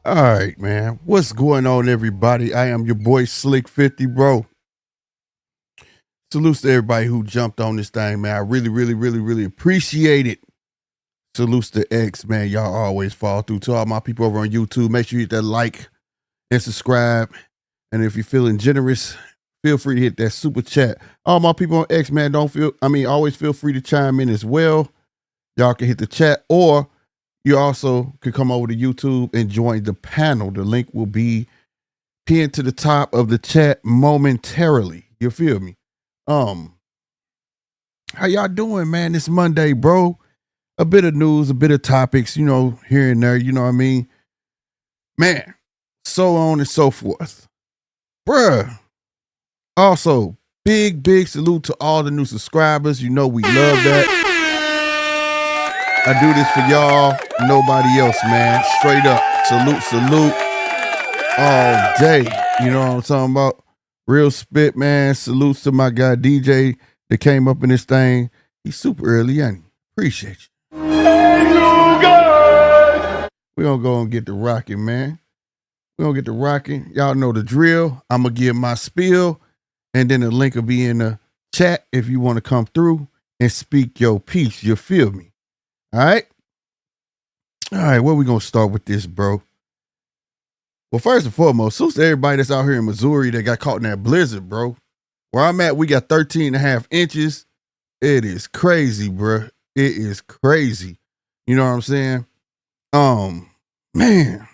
All right, man. What's going on, everybody? I am your boy Slick 50, bro. Salutes to everybody who jumped on this thing, man. I really appreciate it. Salutes to X, man. Y'all always fall through. To all my people over on YouTube, make sure you hit that like and subscribe. And if you're feeling generous, feel free to hit that super chat. All my people on X, man, always feel free to chime in as well. Y'all can hit the chat, or you also could come over to YouTube and join the panel. The link will be pinned to the top of the chat momentarily. You feel me? How y'all doing, man? It's Monday, bro. A bit of news, a bit of topics, here and there, you know what I mean? Man, so on and so forth. Bruh. Also, big salute to all the new subscribers. You know we love that. I do this for y'all, nobody else, man. Straight up. Salute all day. You know what I'm talking about? Real spit, man. Salutes to my guy DJ that came up in this thing. He's super early, ain't he? Appreciate you. We're going to go and get the rocking, man. We're going to get the rocking. Y'all know the drill. I'm going to give my spiel, and then the link will be in the chat if you want to come through and speak your piece. You feel me? All right? All right, where we going to start with this, bro? Well, first and foremost, salute to everybody that's out here in Missouri that got caught in that blizzard, bro. Where I'm at, we got 13 and a half inches. It is crazy, bro. It is crazy. You know what I'm saying? Man,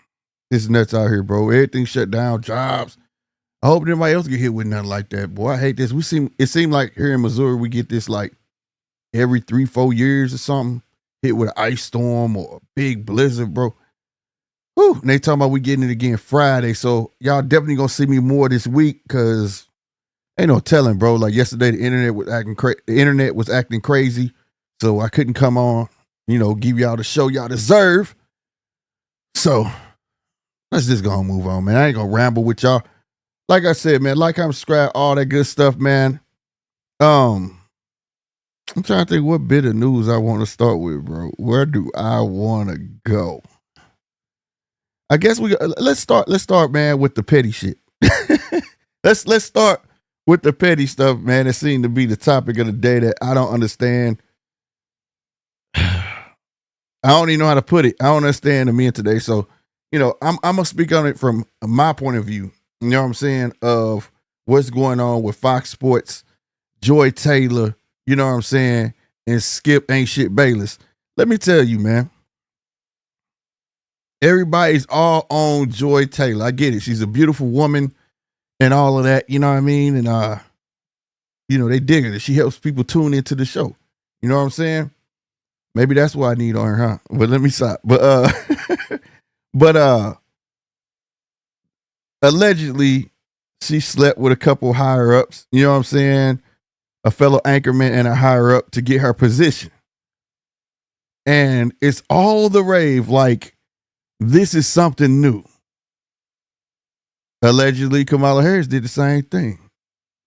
it's nuts out here, bro. Everything shut down, jobs. I hope nobody else get hit with nothing like that. Boy, I hate this. It seemed like here in Missouri, we get this like every 3-4 years or something, hit with an ice storm or a big blizzard, bro. Whew, and they talking about we getting it again Friday. So y'all definitely gonna see me more this week, because ain't no telling, bro. Like yesterday, the internet was acting crazy. So I couldn't come on, give y'all the show y'all deserve. So let's just go and move on, man. I ain't gonna ramble with y'all. Like I said, man, like, comment, subscribe, all that good stuff, man. I'm trying to think what bit of news I want to start with, bro. Where do I want to go? I guess let's start, man, with the petty shit. let's start with the petty stuff, man. It seemed to be the topic of the day that I don't understand. I don't even know how to put it. I don't understand the men today. So, I'm gonna speak on it from my point of view. You know what I'm saying? Of what's going on with Fox Sports, Joy Taylor, you know what I'm saying, and Skip Ain't Shit Bayless. Let me tell you, man. Everybody's all on Joy Taylor. I get it. She's a beautiful woman and all of that. You know what I mean? And they dig her. She helps people tune into the show. You know what I'm saying? Maybe that's what I need on her, huh? But let me stop. But allegedly she slept with a couple higher ups. You know what I'm saying? A fellow anchorman and a higher up to get her position. And it's all the rave like this is something new. Allegedly, Kamala Harris did the same thing.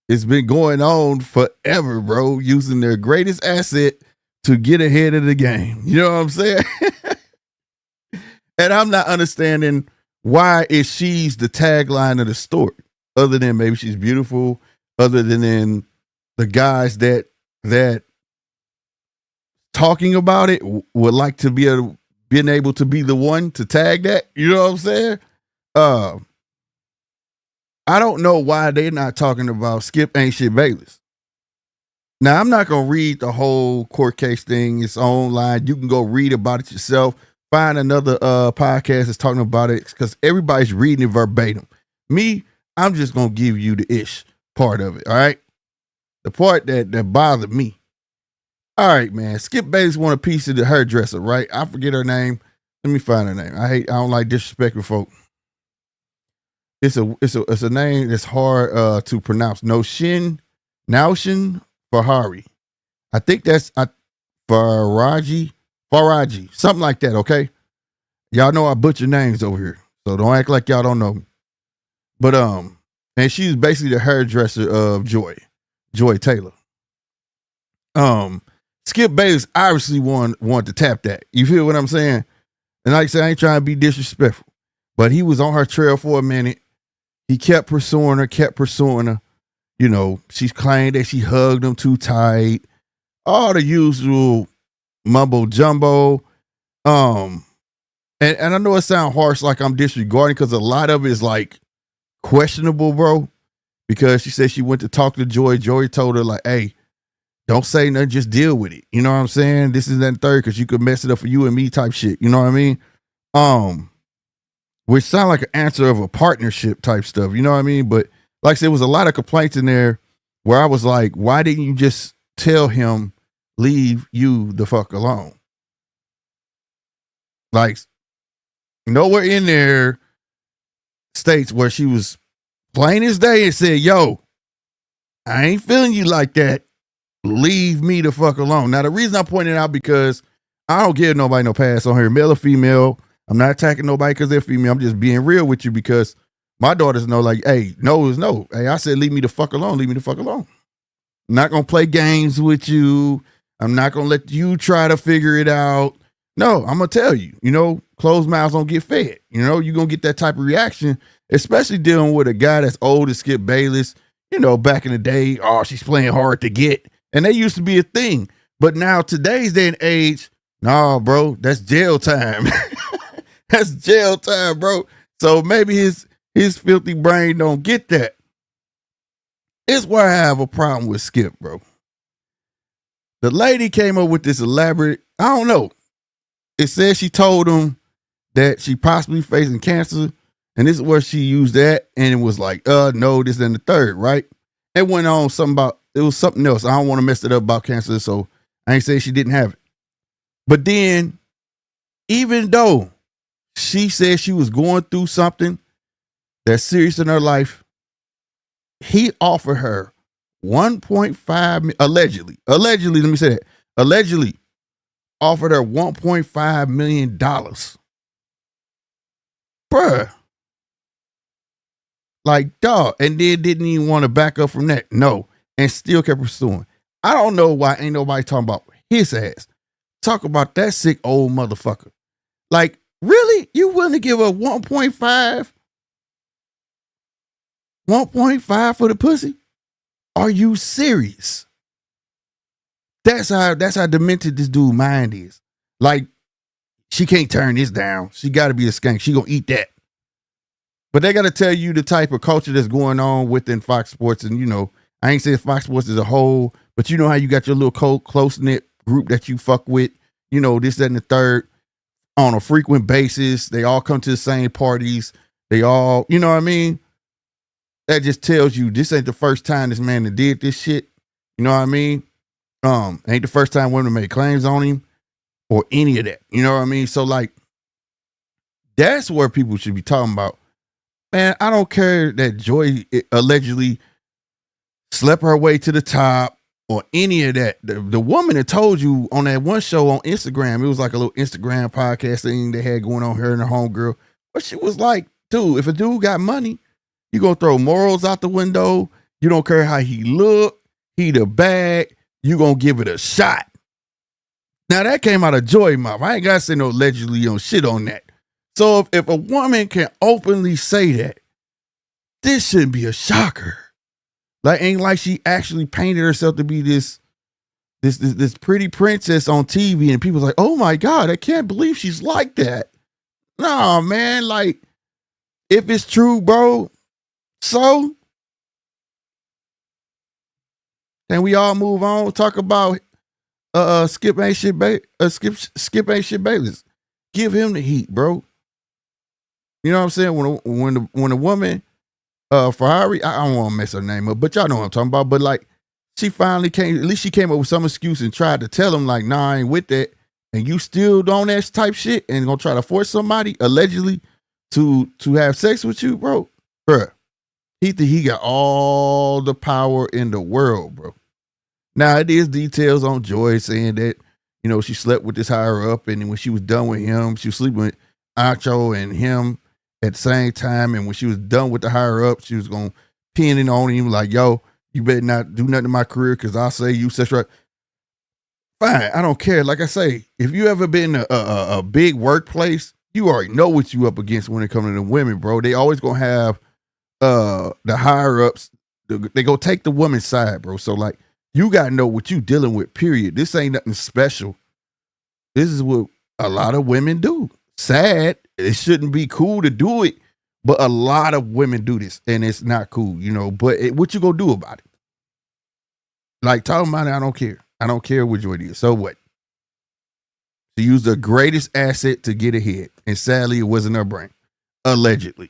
It's been going on forever, bro, using their greatest asset to get ahead of the game. You know what I'm saying? And I'm not understanding why is she's the tagline of the story, other than maybe she's beautiful, other than the guys that talking about it would like to being able to be the one to tag that. You know what I'm saying? I don't know why they're not talking about Skip Ain't Shit Bayless. Now, I'm not going to read the whole court case thing. It's online. You can go read about it yourself. Find another podcast that's talking about it, because everybody's reading it verbatim. Me, I'm just going to give you the ish part of it, all right? The part that bothered me. All right, man. Skip Bayless won a piece of the hairdresser, right? I forget her name. Let me find her name. I don't like disrespecting folk. It's a name that's hard to pronounce. Naushin Fahari. I think that's Faraji, something like that. Okay, y'all know I butcher names over here, so don't act like y'all don't know me. But and she's basically the hairdresser of Joy Taylor. Skip Bayless obviously wanted to tap that. You feel what I'm saying? And like I said, I ain't trying to be disrespectful, But he was on her trail for a minute. He kept pursuing her. You know, she claimed that she hugged him too tight. All the usual mumbo jumbo. And I know it sounds harsh, like I'm disregarding, because a lot of it is like questionable, bro. Because she said she went to talk to Joy. Joy told her, like, hey, don't say nothing, just deal with it. You know what I'm saying? This is that third, because you could mess it up for you and me type shit. You know what I mean? Which sound like an answer of a partnership type stuff. You know what I mean? But like I said, there was a lot of complaints in there where I was like, why didn't you just tell him, leave you the fuck alone? Like, nowhere in there states where she was plain as day and said, yo, I ain't feeling you like that. Leave me the fuck alone. Now, the reason I pointed out, because I don't give nobody no pass on here, male or female. I'm not attacking nobody because they're female. I'm just being real with you, because my daughters know, like, hey, no is no. Hey, I said, leave me the fuck alone. Leave me the fuck alone. I'm not going to play games with you. I'm not going to let you try to figure it out. No, I'm going to tell you, closed mouths don't get fed. You're going to get that type of reaction, especially dealing with a guy that's old as Skip Bayless. Back in the day, oh, she's playing hard to get. And that used to be a thing. But now, today's day and age, nah, bro, that's jail time. That's jail time, bro. So maybe his filthy brain don't get that. It's where I have a problem with Skip, bro. The lady came up with this elaborate, I don't know. It says she told him that she possibly facing cancer. And this is where she used that. And it was like, no, this and the third, right? It went on it was something else. I don't want to mess it up about cancer, so I ain't saying she didn't have it. But then, even though she said she was going through something that's serious in her life, he offered her 1.5 allegedly, let me say that, allegedly offered her $1.5 million. Bruh. Like, dog. And then didn't even want to back up from that. No. And still kept pursuing. I don't know why ain't nobody talking about his ass. Talk about that sick old motherfucker. Like, really? You willing to give up 1.5? 1.5 for the pussy? Are you serious? That's how demented this dude's mind is. Like, she can't turn this down. She got to be a skank. She gonna eat that. But they got to tell you the type of culture that's going on within Fox Sports. And, I ain't saying Fox Sports as a whole, but you know how you got your little close-knit group that you fuck with, this, that, and the third on a frequent basis. They all come to the same parties. They all, you know what I mean? That just tells you this ain't the first time this man that did this shit. You know what I mean? Ain't the first time women made claims on him or any of that. You know what I mean? So, like, that's where people should be talking about. Man, I don't care that Joy allegedly slept her way to the top or any of that. The woman that told you on that one show on Instagram, it was like a little Instagram podcast thing they had going on, her and her homegirl. But she was like, dude, if a dude got money, you gonna throw morals out the window. You don't care how he look. He the bag. You gonna give it a shot. Now that came out of Joy mouth. I ain't gotta say no allegedly on shit on that. So if a woman can openly say that, this shouldn't be a shocker. Like, ain't like she actually painted herself to be this pretty princess on TV, and people's like, oh my God, I can't believe she's like that. Nah, man, like, if it's true, bro, so can we all move on? Talk about Skip ain't shit Bayless. Give him the heat, bro. You know what I'm saying? When a woman, Ferrari, I don't want to mess her name up, but y'all know what I'm talking about. But like, she finally came, at least she came up with some excuse and tried to tell him, like, nah, I ain't with that. And you still don't that type shit and gonna try to force somebody allegedly to have sex with you, bro. Bruh. He got all the power in the world, bro. Now it is details on Joy saying that, she slept with this higher up, and when she was done with him, she was sleeping with Acho and him at the same time. And when she was done with the higher up, she was going to pin it on him like, yo, you better not do nothing in my career because I'll say you such right. Fine, I don't care. Like I say, if you ever been a big workplace you already know what you up against when it comes to the women, bro. They always gonna have the higher ups. They go take the woman's side, bro. So like, you gotta know what you dealing with. Period. This ain't nothing special. This is what a lot of women do. Sad. It shouldn't be cool to do it, but a lot of women do this, and it's not cool, you know. But what you gonna do about it? Like, talking about it, I don't care. I don't care which way it is. So what? She used the greatest asset to get ahead, and sadly, it wasn't her brain, allegedly.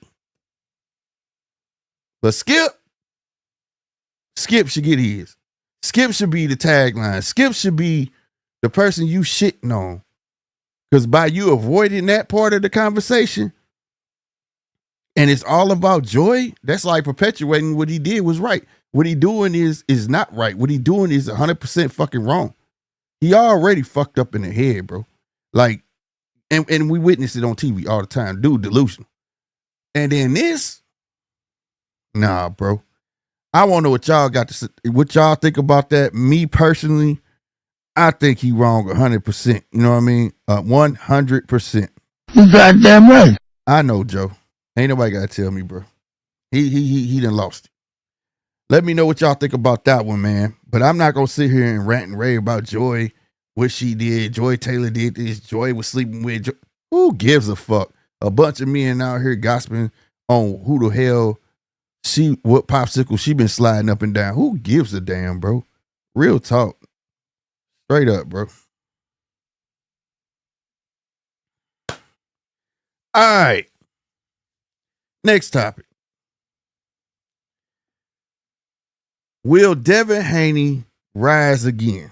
But Skip should get his. Skip should be the tagline. Skip should be the person you shitting on. Because by you avoiding that part of the conversation, and it's all about Joy, that's like perpetuating what he did was right. What he doing is not right. What he doing is 100% fucking wrong. He already fucked up in the head, bro. Like, and we witness it on TV all the time. Dude, delusional. And then this, nah, bro. I want to know what y'all got to say, what y'all think about that. Me personally, I think he wrong 100%. You know what I mean? 100%. You goddamn right. I know, Joe. Ain't nobody got to tell me, bro. He done lost it. Let me know what y'all think about that one, man. But I'm not gonna sit here and rant and rave about Joy, what she did. Joy Taylor did this. Joy was sleeping with. Who gives a fuck? A bunch of men out here gossiping on who the hell what popsicle she been sliding up and down. Who gives a damn, bro? Real talk. Straight up, bro. All right. Next topic. Will Devin Haney rise again?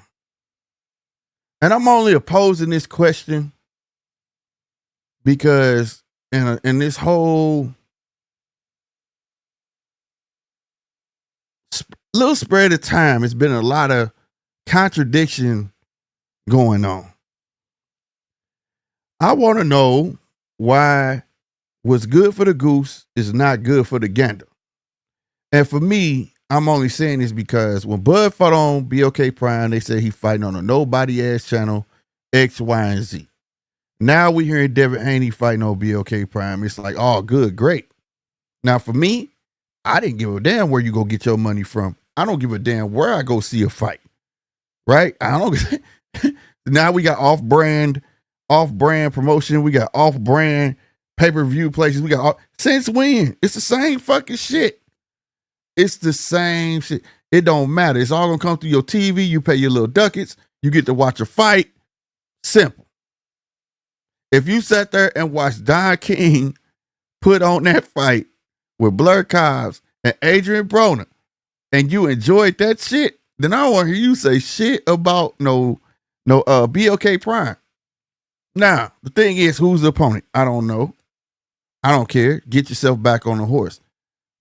And I'm only opposing this question because in this whole little spread of time, it's been a lot of contradiction going on. I want to know why what's good for the goose is not good for the gander. And for me, I'm only saying this because when Bud fought on BOK Prime, they said he fighting on a nobody ass channel, X, Y, and Z. Now we hearing Devin Haney fighting on BOK Prime. It's like, oh, good, great. Now for me, I didn't give a damn where you go get your money from. I don't give a damn where I go see a fight. Right? I don't. Now we got off-brand promotion. We got off-brand pay-per-view places. We got since when? It's the same fucking shit. It's the same shit. It don't matter. It's all gonna come through your TV. You pay your little ducats. You get to watch a fight. Simple. If you sat there and watched Don King put on that fight with Blur Cobbs and Adrian Broner, and you enjoyed that shit, then I don't want to hear you say shit about no BOK Prime. Now, the thing is, who's the opponent? I don't know. I don't care. Get yourself back on the horse.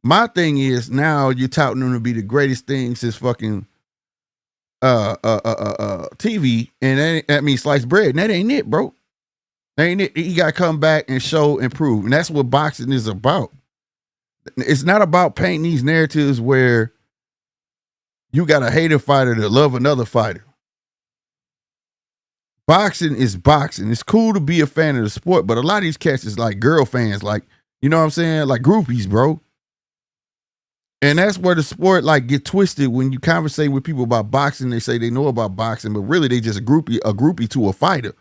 My thing is, now you're touting them to be the greatest thing since fucking TV, and that means sliced bread. And that ain't it, bro. That ain't it. You gotta come back and show and prove. And that's what boxing is about. It's not about painting these narratives where you got a hater fighter to love another fighter. Boxing is boxing. It's cool to be a fan of the sport, but a lot of these cats is like girl fans, like, you know what I'm saying? Like groupies, bro. And that's where the sport like get twisted when you conversate with people about boxing. They say they know about boxing, but really they just a groupie to a fighter.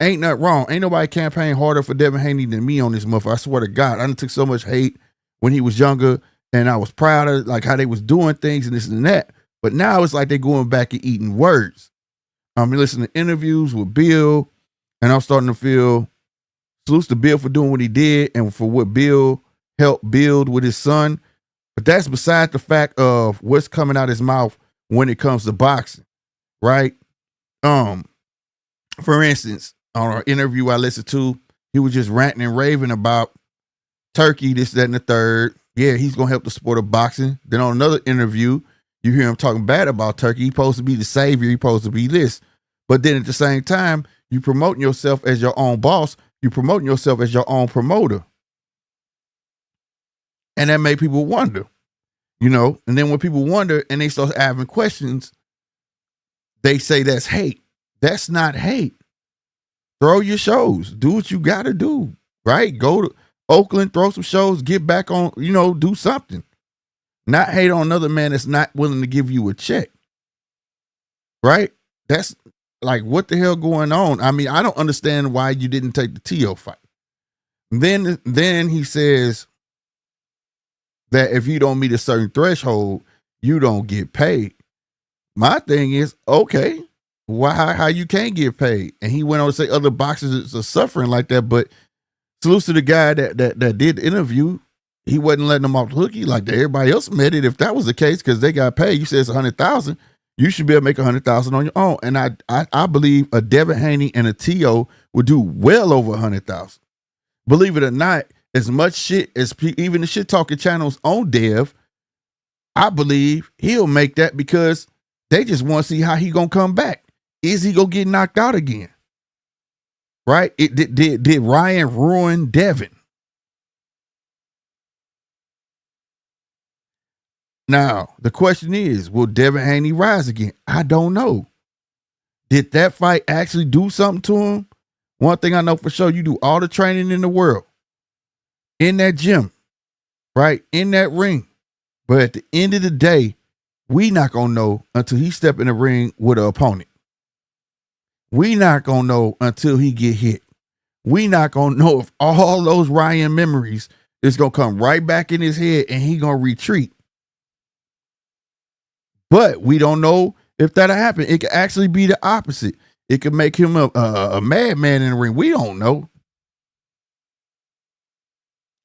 Ain't nothing wrong. Ain't nobody campaign harder for Devin Haney than me on this motherfucker. I swear to God, I done took so much hate when he was younger, and I was proud of like how they was doing things and this and that. But now it's like they're going back and eating words. I'm listening to interviews with Bill, and I'm starting to feel salutes to Bill for doing what he did and for what Bill helped build with his son. But that's beside the fact of what's coming out his mouth when it comes to boxing, right? For instance, on an interview I listened to, he was just ranting and raving about Turkey, this, that, and the third. Yeah, he's gonna help the sport of boxing. Then on another interview, you hear him talking bad about Turkey. He's supposed to be the savior. He's supposed to be this. But then at the same time, you promoting yourself as your own boss. You promoting yourself as your own promoter. And that made people wonder, you know? And then when people wonder and they start having questions, they say that's hate. That's not hate. Throw your shows. Do what you got to do. right? Go to Oakland, throw some shows, get back on, do something. Not hate on another man that's not willing to give you a check. Right? That's like, what the hell going on? I mean, I don't understand why you didn't take the T.O. fight. Then he says that if you don't meet a certain threshold, you don't get paid. My thing is, okay, why how you can't get paid? And he went on to say other boxers are suffering like that, but salute to the guy that did the interview. He wasn't letting them off the hook. He like that. Everybody else met it. If that was the case, because they got paid, you said it's 100,000. You should be able to make 100,000 on your own. And I believe a Devin Haney and a T.O. would do well over 100,000. Believe it or not, as much shit as even the shit talking channels on Dev, I believe he'll make that because they just want to see how he gonna come back. Is he gonna get knocked out again? Right? Did Ryan ruin Devin? Now, the question is, will Devin Haney rise again? I don't know. Did that fight actually do something to him? One thing I know for sure, you do all the training in the world, in that gym, right? In that ring. But at the end of the day, we not going to know until he step in the ring with an opponent. We not going to know until he get hit. We not going to know if all those Ryan memories is going to come right back in his head and he going to retreat. But we don't know if that'll happen. It could actually be the opposite. It could make him a madman in the ring. We don't know.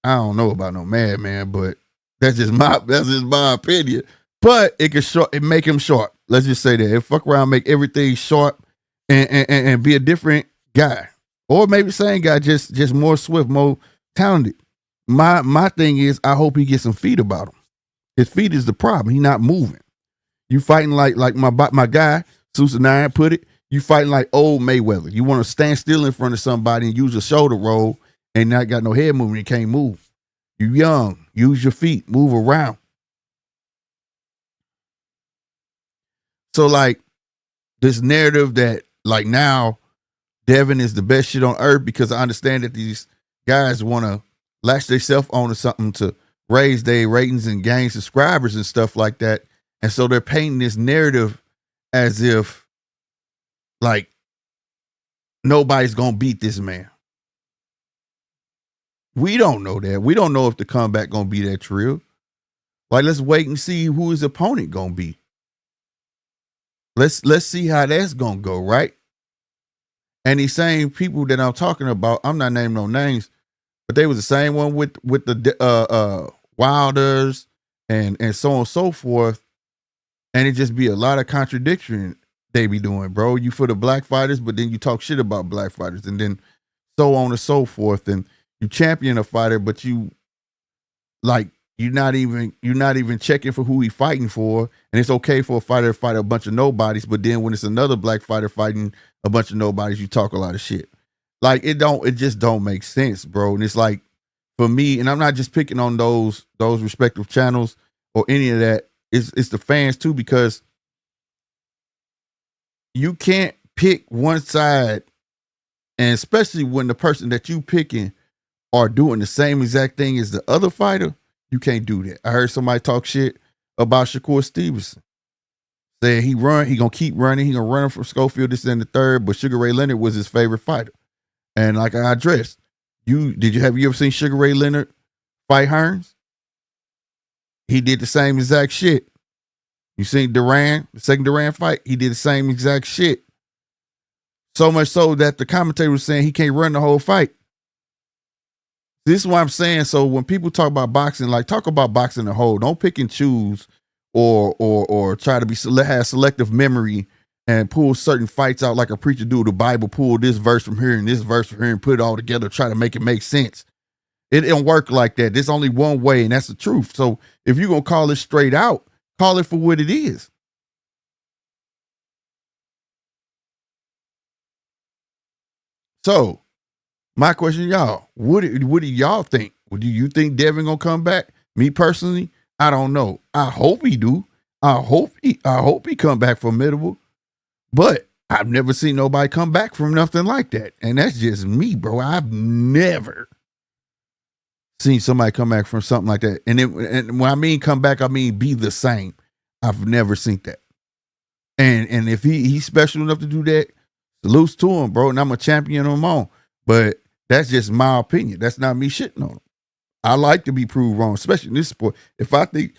I don't know about no madman, but that's just my opinion. But it could make him short. Let's just say that. If fuck around, make everything short and be a different guy. Or maybe the same guy, just more swift, more talented. My thing is, I hope he gets some feet about him. His feet is the problem. He not moving. You fighting like my guy, Sousa 9 put it, you fighting like old Mayweather. You want to stand still in front of somebody and use a shoulder roll and not got no head movement. You can't move. You young. Use your feet. Move around. So like this narrative that like now Devin is the best shit on earth because I understand that these guys want to latch themselves onto something to raise their ratings and gain subscribers and stuff like that. And so they're painting this narrative as if like nobody's going to beat this man. We don't know that. We don't know if the comeback going to be that real. Like, let's wait and see who his opponent going to be. Let's see how that's going to go, right? And these same people that I'm talking about, I'm not naming no names, but they was the same one with the Wilders and so on and so forth. And it just be a lot of contradiction they be doing, bro. You for the black fighters, but then you talk shit about black fighters, and then so on and so forth. And you champion a fighter, but you like you're not even checking for who he fighting for. And it's okay for a fighter to fight a bunch of nobodies, but then when it's another black fighter fighting a bunch of nobodies, you talk a lot of shit. Like it just don't make sense, bro. And it's like for me, and I'm not just picking on those respective channels or any of that. It's the fans too, because you can't pick one side, and especially when the person that you picking are doing the same exact thing as the other fighter, you can't do that. I heard somebody talk shit about Shakur Stevenson. Saying he gonna keep running, he gonna run from Schofield, this and the third, but Sugar Ray Leonard was his favorite fighter. And like I addressed, have you ever seen Sugar Ray Leonard fight Hearns? He did the same exact shit. You seen Duran, the second Duran fight? He did the same exact shit. So much so that the commentator was saying he can't run the whole fight. This is what I'm saying. So when people talk about boxing, like talk about boxing the whole. Don't pick and choose or try to have selective memory and pull certain fights out like a preacher do the Bible, pull this verse from here and this verse from here and put it all together, try to make it make sense. It don't work like that. There's only one way, and that's the truth. So if you're going to call it straight out, call it for what it is. So my question to y'all, what do y'all think? Do you think Devin gonna come back? Me personally, I don't know. I hope he do. I hope he come back formidable. But I've never seen nobody come back from nothing like that. And that's just me, bro. I've never seen somebody come back from something like that. And when I mean come back, I mean be the same. I've never seen that. And if he's special enough to do that, salute to him, bro. And I'm a champion him on. But that's just my opinion. That's not me shitting on him. I like to be proved wrong, especially in this sport. If I think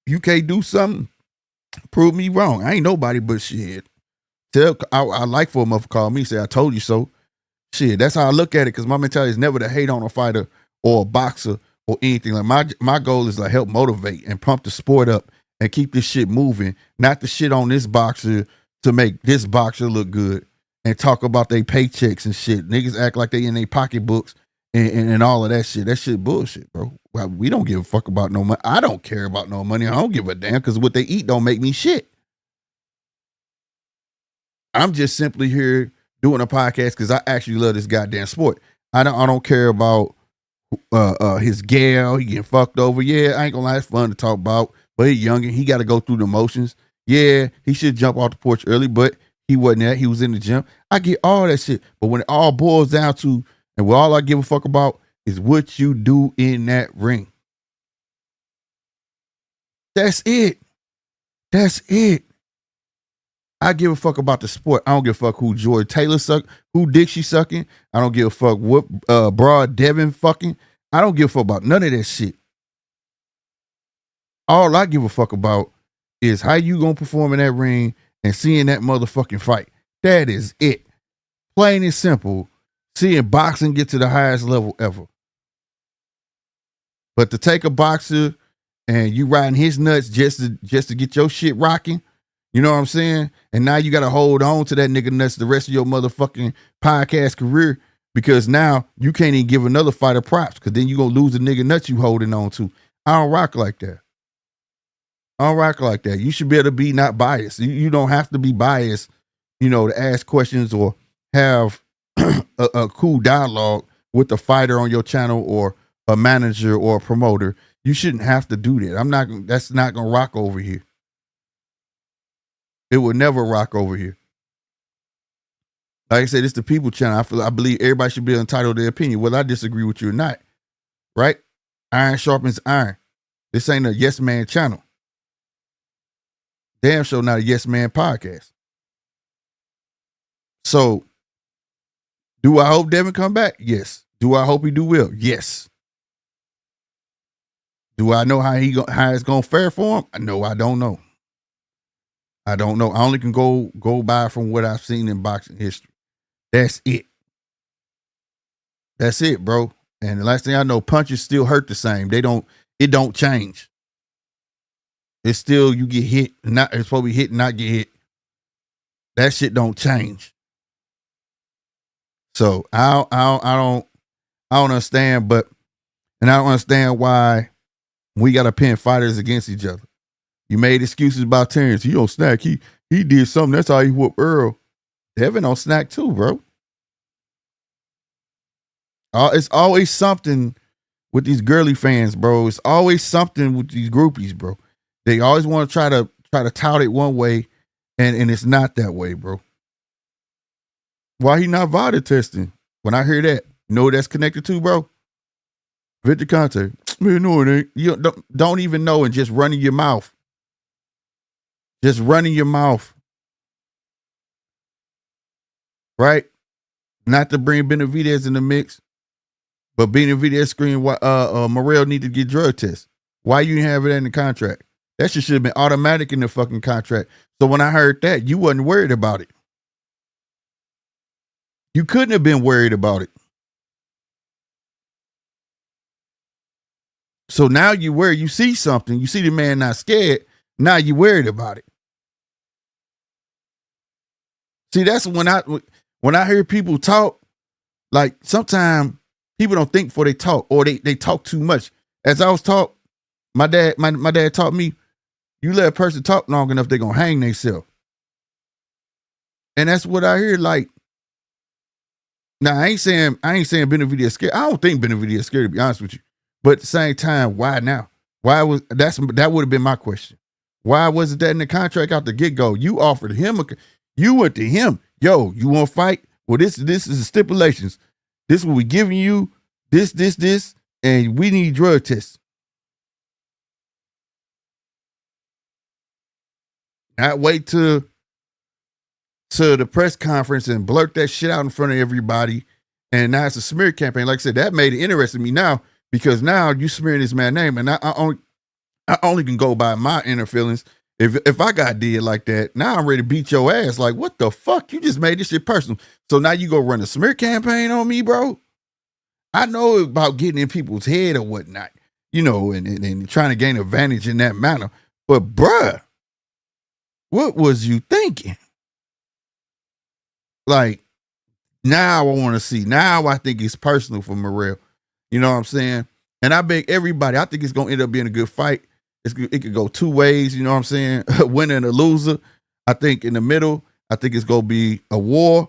you can't do something, prove me wrong. I ain't nobody but shit. I like for a motherfucker call me, say, I told you so. Shit, that's how I look at it, because my mentality is never to hate on a fighter or a boxer or anything. Like my goal is to help motivate and pump the sport up and keep this shit moving, not to shit on this boxer to make this boxer look good and talk about their paychecks and shit. Niggas act like they in their pocketbooks and all of that shit. That shit bullshit, bro. Well, we don't give a fuck about no money. I don't care about no money. I don't give a damn, because what they eat don't make me shit. I'm just simply here doing a podcast because I actually love this goddamn sport. I don't care about his gal. He getting fucked over. Yeah, I ain't gonna lie, it's fun to talk about. But he's young and he got to go through the motions. Yeah, he should jump off the porch early, but he wasn't there. He was in the gym. I get all that shit. But when it all boils down to, and what all I give a fuck about is what you do in that ring. That's it. That's it. I give a fuck about the sport. I don't give a fuck who Joy Taylor suck, who dick she sucking. I don't give a fuck what broad Devin fucking. I don't give a fuck about none of that shit. All I give a fuck about is how you gonna perform in that ring and seeing that motherfucking fight. That is it. Plain and simple. Seeing boxing get to the highest level ever. But to take a boxer and you riding his nuts just to get your shit rocking, you know what I'm saying? And now you got to hold on to that nigga nuts the rest of your motherfucking podcast career, because now you can't even give another fighter props, because then you going to lose the nigga nuts you holding on to. I don't rock like that. I don't rock like that. You should be able to be not biased. You don't have to be biased, you know, to ask questions or have a cool dialogue with the fighter on your channel or a manager or a promoter. You shouldn't have to do that. That's not going to rock over here. It would never rock over here. Like I said, it's the people channel. I believe everybody should be entitled to their opinion, whether I disagree with you or not. Right? Iron sharpens iron. This ain't a yes man channel. Damn sure not a yes man podcast. So, do I hope Devin come back? Yes. Do I hope he do well? Yes. Do I know how it's gonna fare for him? No, I don't know. I don't know. I only can go by from what I've seen in boxing history. That's it. That's it, bro. And the last thing I know, punches still hurt the same. It don't change. It's still, you get hit, it's supposed to be hit and not get hit. That shit don't change. So I don't understand, and I don't understand why we gotta pin fighters against each other. You made excuses about Terrence. He don't snack. He did something. That's how he whooped Earl. Devin don't snack too, bro. It's always something with these girly fans, bro. It's always something with these groupies, bro. They always want to try to tout it one way, and it's not that way, bro. Why he not VADA testing? When I hear that, you know what that's connected to, bro? Victor Conte. Man, no, it ain't. You don't even know, and just running your mouth. Just running your mouth. Right? Not to bring Benavidez in the mix, but Benavidez screamed why Morrell need to get drug tests. Why you didn't have it in the contract? That shit should have been automatic in the fucking contract. So when I heard that, you wasn't worried about it. You couldn't have been worried about it. So now you worry, you see something, you see the man not scared, now you worried about it. See, that's when I hear people talk, like sometimes people don't think before they talk, or they talk too much. As I was taught, my dad taught me, you let a person talk long enough, they're gonna hang themselves. And that's what I hear. Like, now I ain't saying Benavidez scared. I don't think Benavidez scared, to be honest with you. But at the same time, why now? That would have been my question. Why wasn't that in the contract out the get-go? You offered him you went to him. Yo, you want to fight? Well, this is the stipulations. This is what we giving you. This, And we need drug tests. Not wait to the press conference and blurt that shit out in front of everybody. And now it's a smear campaign. Like I said, that made it interesting to me now because now you smearing this man's name, and I only can go by my inner feelings. If I got did like that, now I'm ready to beat your ass. Like, what the fuck? You just made this shit personal. So now you go run a smear campaign on me, bro? I know about getting in people's head or whatnot, and trying to gain advantage in that manner. But bruh, what was you thinking? Like, now I want to see. Now I think it's personal for Morrell. You know what I'm saying? And I beg everybody, I think it's going to end up being a good fight. It could go two ways, you know what I'm saying? A winner and a loser. I think in the middle, I think it's going to be a war,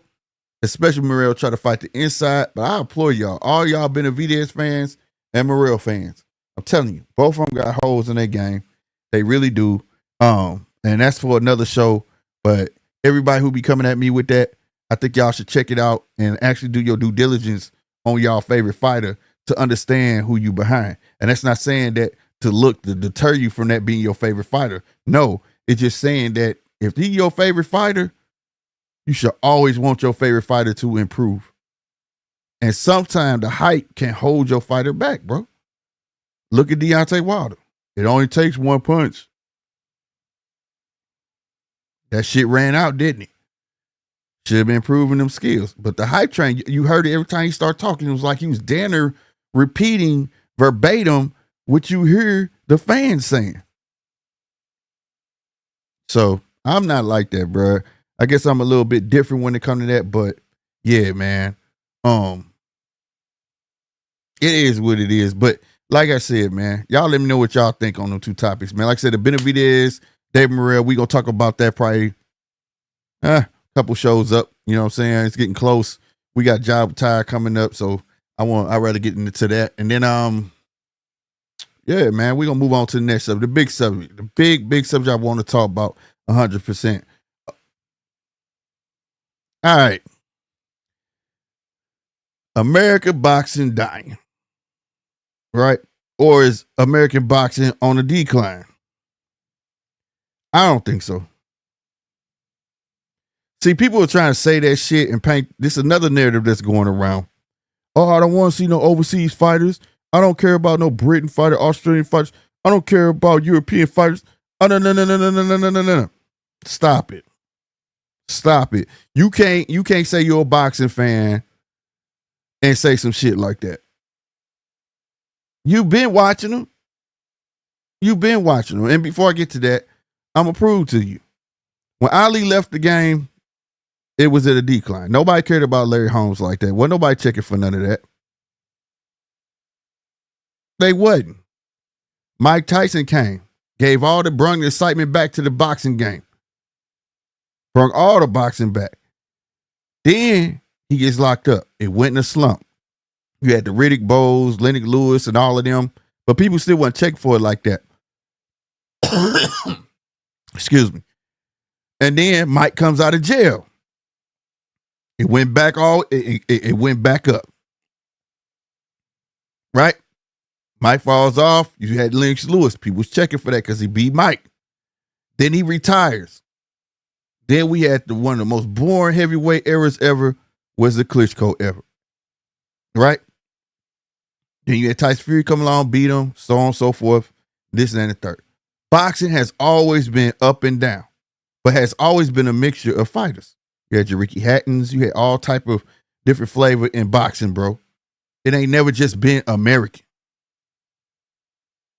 especially Morrell try to fight the inside. But I implore y'all, all y'all Benavidez fans and Morrell fans, I'm telling you, both of them got holes in their game. They really do. And that's for another show. But everybody who be coming at me with that, I think y'all should check it out and actually do your due diligence on y'all favorite fighter to understand who you behind. And that's not saying that to deter you from that being your favorite fighter. No, it's just saying that if he's your favorite fighter, you should always want your favorite fighter to improve. And sometimes the hype can hold your fighter back, bro. Look at Deontay Wilder. It only takes one punch. That shit ran out, didn't it? Should have been improving them skills. But the hype train, you heard it every time he started talking. It was like he was Danner repeating verbatim what you hear the fans saying. So I'm not like that, bro. I guess I'm a little bit different when it comes to that. But yeah, man. It is what it is. But like I said, man, y'all let me know what y'all think on them two topics, man. Like I said, the Benavidez, David Morrell, we gonna talk about that probably couple shows up. You know what I'm saying? It's getting close. We got Job Tire coming up, so I'd rather get into that. And then yeah, man, we're gonna move on to the next subject. The big subject. The big subject I want to talk about 100%. All right. American boxing dying. Right? Or is American boxing on a decline? I don't think so. See, people are trying to say that shit and paint this another narrative that's going around. Oh, I don't want to see no overseas fighters. I don't care about no Britain fighter, Australian fighters. I don't care about European fighters. Oh, no. Stop it. You can't say you're a boxing fan and say some shit like that. You've been watching them. And before I get to that, I'm going to prove to you. When Ali left the game, it was at a decline. Nobody cared about Larry Holmes like that. Wasn't nobody checking for none of that. They wasn't. Mike Tyson came, brung the excitement back to the boxing game. Brung all the boxing back. Then he gets locked up. It went in a slump. You had the Riddick Bowes, Lennox Lewis, and all of them, but people still wasn't checking for it like that. Excuse me. And then Mike comes out of jail. It went back it went back up. Right? Mike falls off. You had Lennox Lewis. People was checking for that because he beat Mike. Then he retires. Then we had one of the most boring heavyweight eras ever was the Klitschko ever. Right? Then you had Tyson Fury come along, beat him, so on and so forth. This and the third. Boxing has always been up and down, but has always been a mixture of fighters. You had your Ricky Hattons. You had all type of different flavor in boxing, bro. It ain't never just been American.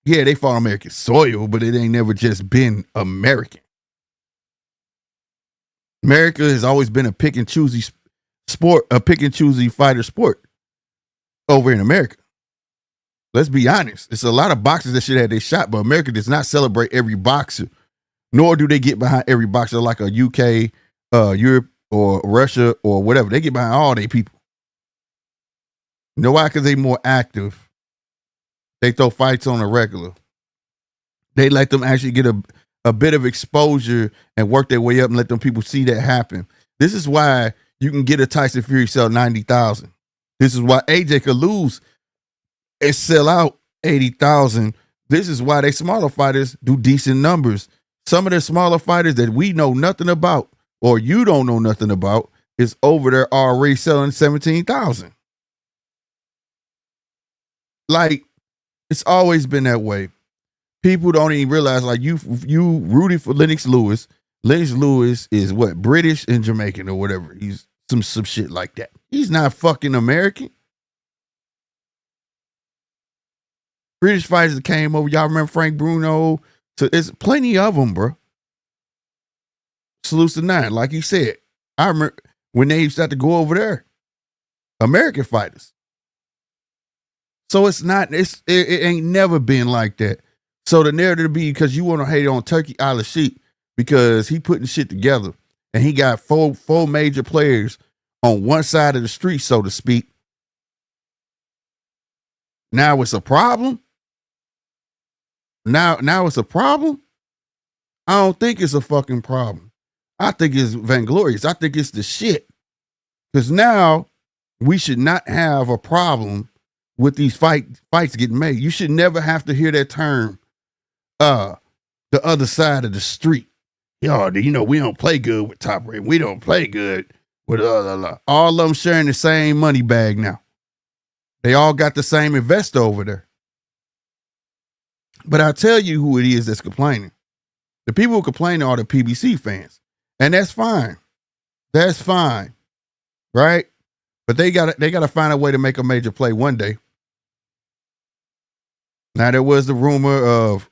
Yeah, they fought American soil, but it ain't never just been American. America has always been a pick and choosy sport, a pick and choosy fighter sport over in America. Let's be honest. It's a lot of boxers that should have their shot, but America does not celebrate every boxer, nor do they get behind every boxer like a UK, Europe, or Russia, or whatever. They get behind all their people. You know why? Because they more active. They throw fights on a regular. They let them actually get a bit of exposure and work their way up and let them people see that happen. This is why you can get a Tyson Fury sell 90,000. This is why AJ could lose and sell out 80,000. This is why they smaller fighters do decent numbers. Some of the smaller fighters that we know nothing about, or you don't know nothing about, is over there already selling 17,000. Like, it's always been that way. People don't even realize, like, you rooted for Lennox Lewis. Lennox Lewis is what? British and Jamaican or whatever. He's some shit like that. He's not fucking American. British fighters that came over. Y'all remember Frank Bruno? So there's plenty of them, bro. Salutes to nine, like he said. I remember when they used to have to go over there. American fighters. So it's not, it ain't never been like that. So the narrative be because you want to hate on Turkey Al-Sheikh because he putting shit together and he got four major players on one side of the street, so to speak. Now it's a problem. Now it's a problem. I don't think it's a fucking problem. I think it's vainglorious. I think it's the shit. Because now we should not have a problem with these fights getting made. You should never have to hear that term, the other side of the street. Yo, you know, we don't play good with Top Rank. We don't play good with all of them sharing the same money bag now. They all got the same investor over there. But I'll tell you who it is that's complaining. The people who complain are the PBC fans. And that's fine. That's fine. Right? But they gotta find a way to make a major play one day. Now there was the rumor of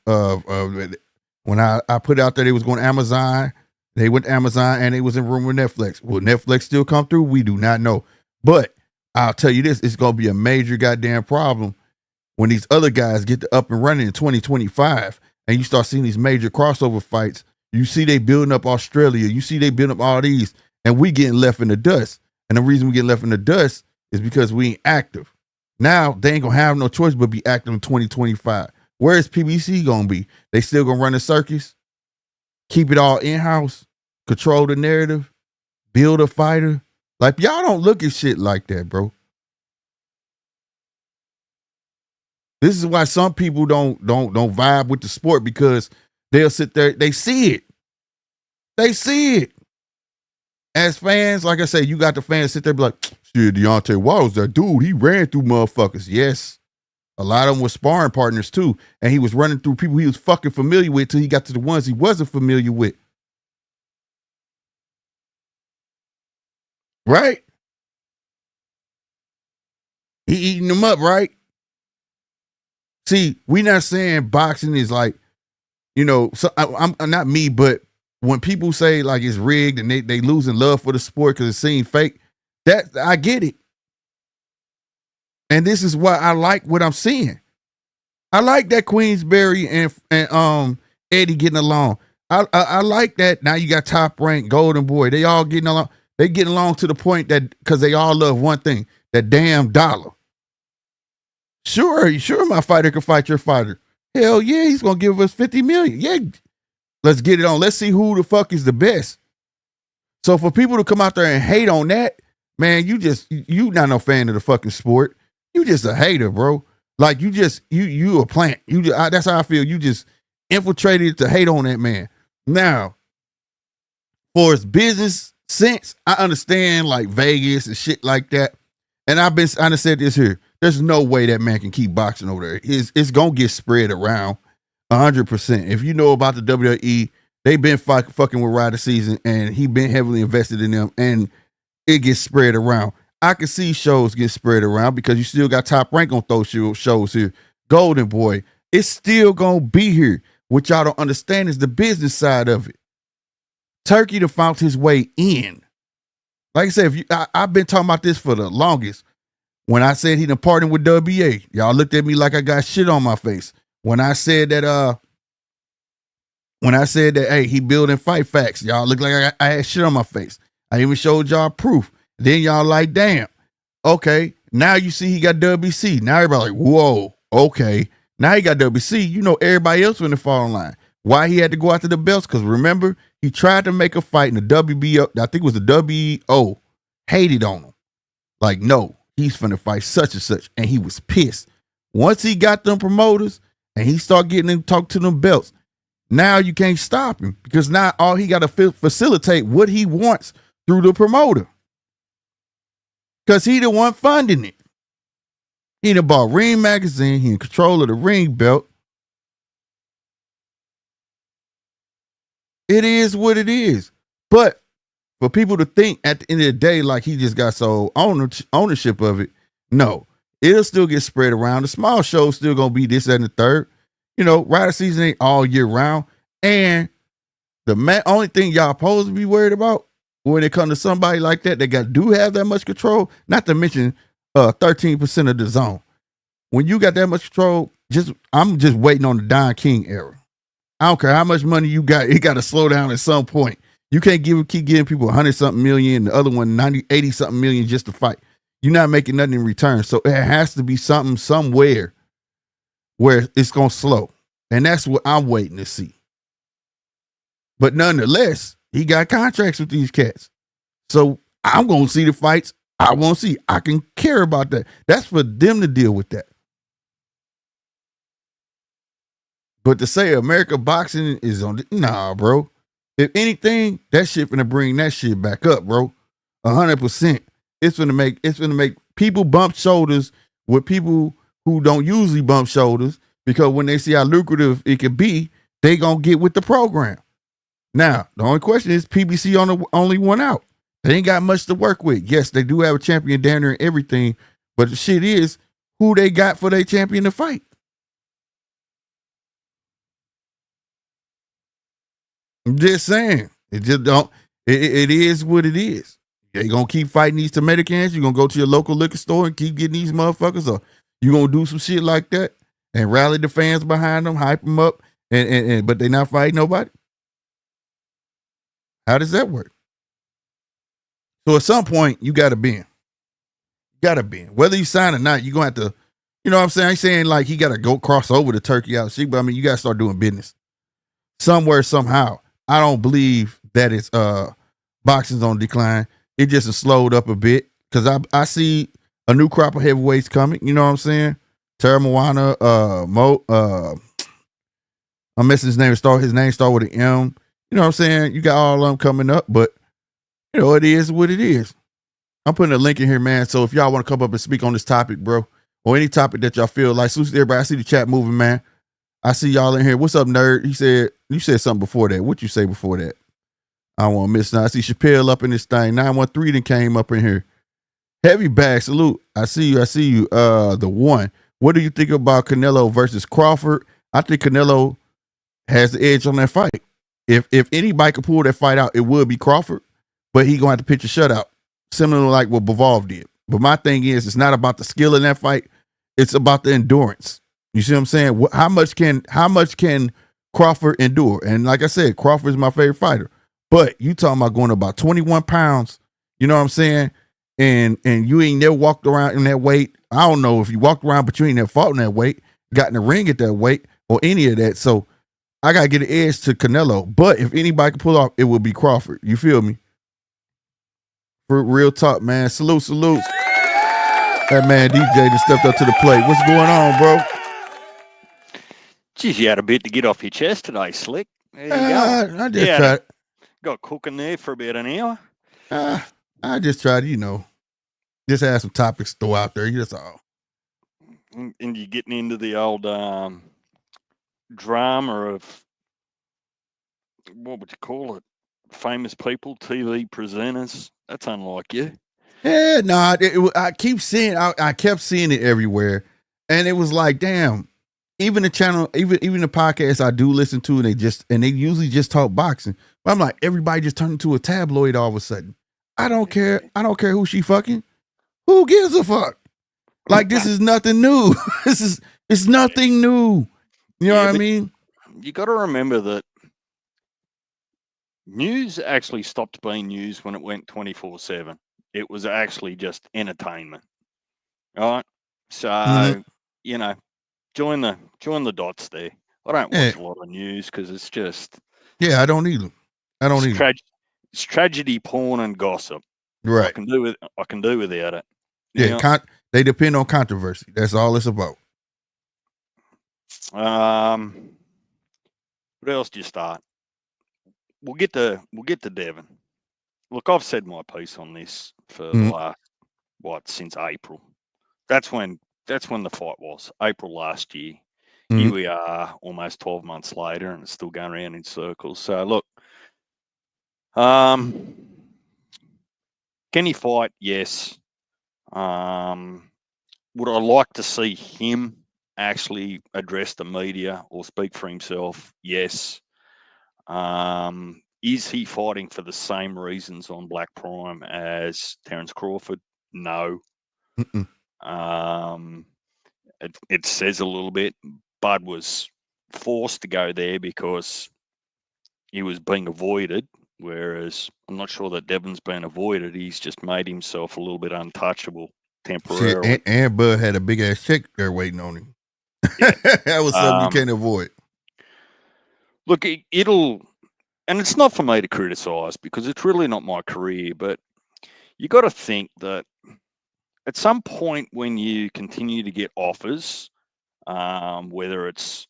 when I put out that it was going to Amazon, they went to Amazon and it was in rumor with Netflix. Will Netflix still come through? We do not know. But I'll tell you this, it's gonna be a major goddamn problem when these other guys get up and running in 2025 and you start seeing these major crossover fights. You see they building up Australia, you see they building up all these, and we getting left in the dust. And the reason we get left in the dust is because we ain't active. Now they ain't gonna have no choice but be active in 2025. Where is PBC gonna be? They still gonna run the circus, keep it all in-house, control the narrative, build a fighter. Like, y'all don't look at shit like that, bro. This is why some people don't vibe with the sport, because they'll sit there, they see it. They see it. As fans, like I say, you got the fans sit there and be like, shit, Deontay Wilder's that dude. He ran through motherfuckers. Yes. A lot of them were sparring partners too. And he was running through people he was fucking familiar with till he got to the ones he wasn't familiar with. Right? He eating them up, right? See, we not saying boxing is like, you know, so I'm not me, but when people say like it's rigged and they losing love for the sport because it seems fake, that I get it. And this is why I like what I'm seeing. I like that Queensberry and Eddie getting along. I like that. Now you got Top Rank, Golden Boy. They all getting along. They getting along to the point that because they all love one thing, that damn dollar. Sure, my fighter can fight your fighter. Hell yeah, he's gonna give us 50 million. Yeah, let's get it on. Let's see who the fuck is the best. So for people to come out there and hate on that, man, you not no fan of the fucking sport. You just a hater, bro. Like you a plant. That's how I feel. You just infiltrated to hate on that man. Now, for his business sense, I understand like Vegas and shit like that. And I done said this here. There's no way that man can keep boxing over there. It's gonna get spread around 100%. If you know about the WWE, they've been fucking with Ryder Season, and he been heavily invested in them, and it gets spread around. I can see shows get spread around because you still got Top Rank on those shows here. Golden Boy, it's still gonna be here. What y'all don't understand is the business side of it. Turkey done found his way in. Like I said, I've been talking about this for the longest. When I said he done partnered with WBA, y'all looked at me like I got shit on my face. When I said that, hey, he building Fight Facts, y'all looked like I had shit on my face. I even showed y'all proof. Then y'all like, damn, okay. Now you see he got WBC. Now everybody like, whoa, okay. Now he got WBC. You know everybody else finna fall in line. Why he had to go after the belts? Because remember, he tried to make a fight in the WBO. I think it was the WBO. Hated on him. Like, no, he's finna fight such and such. And he was pissed. Once he got them promoters and he start getting them talk to them belts, now you can't stop him because now all he got to facilitate what he wants through the promoter. Because he the one funding it. He done bought Ring Magazine. He in control of the ring belt. It is what it is. But for people to think at the end of the day like he just got sole ownership of it, no. It'll still get spread around. The small show's still going to be this, that, and the third. You know, rider season ain't all year round. And the only thing y'all supposed to be worried about when it comes to somebody like that do have that much control, not to mention 13% of the zone. When you got that much control, I'm just waiting on the Don King era. I don't care how much money you got, it got to slow down at some point. You can't keep giving people 100-something million and the other one 80-something million just to fight. You're not making nothing in return. So it has to be something somewhere where it's going to slow. And that's what I'm waiting to see. But nonetheless, he got contracts with these cats. So I'm going to see the fights I want to see. I can care about that. That's for them to deal with that. But to say America boxing is on, nah, bro. If anything, that shit finna bring that shit back up, bro. 100%. It's gonna make people bump shoulders with people who don't usually bump shoulders because when they see how lucrative it can be, they gonna get with the program. Now, the only question is PBC on the only one out. They ain't got much to work with. Yes, they do have a champion down there and everything, but the shit is who they got for their champion to fight. I'm just saying. It just don't. It is what it is. They gonna keep fighting these tomato cans. You gonna go to your local liquor store and keep getting these motherfuckers, or you gonna do some shit like that and rally the fans behind them, hype them up, and but they not fighting nobody. How does that work? So at some point you gotta bend. You gotta bend. Whether you sign or not, you're gonna have to. You know what I'm saying? I ain't saying like he gotta go cross over the turkey out shit, but I mean you gotta start doing business somewhere somehow. I don't believe that it's boxing's on decline. It just has slowed up a bit because I see a new crop of heavyweights coming. You know what I'm saying? Terra Moana, I'm missing his name. His name start with an M. You know what I'm saying? You got all of them coming up, but you know it is what it is. I'm putting a link in here, man. So if y'all want to come up and speak on this topic, bro, or any topic that y'all feel like, salute to everybody. I see the chat moving, man. I see y'all in here. What's up, nerd? You said something before that. What you say before that? I don't want to miss nothing. I see Chappelle up in this thing. 913 then came up in here. Heavy bag, salute. I see you. The one. What do you think about Canelo versus Crawford? I think Canelo has the edge on that fight. If anybody could pull that fight out, it would be Crawford. But he gonna have to pitch a shutout, similar to like what Bivol did. But my thing is, it's not about the skill in that fight. It's about the endurance. You see what I'm saying? How much can Crawford endure? And like I said, Crawford is my favorite fighter. But you talking about going about 21 pounds, you know what I'm saying? And you ain't never walked around in that weight. I don't know if you walked around, but you ain't never fought in that weight, got in the ring at that weight, or any of that. So I got to get an edge to Canelo. But if anybody can pull off, it would be Crawford. You feel me? For real talk, man. Salute. That man DJ just stepped up to the plate. What's going on, bro? Geez, you had a bit to get off your chest today, Slick. There you go. I just tried. Got cooking there for about an hour. I just tried, just have some topics to throw out there. That's all. And you getting into the old drama of, what would you call it? Famous people, TV presenters. That's unlike you. Yeah, no, I keep seeing. I kept seeing it everywhere, and it was like, damn. Even the channel, even the podcast I do listen to, and they usually just talk boxing. But I'm like, everybody just turned into a tabloid all of a sudden. I don't care. I don't care who she fucking. Who gives a fuck? Like, this is nothing new. It's nothing new. You know what I mean? You got to remember that news actually stopped being news when it went 24/7. It was actually just entertainment. All right. So, join the dots there. I don't watch a lot of news because it's just. Yeah, I don't either. It's tragedy, porn, and gossip. Right. I can do without it. Yeah, they depend on controversy. That's all it's about. What else do you start? We'll get to Devin. Look, I've said my piece on this for the Mm-hmm. last since April. That's when the fight was. April last year. Here Mm-hmm. we are, almost 12 months later, and it's still going around in circles. So look, um, can he fight? Yes. Would I like to see him actually address the media or speak for himself? Yes. Is he fighting for the same reasons on Black Prime as Terence Crawford? No. Mm-mm. Um, it says a little bit. Bud was forced to go there because he was being avoided, whereas I'm not sure that Devin's been avoided. He's just made himself a little bit untouchable Shit, temporarily. and Bud had a big ass check there waiting on him. Yeah. That was something you can't avoid. Look, it'll, and it's not for me to criticise because it's really not my career, but you got to think that at some point when you continue to get offers, whether it's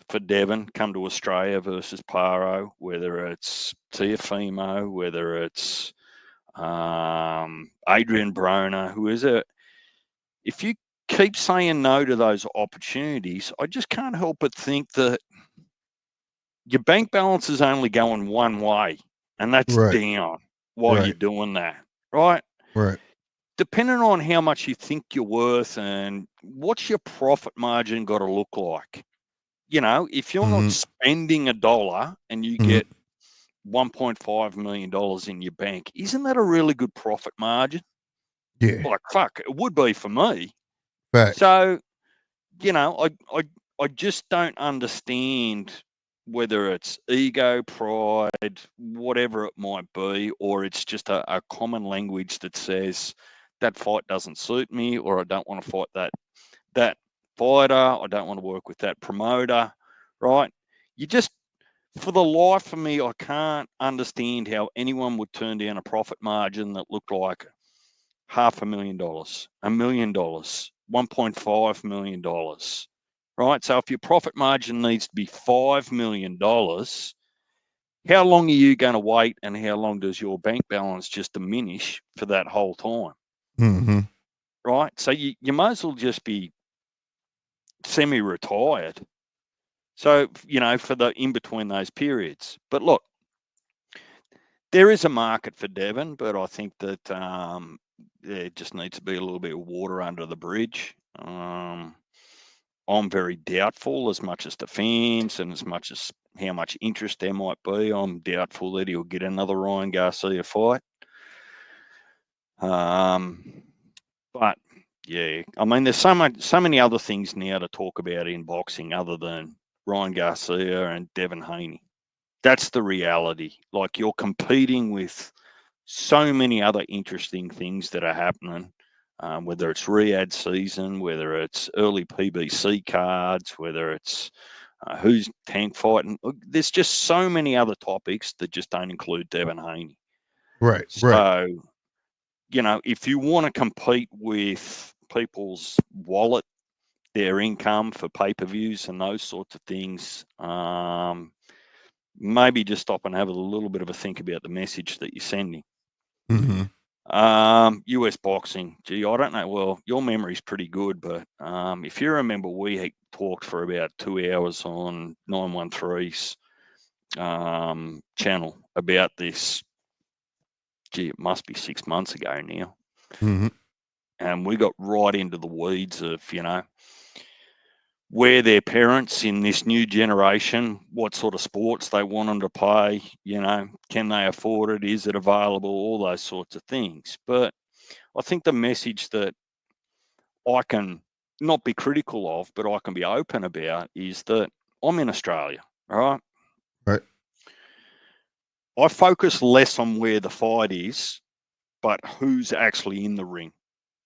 for Devon come to Australia versus Paro, whether it's Tiafimo, whether it's Adrian Broner, who is it? If you keep saying no to those opportunities, I just can't help but think that your bank balance is only going one way, and that's Right, down while you're right, doing that, right? right. Depending on how much you think you're worth and what's your profit margin got to look like. If you're not Mm-hmm. spending $1 and you Mm-hmm. get $1.5 million in your bank, isn't that a really good profit margin? Yeah, Like, fuck, it would be for me. facts. So, I just don't understand whether it's ego, pride, whatever it might be, or it's just a common language that says that fight doesn't suit me, or I don't want to fight that fighter, I don't want to work with that promoter, right? You just, for the life of me, I can't understand how anyone would turn down a profit margin that looked like $500,000, $1 million, $1.5 million, right? So if your profit margin needs to be $5 million, how long are you going to wait and how long does your bank balance just diminish for that whole time, Mm-hmm. right? So you might as well just be semi-retired. So, for the in between those periods. But look, there is a market for Devon, but I think that there just needs to be a little bit of water under the bridge. I'm very doubtful, as much as the fans and as much as how much interest there might be. I'm doubtful that he'll get another Ryan Garcia fight. But yeah, I mean, there's so many other things now to talk about in boxing other than Ryan Garcia and Devin Haney. That's the reality. Like, you're competing with so many other interesting things that are happening, whether it's Riyadh season, whether it's early PBC cards, whether it's who's tank fighting. Look, there's just so many other topics that just don't include Devin Haney. Right, right. So, if you want to compete with people's wallet, their income for pay-per-views and those sorts of things, maybe just stop and have a little bit of a think about the message that you're sending. Mm-hmm. US boxing, gee, I don't know. Well, your memory's pretty good, but if you remember, we talked for about 2 hours on 913's channel about this. Gee, it must be 6 months ago now. Mm-hmm. And we got right into the weeds of, where their parents in this new generation, what sort of sports they want them to play, can they afford it? Is it available? All those sorts of things. But I think the message that I can not be critical of, but I can be open about is that I'm in Australia, all right? Right. I focus less on where the fight is, but who's actually in the ring.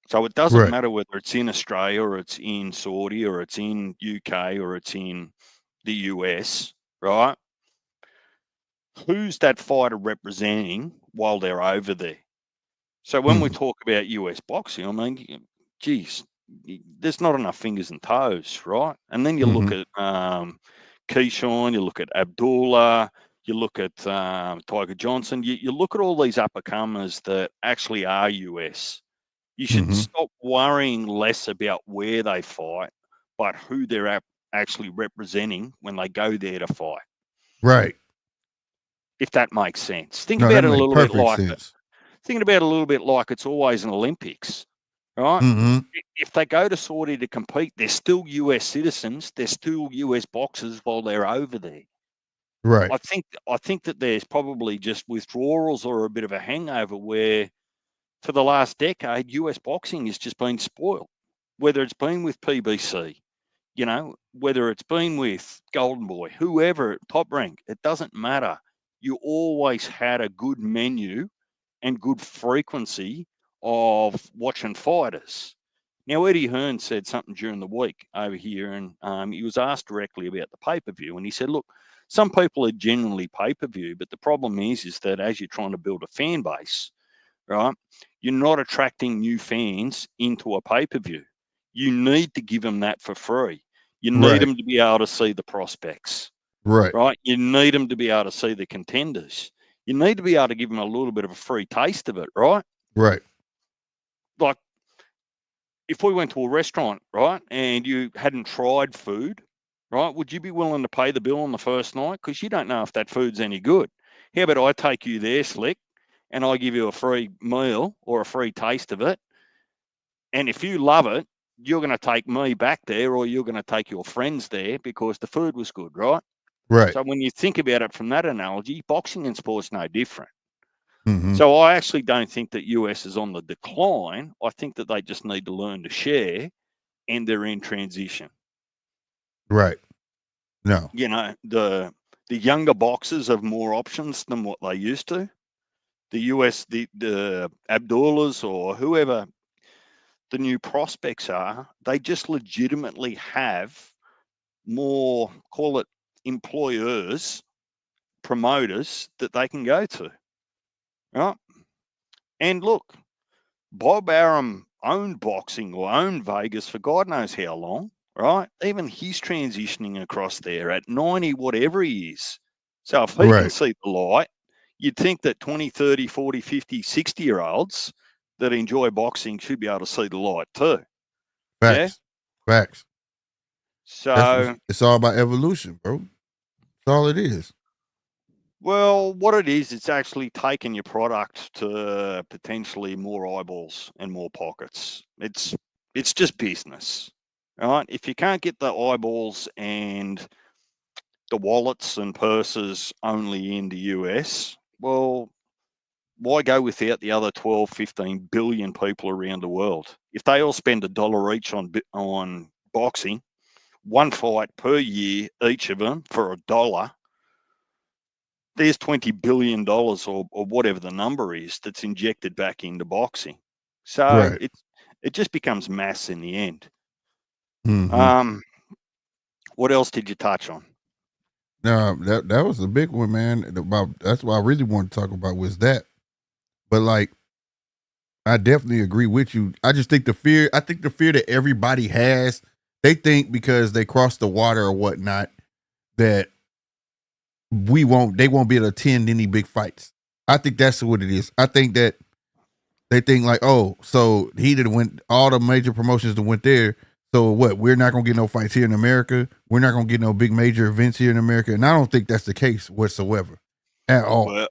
So it doesn't Right. matter whether it's in Australia or it's in Saudi or it's in UK or it's in the US, right? Who's that fighter representing while they're over there? So when we Mm-hmm. talk about US boxing, I mean, geez, there's not enough fingers and toes, right? And then you look Mm-hmm. at Keyshawn, you look at Abdullah, you look at Tiger Johnson, you look at all these up-and-comers that actually are US. You should Mm-hmm. stop worrying less about where they fight, but who they're actually representing when they go there to fight, Right. if that makes sense. Think No, that about it a makes little bit perfect like sense. thinking about it a little bit like it's always an Olympics, right? Mm-hmm. If they go to Saudi to compete, they're still US citizens, they're still US boxers while they're over there. Right. I think that there's probably just withdrawals or a bit of a hangover where for the last decade US boxing has just been spoiled. Whether it's been with PBC, whether it's been with Golden Boy, whoever, Top Rank, it doesn't matter. You always had a good menu and good frequency of watching fighters. Now, Eddie Hearn said something during the week over here, and he was asked directly about the pay-per-view, and he said, look, some people are genuinely pay-per-view, but the problem is that as you're trying to build a fan base, right, you're not attracting new fans into a pay-per-view. You need to give them that for free. You need Right. them to be able to see the prospects, Right. right? You need them to be able to see the contenders. You need to be able to give them a little bit of a free taste of it, right? Right. Like if we went to a restaurant, right, and you hadn't tried food, right, would you be willing to pay the bill on the first night? Because you don't know if that food's any good. How about I take you there, Slick, and I give you a free meal or a free taste of it? And if you love it, you're going to take me back there or you're going to take your friends there because the food was good, right? Right. So when you think about it from that analogy, boxing and sport's no different. Mm-hmm. So I actually don't think that US is on the decline. I think that they just need to learn to share and they're in transition. Right. No. The younger boxers have more options than what they used to. The US, the Abdullahs or whoever the new prospects are, they just legitimately have more, call it employers, promoters that they can go to. Right. And look, Bob Arum owned boxing or owned Vegas for God knows how long, right? Even he's transitioning across there at 90, whatever he is. So if he can Right. see the light, you'd think that 20, 30, 40, 50, 60-year-olds that enjoy boxing should be able to see the light too. Yeah. Facts. Facts. So, It's all about evolution, bro. That's all it is. well, what it is, it's actually taking your product to potentially more eyeballs and more pockets. It's just business, right? If you can't get the eyeballs and the wallets and purses only in the US, well, why go without the other 12, 15 billion people around the world? If they all spend $1 each on boxing, one fight per year, each of them for $1, there's $20 billion or whatever the number is that's injected back into boxing. So Right. it just becomes mass in the end. Mm-hmm. Um, what else did you touch on? No, that was a big one, man. About that's what I really want to talk about was that. But like, I definitely agree with you. I just think I think the fear that everybody has, they think because they cross the water or whatnot that they won't be able to attend any big fights. I think that's what it is. I think that they think like, oh, so he did went all the major promotions that went there. So what? We're not gonna get no fights here in America. We're not gonna get no big major events here in America. And I don't think that's the case whatsoever, at all. Well,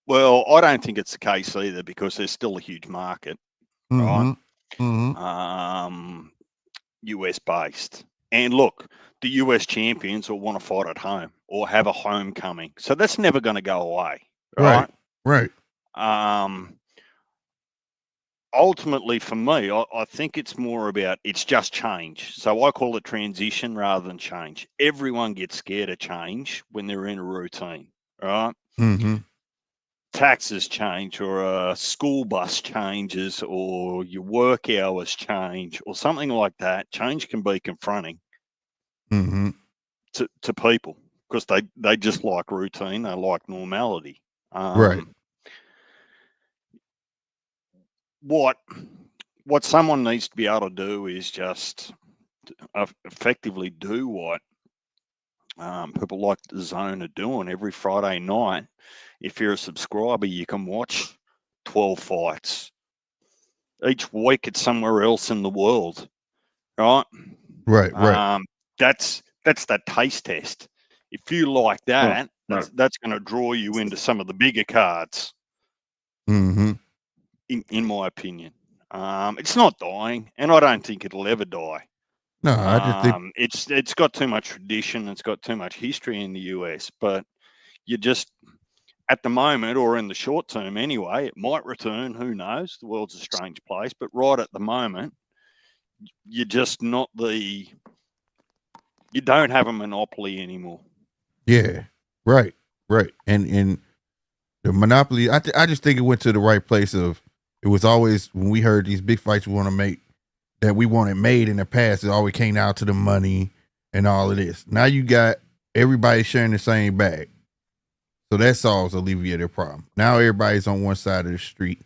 well, I don't think it's the case either because there's still a huge market, right? Mm-hmm. Mm-hmm. US based. And look, the US champions will want to fight at home or have a homecoming. So that's never going to go away, Right. right? Right. Um, Ultimately, for me, I think it's more about it's just change. So I call it transition rather than change. Everyone gets scared of change when they're in a routine, right? Mm-hmm. Taxes change, or a school bus changes, or your work hours change, or something like that. Change can be confronting Mm-hmm. to people because they just like routine, they like normality. Right. Um, what what someone needs to be able to do is just effectively do what people like the Zone are doing every Friday night. If you're a subscriber, you can watch 12 fights each week. It's somewhere else in the world, right? Right, right. That's that taste test. If you like Huh, that, right. that's going to draw you into some of the bigger cards, Mm-hmm. in my opinion. It's not dying, and I don't think it'll ever die. No, I just think It's got too much tradition, it's got too much history in the US, but you just at the moment or in the short term anyway, it might return. Who knows? The world's a strange place, but right at the moment, you're just not the you don't have a monopoly anymore. yeah. Right, right. And the monopoly, I just think it went to the right place of it was always when we heard these big fights we want to make that we wanted made in the past, it always came down to the money and all of this. Now you got everybody sharing the same bag. So that solves alleviate their problem. Now everybody's on one side of the street.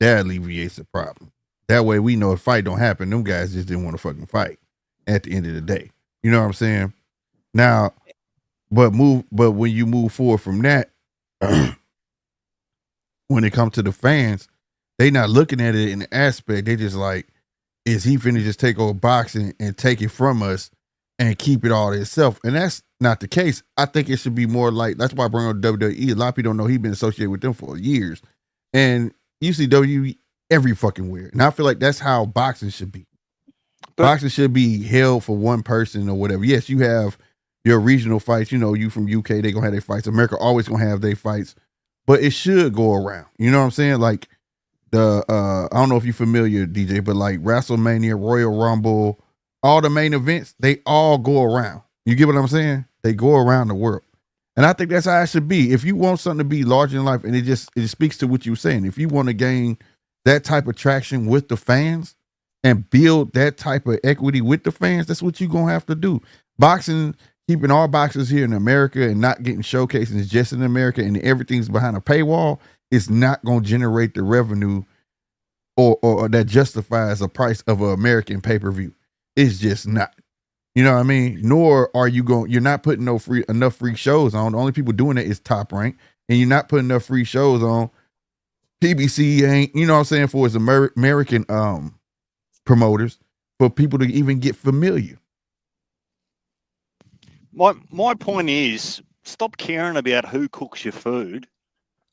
That alleviates the problem. That way we know if fight don't happen, them guys just didn't want to fucking fight at the end of the day. You know what I'm saying? Now, but when you move forward from that, when it comes to the fans, they not looking at it in the aspect. They just like, is he finna just take over boxing and take it from us and keep it all to himself? And that's not the case. I think it should be more like, that's why I bring on WWE. A lot of people don't know he's been associated with them for years. And you see WWE every fucking where. And I feel like that's how boxing should be. But Boxing should be held for one person or whatever. Yes, you have your regional fights. You know, you from UK, they gonna have their fights. America always gonna have their fights. But it should go around. You know what I'm saying? Like the I don't know if you're familiar, DJ, but like WrestleMania, Royal Rumble, all the main events, they all go around. You get what I'm saying? They go around the world. And I think that's how it should be. If you want something to be larger in life, and it speaks to what you were saying, if you want to gain that type of traction with the fans and build that type of equity with the fans, that's what you're gonna have to do. Boxing, keeping all boxers here in America and not getting showcases just in America and everything's behind a paywall is not gonna generate the revenue or that justifies the price of an American pay-per-view. It's just not. You know what I mean? Nor are you going, you're not putting enough free shows on. The only people doing it is Top Rank, and you're not putting enough free shows on. PBC ain't, you know what I'm saying, for its American promoters, for people to even get familiar. my point is, stop caring about who cooks your food,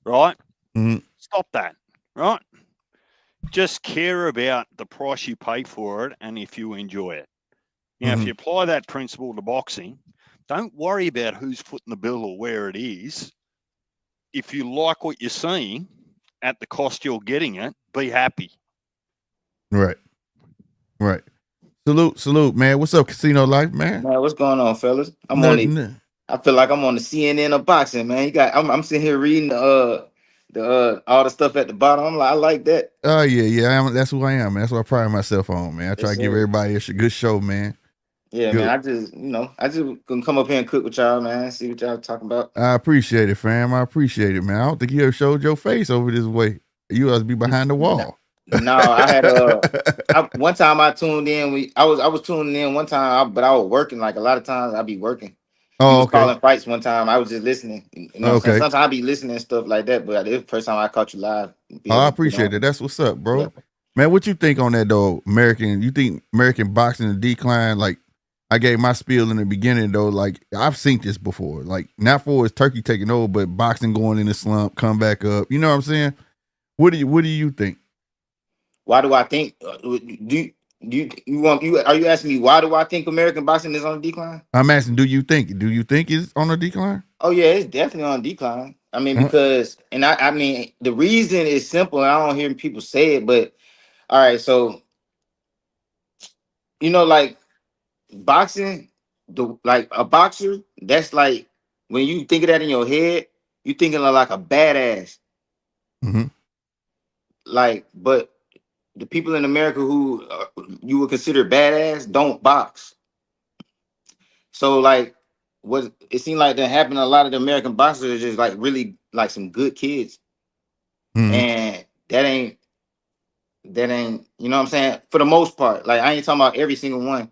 right? Mhm. Stop that, right? Just care about the price you pay for it and if you enjoy it. Now, if Mhm. you apply that principle to boxing, don't worry about who's footing the bill or where it is. If you like what you're seeing at the cost you're getting it, be happy. Right, right. Salute, man. What's up, Casino Life, man? Man, what's going on, fellas? I'm on it. Nothing. I feel like I'm on the CNN of boxing, man. I'm sitting here reading the all the stuff at the bottom. I'm like, I like that. Oh yeah. That's who I am, man. That's what I pride myself on, man. I try Yes, to give sir. everybody a good show, man. Yeah, man. Good. I just gonna come up here and cook with y'all, man. See what y'all talking about. I appreciate it, fam. I appreciate it, man. I don't think you ever showed your face over this way. You must be behind the No, wall. no, I had one time I tuned in. I was tuning in one time, but I was working. Like a lot of times, I be working. You Oh, was okay. calling fights one time. I was just listening. You know what I'm saying? Okay. Sometimes I be listening and stuff like that. But this first time I caught you live, be Oh, I able to get appreciate it. on. That's what's up, Yeah. bro. Man, what you think on that though? You think American boxing in decline? Like I gave my spiel in the beginning though. Like I've seen this before. Like not for its turkey taking over, but boxing going in the slump, come back up. You know what I'm saying? What do you think? Why do I think? Are you asking me why do I think American boxing is on decline? I'm asking, do you think it's on a decline? Oh yeah, it's definitely on decline. I mean, Uh, because I mean the reason is simple, and I don't hear people say it, but all right, so like boxing, like a boxer, that's like when you think of that in your head, you thinking of like a badass. mhm, But the people in America who you would consider badass don't box. So like, what it seemed like that happened. A lot of the American boxers are just like really like some good kids, mhm. and that that ain't, you know what I'm saying? For the most part, like I ain't talking about every single one,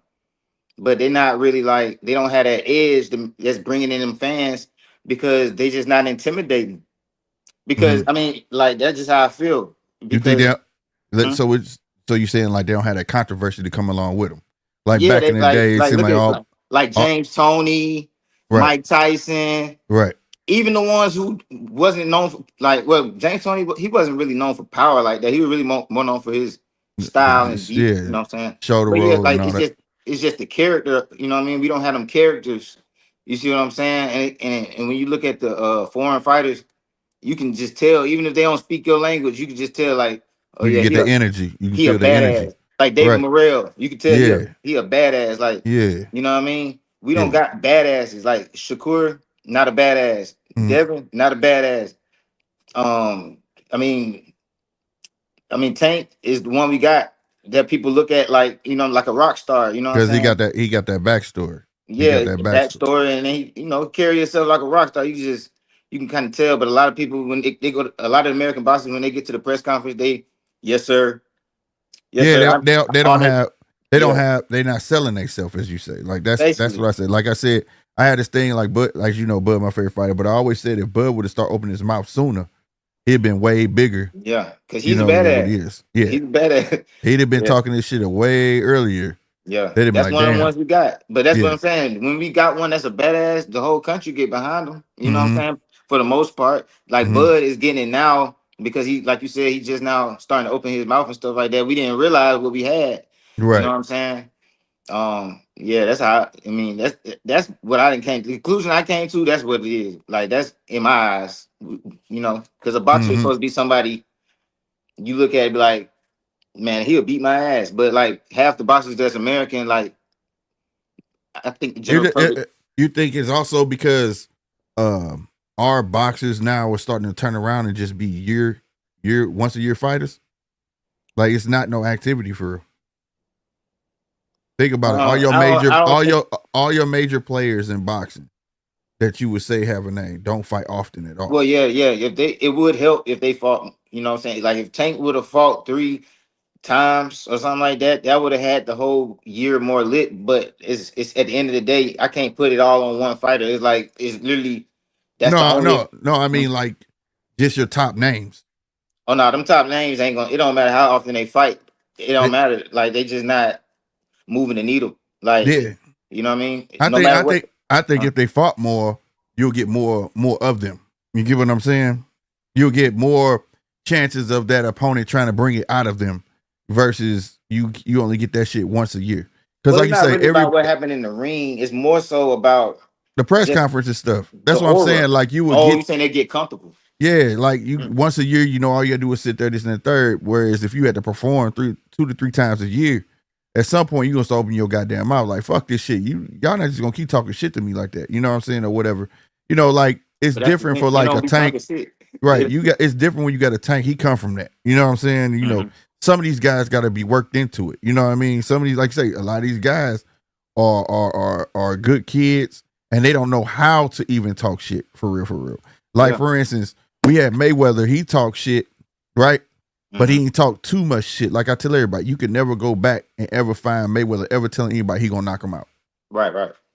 but they're not really like they don't have that edge that's bringing in them fans because they just not intimidating. Because Mhm. I mean, like that's just how I feel. You think Because hmm? so it's so you saying like they don't have that controversy to come along with them? Like Yeah, back they in the day, it like seemed look like at like all James Tony, right, Mike Tyson, right. even the ones who wasn't known for like well James Tony he wasn't really known for power like that. He was really more known for his style and Just deep, you yeah, know what I'm saying? shoulder But yeah, roll and like all that. it's just the character, you know what I mean? We don't have them characters. You see what I'm saying? And when you look at the foreign fighters, you can just tell, even if they don't speak your language, you can just tell like, oh You can yeah, get the energy. You can he a feel the energy. badass. Like David Right. Morrell, you can tell Yeah. he a badass. Like, Yeah. you know what I mean? We don't Yeah. got badasses. Like Shakur, not a badass. Mhm. Devin, not a badass. Um, I mean, Tank is the one we got that people look at like, you know, like a rock star. You know what I'm Because saying? he got that backstory. He got Yeah, that backstory. backstory, and then he, you know, carry yourself like a rock star. You can kind of tell. But a lot of people when they go, a lot of American bosses when they get to the press conference, they, yes sir, yes Yeah, sir, they I'm don't honored. have Yeah, they're not selling themselves as you say. Like that's what basically, I said. Like I said, I had this thing like Bud, like you know, Bud my favorite fighter, but I always said if Bud would have started opening his mouth sooner, he'd been way bigger, yeah, because you he's a know, than what he badass. is. Yeah. He's a badass. He'd have been Yeah, talking this shit way earlier. yeah, They'd have been that's like, one of the damn, ones we got. But that's what yeah. I'm saying. When we got one that's a badass, the whole country get behind him. You know what I'm Mm-hmm. saying? For the most part, like Mm-hmm. Bud is getting it now because he, like you said, he just now starting to open his mouth and stuff like that. We didn't realize what we had. You know Right. what I'm saying? Yeah, that's how I mean that's what I didn't came to the conclusion I came to. That's what it is. Like that's in my eyes, you know, because a boxer is Mm-hmm. supposed to be somebody you look at it be like, man, he'll beat my ass. But like half the boxers that's American, like I think the general public. You think it's also because um our boxers now are starting to turn around and just be once a year fighters? Like it's not no activity for real. Think about it. I don't think. All your major players in boxing that you would say have a name don't fight often at all. Well, yeah. If they, it would help if they fought. You know what I'm saying? Like if Tank would have fought 3 times or something like that, that would have had the whole year more lit. But it's at the end of the day, I can't put it all on one fighter. It's like it's literally that's the only. No. I mean like just your top names. Oh no, them top names ain't gonna. It don't matter how often they fight. It don't They, matter. Like they just not moving the needle. Like yeah. you know what I mean. No matter what. I think uh, if they fought more, you'll get more of them. You get what I'm saying? You'll get more chances of that opponent trying to bring it out of them versus you only get that shit once a year. Because well, like it's you not say, really about what happened in the ring. It's more so about the press just conference and stuff. the That's what I'm aura. saying. Like you would Oh, get you saying they get comfortable? yeah, like you Mm. once a year, you know, all you gotta do is sit there, this and the third. Whereas if you had to perform 2 to 3 times a year, at some point you're gonna start opening your goddamn mouth like fuck this shit. Y'all not just gonna keep talking shit to me like that. You know what I'm saying? Or whatever. You know, like it's But that's the different thing. for They like don't a be tank. talking shit. Right. You got it's different when you got a tank. He come from that. You know what I'm saying? You know, Mhm. some of these guys gotta be worked into it. You know what I mean? Some of these, like I say, a lot of these guys are good kids and they don't know how to even talk shit for real, for real. Like Yeah. for instance, we had Mayweather, he talked shit, right? But he Mhm. didn't talk too much shit. Like I tell everybody, you could never go back and ever find Mayweather ever telling anybody he gonna knock him out. Right.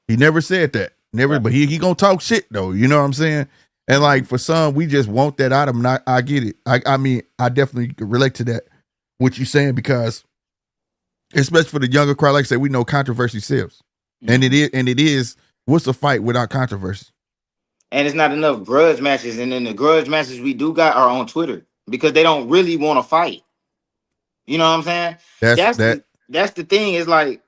He never said that. Never, Right. but he gonna talk shit though. You know what I'm saying? And like for some, we just want that out of him. And I get it. I mean, I definitely relate to that. What you saying because especially for the younger crowd, like I said, we know controversy sells, and Mhm. it is. What's a fight without controversy? And it's not enough grudge matches, and then the grudge matches we do got are on Twitter because they don't really want to fight. You know what I'm saying? That's That's that. that's the thing. Is like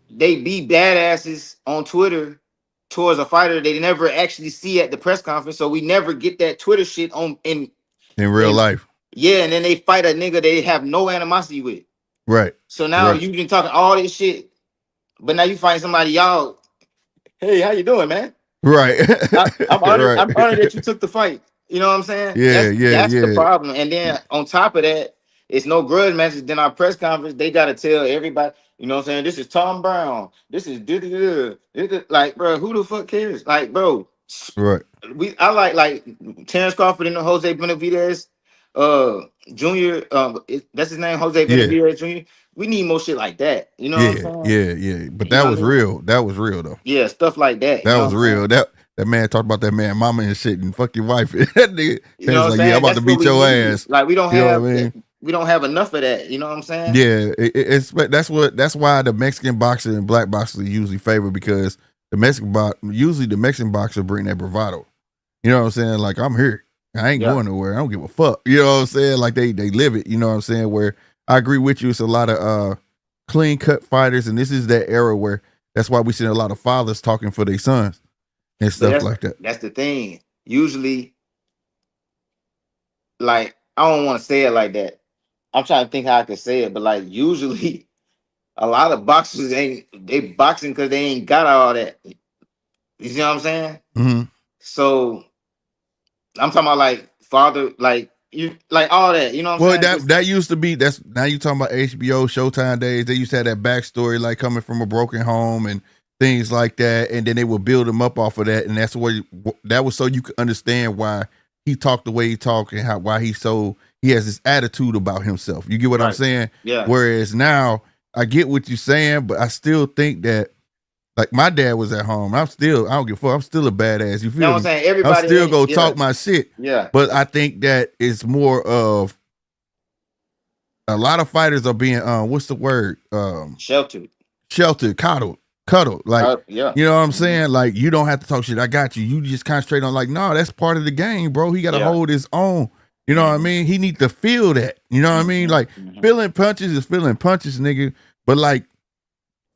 they be badasses on Twitter towards a fighter they never actually see at the press conference. So we never get that Twitter shit on In real in life, yeah, and then they fight a nigga they have no animosity with. right? So now Right. you've been talking all this shit, but now you find somebody y'all. Hey, how you doing, man? Right. I'm honored. Right. I'm honored that you took the fight. You know what I'm saying? Yeah. Yeah. That's the Yeah. problem. And then on top of that, it's no grudge matches. Then our press conference, they gotta tell everybody. You know what I'm saying? This is Tom Brown. This is like, bro. Who the fuck cares? Like, bro. Right. I like Terrence Crawford and the Jose Benavidez. Junior, that's his name, Jose Yeah, Benavidez Jr. We need more shit like that. You know what I'm yeah, saying? yeah, yeah. But You that know what was I mean? real. That was real though. Yeah, stuff like that. You That know was what I'm saying? real. That man talked about that man mama and shit and fuck your wife. That nigga You know was what I'm like, yeah, I'm saying? about to That's what beat we your need. ass. Like You know what I mean? we don't have enough of that. You know what I'm saying? Yeah, that's why the Mexican boxer and black boxers are usually favored because usually the Mexican boxer bring that bravado. You know what I'm saying? Like I'm here. I ain't Yeah. going nowhere. I don't give a fuck. You know what I'm saying? Like they live it. You know what I'm saying? Where I agree with you. It's a lot of clean cut fighters, and this is that era where that's why we see a lot of fathers talking for their sons and But stuff like that. that's the thing. Usually, like I don't want to say it like that. I'm trying to think how I can say it, but like usually a lot of boxers they boxing because they ain't got all that. You see what I'm saying? Mm-hmm. So I'm talking about like father, like you like all that. You know what I'm Well, saying? Just, that used to be that's now you talking about HBO Showtime days. They used to have that backstory like coming from a broken home and things like that, and then they would build him up off of that, and that's what that was so you could understand why he talked the way he talked and why he has this attitude about himself. You get what I'm right. saying? Yeah. Whereas now I get what you're saying, but I still think that like my dad was at home. I don't give a fuck. I'm still a badass. You You know feel what I'm me? saying? I'm Everybody still ain't, gonna yeah, talk my shit. yeah. But I think that it's more of a lot of fighters are being what's the word? Sheltered. Sheltered, cuddled. Like, Yeah. you know what I'm Mhm. saying? Like, you don't have to talk shit. I got you. You just concentrate on like, no, that's part of the game, bro. He gotta Yeah. hold his own. You know what I Mhm. mean? He need to feel that. You know what I mean? Mhm. Like Mhm. feeling punches is feeling punches, nigga. But like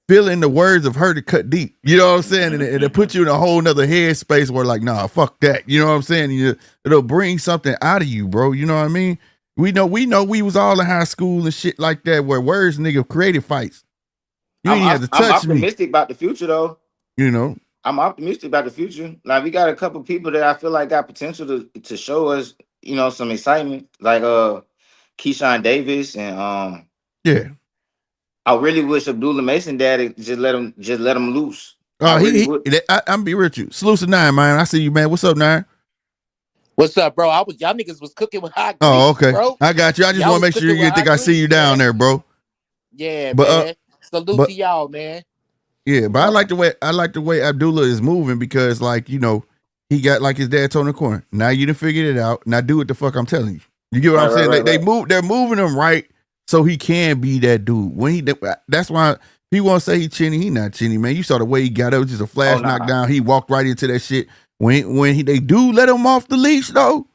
feeling the words of her to cut deep. You know what I'm saying? And it put you in a whole nother headspace where like, nah, fuck that. You know what I'm saying? It'll bring something out of you, bro. You know what I mean? We know we was all in high school and shit like that where words nigga created fights. You ain't have to I'm touch me. optimistic about the future though. You know? I'm optimistic about the future. Like we got a couple people that I feel like got potential to show us, you know, some excitement. Like Keyshawn Davis and Yeah. I really wish Abdullah Mason dad just let him loose. I really would. I'm be with you. Salute to Nine, man. I see you, man. What's up, Nine? What's up, bro? Y'all niggas was cooking with hot Oh, grease, okay. bro. I got you. I just Y'all want to was make sure cooking you with think hot I see you grease, down man. there, bro. Yeah, But man. Salute but to y'all, man. yeah, but Yeah. I like the way Abdullah is moving because like, you know, he got like his dad told him in the corner. Now you done figured it out. Now do what the fuck I'm telling you. You get what I'm saying? They're moving him right so he can be that dude. That's why he won't say he chinny, he not chinny, man. You saw the way he got up, just a flash Oh nah. knockdown. He walked right into that shit. They do let him off the leash though.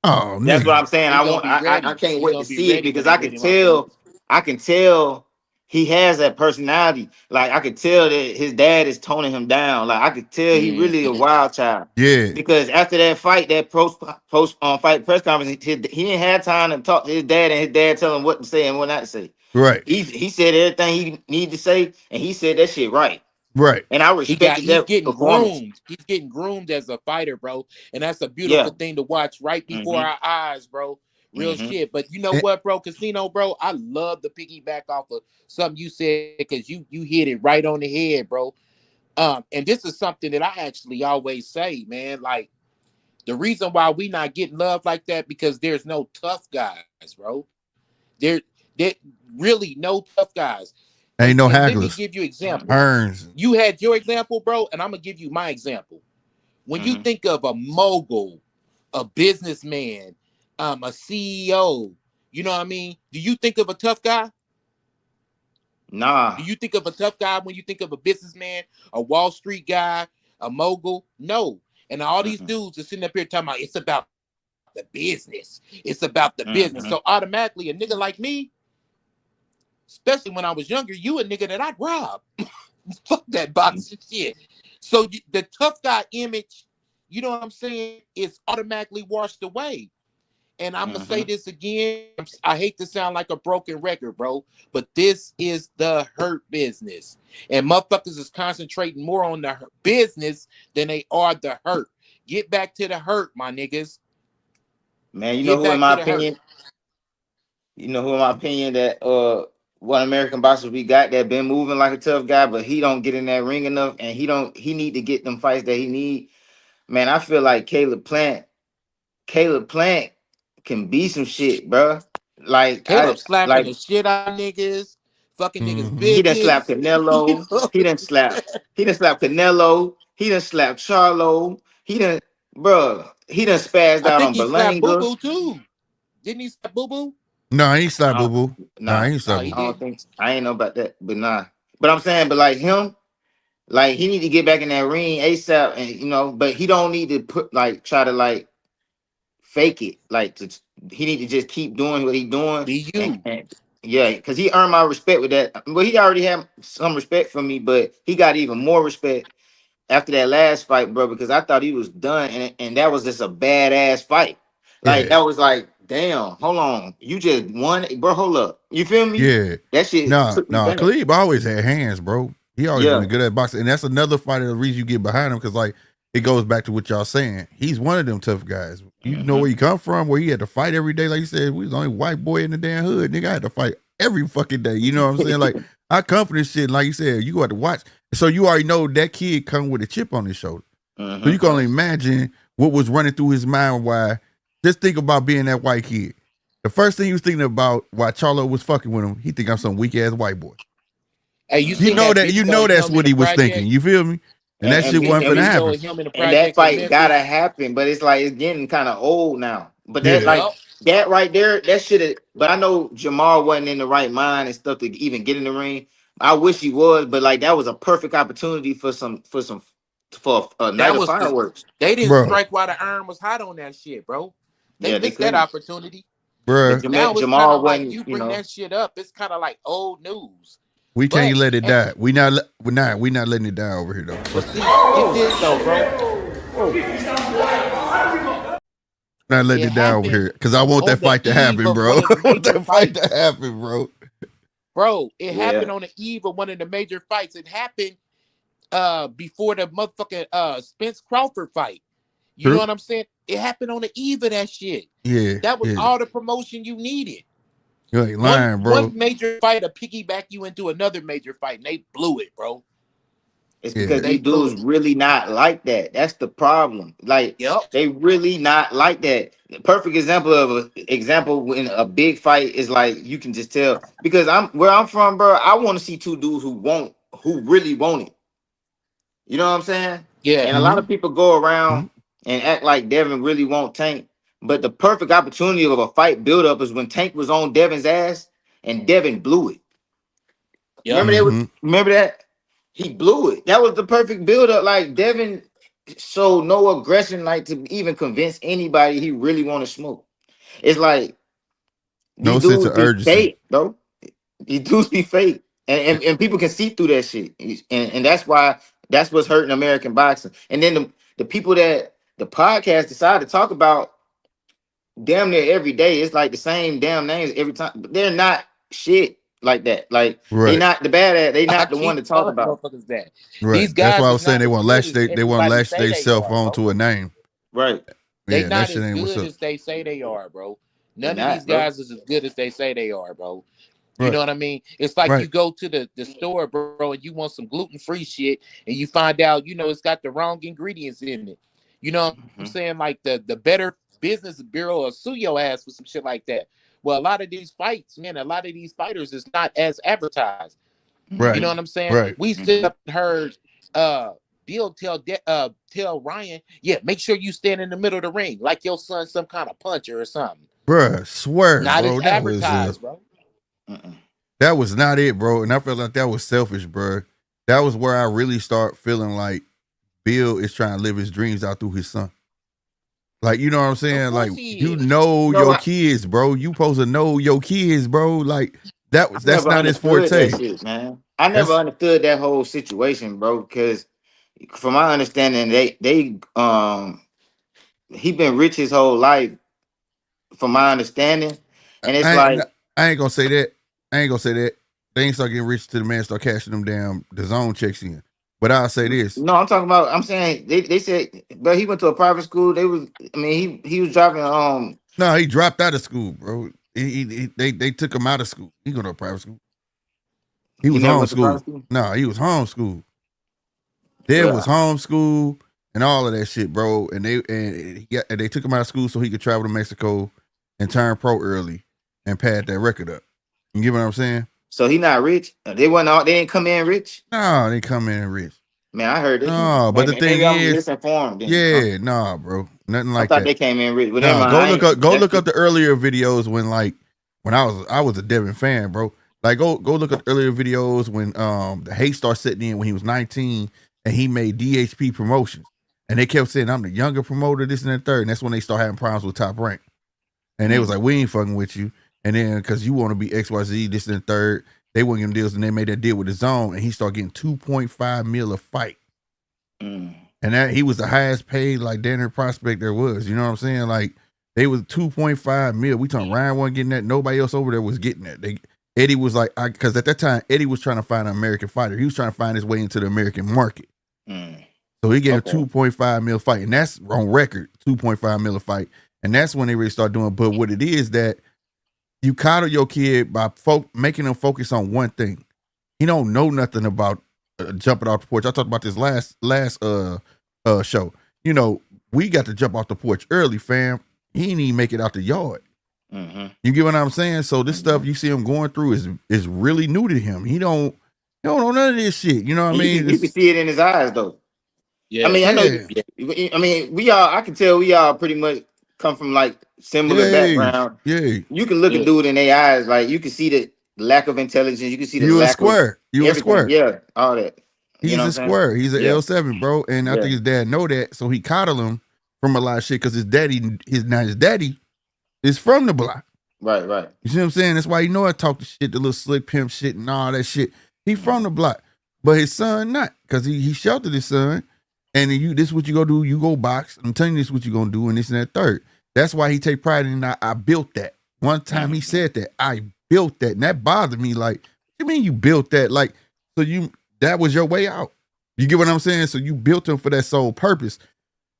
Oh, That's what nigga. I'm saying. He gonna be I ready. can't He wait to gonna be see it ready when because they let him off the leash. I can tell he has that personality. Like I could tell that his dad is toning him down. Like I could tell he Mm. really a wild child. Yeah. Because after that fight, that post fight press conference, he didn't have time to talk to his dad, and his dad tell him what to say and what not to say. Right. He said everything he needed to say, and he said that shit right. Right. And I respected He's that getting performance. groomed. He's getting groomed as a fighter, bro. And that's a Yeah. beautiful thing to watch right before Mm-hmm. our eyes, bro. Real Mm-hmm. shit. But you know And, what, bro? Casino, bro, I love the piggyback off of something you said because you hit it right on the head, bro. And this is something that I actually always say, man. Like the reason why we not getting love like that because there's no tough guys, bro. There really no tough guys. ain't no And let me hagglers. give you example. Hearns. You had your example, bro, and I'm gonna give you my example. When you Mm-hmm. think of a mogul, a businessman, a CEO, you know what I mean? Do you think of a tough guy? Nah. Do you think of a tough guy when you think of a businessman, a Wall Street guy, a mogul? No. And all these Mm-hmm. dudes are sitting up here talking about it's about the business. It's about the business. So Mm-hmm. automatically, a nigga like me, especially when I was younger, you a nigga that I'd rob. Fuck that boxing shit. So the tough guy image, you know what I'm saying, is automatically washed away. And I'm gonna say Mm-hmm. this again. I hate to sound like a broken record, bro, but this is the hurt business, and motherfuckers is concentrating more on the business than they are the hurt. Get back to the hurt, my niggas. Man, Get back to the hurt. you know who in my opinion that one American boxer we got that been moving like a tough guy, but he don't get in that ring enough, and he need to get them fights that he need. Man, I feel like Caleb Plant can be some shit, bro. Like Caleb slapping like the shit out of niggas, fucking niggas Mm-hmm. he done slapped bitches. You Canelo. know? He done slapped Canelo. He done slapped Charlo. He done spazzed I out think on he slapped Boo Berlanga. Boo too. Didn't he slap Boo Boo? No, he ain't slap Uh, boo boo. No, nah, he ain't No, slap he boo I boo. don't didn't. think I ain't know about that, but nah. But I'm saying, but like him, like he need to get back in that ring ASAP, and but he don't need to try to fake it. He need to just keep doing what he doing, Be and, you. and yeah, because he earned my respect with that. Well, he already had some respect for me, but he got even more respect after that last fight, bro, because I thought he was done, and that was just a badass fight. Like Yeah. that was like, damn, hold on, you just won, bro. Hold up, you feel me? Yeah. That shit Nah, took me nah. back. Khalid always had hands, bro. He always Yeah. been good at boxing. And that's another fighter, the reason you get behind him, because like it goes back to what y'all saying. He's one of them tough guys. You know Mm-hmm. where he come from, where he had to fight every day. Like you said, we was the only white boy in the damn hood. Nigga, I had to fight every fucking day. You know what I'm saying? Like I come from this shit. Like you said, you got to watch. So you already know that kid come with a chip on his shoulder. So you can only imagine what was running through his mind. Why? Just think about being that white kid. The first thing he was thinking about why Charlo was fucking with him, he think I'm some weak ass white boy. Hey, you seen that You video know of that's him in what the he was thinking. project? You feel me? And that You shit seen wasn't that finna video happen. of him in the and that projects in fight gotta Memphis? happen, but it's like it's getting kind of old now. But that Yeah. Yup. that right there, that should have. But I know Jamal wasn't in the right mind and stuff to even get in the ring. I wish he was, but like that was a perfect opportunity for a night That of was the fireworks. they didn't Bro, strike while the iron was hot on that shit, bro. They Yeah, they missed that couldn't. opportunity. But bruh, Now it's kind Jamal of like wasn't, you bring that shit up. It's kind of like old news. we can't But let it and die. We not letting it die over here though. but Fuck that. see, get this though, bro. Not letting It it die over happened here. Cause I want that on the fight to eve happen, of bro. one of the I want major that fight fights, to happen, bro. bro. It yeah. happened on the eve of one of the major fights. It happened before the motherfucking Spence Crawford fight. You know True. what I'm saying? It happened on the eve of that shit. Yeah, That was yeah. all the promotion you needed. You ain't One lying, bro. one major fight to piggyback you into another major fight, and they blew it, bro. It's Yeah. because They these blew dudes it. really not like that. That's the problem. Like Yep. they really not like that. The perfect example of example when a big fight is like you can just tell because I'm from, bro. I want to see two dudes who really want it. You know what I'm saying? Yeah. And a lot Mm-hmm. of people go Mm-hmm. around and act like Devin really won't Tank. But the perfect opportunity of a fight build up is when Tank was on Devin's ass and Devin blew it. Yep. Remember that? He blew it. That was the perfect build up. Like Devin showed no aggression, like to even convince anybody he really want to smoke. It's like these No sense dudes of be urgency. fake, bro. These dudes be fake, and people can see through that shit, and that's what's hurting American boxing. And then the people that the podcast decide to talk about damn near every day, it's like the same damn names every time, but they're not shit like that. Like they Right. not the bad at, they I not the one keep to talk telling about. motherfuckers that Right. these That's why guys I is was saying not they as want to good latch as they want to everybody latch say their they self are, bro. onto a name. Right. They Yeah, that not shit as ain't what's good up. as they say they are, bro. They None of these not, bro. guys is as good as they say they are, bro. You know Right. what I mean? It's like Right. you go to the store, bro, and you want some gluten-free shit, and you find out, it's got the wrong ingredients in it. You know what I'm Mhm. saying? Like the Better Business Bureau will sue your ass for some shit like that. Well, a lot of these fights, man, a lot of these fighters is not as advertised. You know Right. Mhm. what I'm saying? Right. We sit up and heard Bill tell Ryan, yeah, make sure you stand in the middle of the ring, like your son's some kind of puncher or something. Bruh, swear, Not as bro. advertised, bro. Mm-mm. That was not it, bro. And I felt like that was selfish, bro. That was where I really start feeling like Bill is trying to live his dreams out through his son. Like, you know what I'm Of saying? Like, course he you is. know No, your kids, bro. You supposed to know your kids, bro. Like, I that's never not his understood that forte. shit, man. I never That's understood that whole situation, bro. Because from my understanding, he been rich his whole life, from my understanding, and it's I like I ain't gonna say that. I ain't gonna say that. They ain't start getting rich till the man start cashing them damn the zone checks in. But I'll say this. no, I'm talking about. I'm saying they said, but he went to a private school. They was, I mean, he was driving. No, he dropped out of school, bro. They took him out of school. He go to a private school. He He was never went to private homeschooled. school. No, he was homeschooled. Dad was Yeah. homeschooled and all of that shit, bro. And they took him out of school so he could travel to Mexico and turned pro early and pad that record up. You get what I'm saying? So he not rich. They wasn't all. They didn't come in rich. No, they come in rich. Man, I heard that. No, but the thing Maybe I'm is, misinformed. Then. yeah, nah, bro, nothing I like thought that. they came in rich. But never No, mind. go look up the earlier videos when I was a Devin fan, bro. Like go look up the earlier videos when the hate started setting in when he was 19 and he made DHP promotions. And they kept saying, I'm the younger promoter, this and that third. And that's when they start having problems with Top Rank. And they was like, we ain't fucking with you. And then because you want to be XYZ, this and the third, they wouldn't give him deals and they made that deal with the zone and he started getting 2.5 mil a fight. And that he was the highest paid like Danner prospect there was. You know what I'm saying? Like they was 2.5 mil. We talking Ryan wasn't getting that. Nobody else over there was getting that. Eddie was like, because at that time Eddie was trying to find an American fighter. He was trying to find his way into the American market. So he gave a 2.5 mil fight, and that's on record, 2.5 mil a fight. And that's when they really start doing. But what it is that you coddle your kid by making them focus on one thing. He don't know nothing about jumping off the porch. I talked about this last show. You know, we got to jump off the porch early, fam. He didn't even make it out the yard. You get what I'm saying? So this stuff you see him going through is really new to him. He don't know none of this shit. You know what I mean? You can see it in his eyes, though. Yeah. I mean, I know. I mean, I can tell we all pretty much come from like similar background. Yeah. You can look a dude in their eyes, like you can see the lack of intelligence. You can see the lack of you a square. Yeah, all that. He's a square. He's an L7, bro. And I think his dad know that, so he coddle him from a lot of shit because his daddy is from the block. Right. You see what I'm saying? That's why you know I talk the shit, the little slick pimp shit and all that shit. He from the block. But his son not, because he sheltered his son. And then this is what you go do, you go box. I'm telling you this is what you gonna do, and this and that third. That's why he take pride in I built that. One time he said that, I built that. And that bothered me. Like, what you mean you built that? Like, so that was your way out. You get what I'm saying? So you built him for that sole purpose.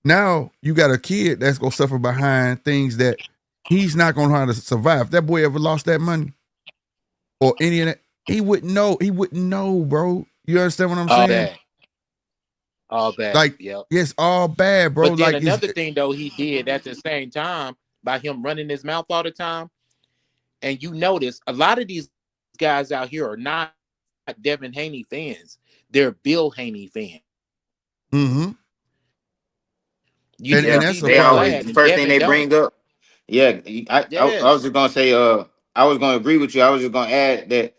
Now you got a kid that's gonna suffer behind things that he's not gonna know how to survive. If that boy ever lost that money or any of that, he wouldn't know. He wouldn't know, bro. You understand what I'm saying? All bad. Like, yes, all bad, bro. But then like another thing though he did at the same time by him running his mouth all the time, and you notice a lot of these guys out here are not Devin Haney fans. They're Bill Haney fans. And that's they always the first thing they bring up. Yeah, I was just gonna say, I was gonna agree with you. I was just gonna add that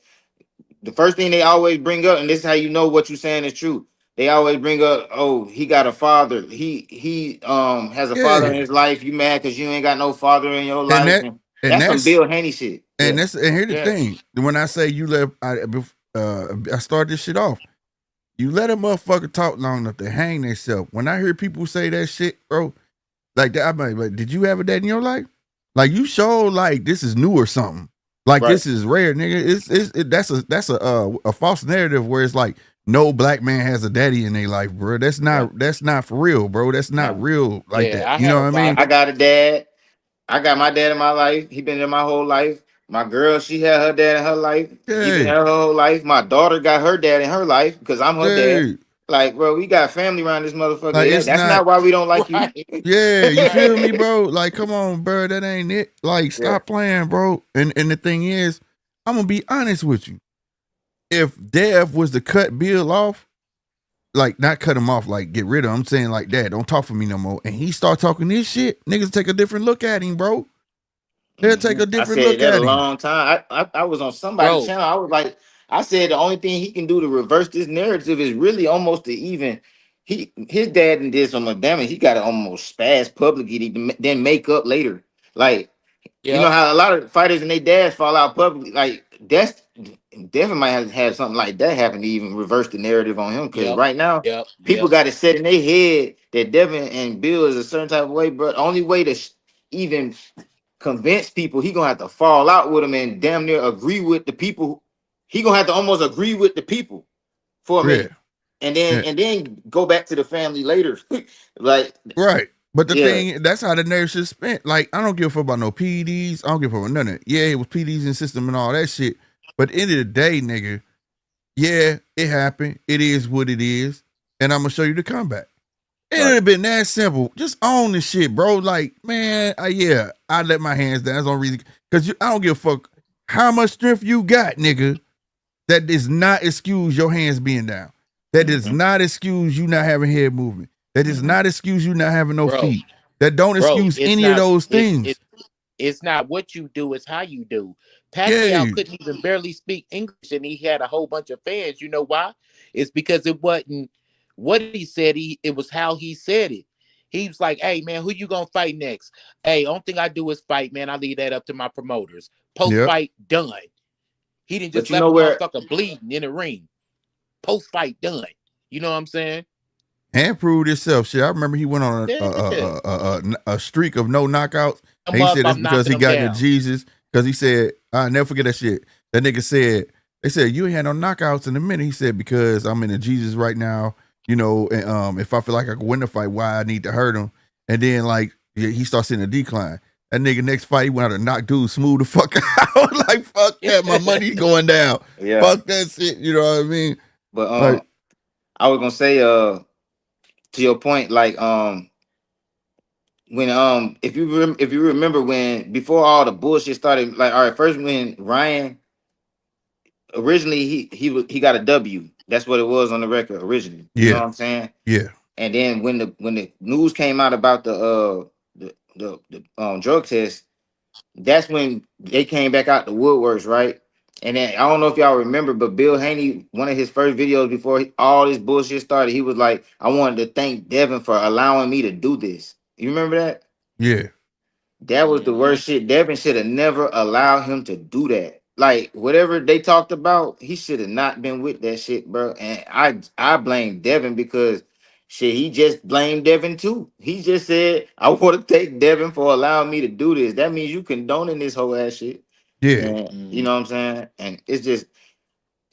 the first thing they always bring up, and this is how you know what you're saying is true. They always bring up, oh, he got a father. He has a father in his life. You mad because you ain't got no father in your life? That's some Bill Haney shit. And here's the thing. When I say you let I start this shit off. You let a motherfucker talk long enough to hang themselves. When I hear people say that shit, bro, like that, I'm like, did you have a dad in your life? Like you show like this is new or something. Like this is rare, nigga. That's a false narrative where it's like no black man has a daddy in their life, bro. That's not for real, bro. That's not real like that. You know what I mean? I got a dad. I got my dad in my life. He been in my whole life. My girl, she had her dad in her life. He been in her whole life. My daughter got her dad in her life because I'm her dad. Like, bro, we got family around this motherfucker. Like, that's not why we don't like you. Yeah, you feel me, bro? Like, come on, bro. That ain't it. Like, stop playing, bro. And the thing is, I'm gonna be honest with you. If Dev was to cut Bill off, like not cut him off, like get rid of him, I'm saying like that, don't talk for me no more. And he start talking this shit, niggas take a different look at him, bro. They'll take a different look at him. A long time. I was on somebody's channel. I was like, I said the only thing he can do to reverse this narrative is really almost to even his dad and did some damage. He got to almost spaz publicly, then make up later. Like you know how a lot of fighters and their dads fall out publicly. Like that's Devin might have had something like that happen to even reverse the narrative on him. Because right now, people got it set in their head that Devin and Bill is a certain type of way, but only way to even convince people he gonna have to fall out with them and damn near agree with the people. He gonna have to almost agree with the people for a minute, and then go back to the family later. Like But the thing, that's how the narrative should spent. Like, I don't give a fuck about no PDs. I don't give a fuck about none of it. Yeah, it was PDs in system and all that shit. But at the end of the day, nigga, yeah, it happened. It is what it is. And I'm gonna show you the comeback. It would Right. have been that simple. Just own the shit, bro. Like, man, yeah, I let my hands down. That's the only reason. Because I don't give a fuck how much strength you got, nigga. That does not excuse your hands being down. That does Mhm. not excuse you not having head movement. That does Mhm. not excuse you not having no bro. feet. That don't Bro, excuse it's any of not. those things. It's not what you do, it's how you do. Pacquiao Yeah, couldn't even barely speak English and he had a whole bunch of fans. You know why? It's because it wasn't what he said, it was how he said it. He was like, hey man, who you gonna fight next? Hey, only thing I do is fight, man. I leave that up to my promoters. Post yep. fight, done. He didn't But just you left know a where motherfucker bleeding in the ring. Post fight, done. You know what I'm saying? And proved himself. Shit, I remember he went on Yeah. a streak of no knockouts. And Him he up, said it's I'm because knocking he him got into down. Jesus. Because he said, I never forget that shit. That nigga said, they said, you ain't had no knockouts in a minute. He said, because I'm in a Jesus right now, you know, and if I feel like I can win the fight, why I need to hurt him. And then like he starts seeing a decline. That nigga next fight, he went out and knocked dude smooth the fuck out. Like, fuck that, my money's going down. yeah. Fuck that shit. You know what I mean? But Like, I was gonna say to your point, like when if you remember when before all the bullshit started, like all right, first when Ryan originally he got a W. That's what it was on the record originally. You know yeah, what I'm saying? yeah, And then when the news came out about the drug test, that's when they came back out the woodworks, right? And then I don't know if y'all remember, but Bill Haney, one of his first videos before all this bullshit started, he was like, "I wanted to thank Devin for allowing me to do this." You remember that? yeah. That was the worst shit. Devin should have never allowed him to do that. Like whatever they talked about, he should have not been with that shit, bro. And I blame Devin because shit, he just blamed Devin too. He just said, I want to take Devin for allowing me to do this. That means you condoning this whole ass shit. Yeah. And you know what I'm saying? And it's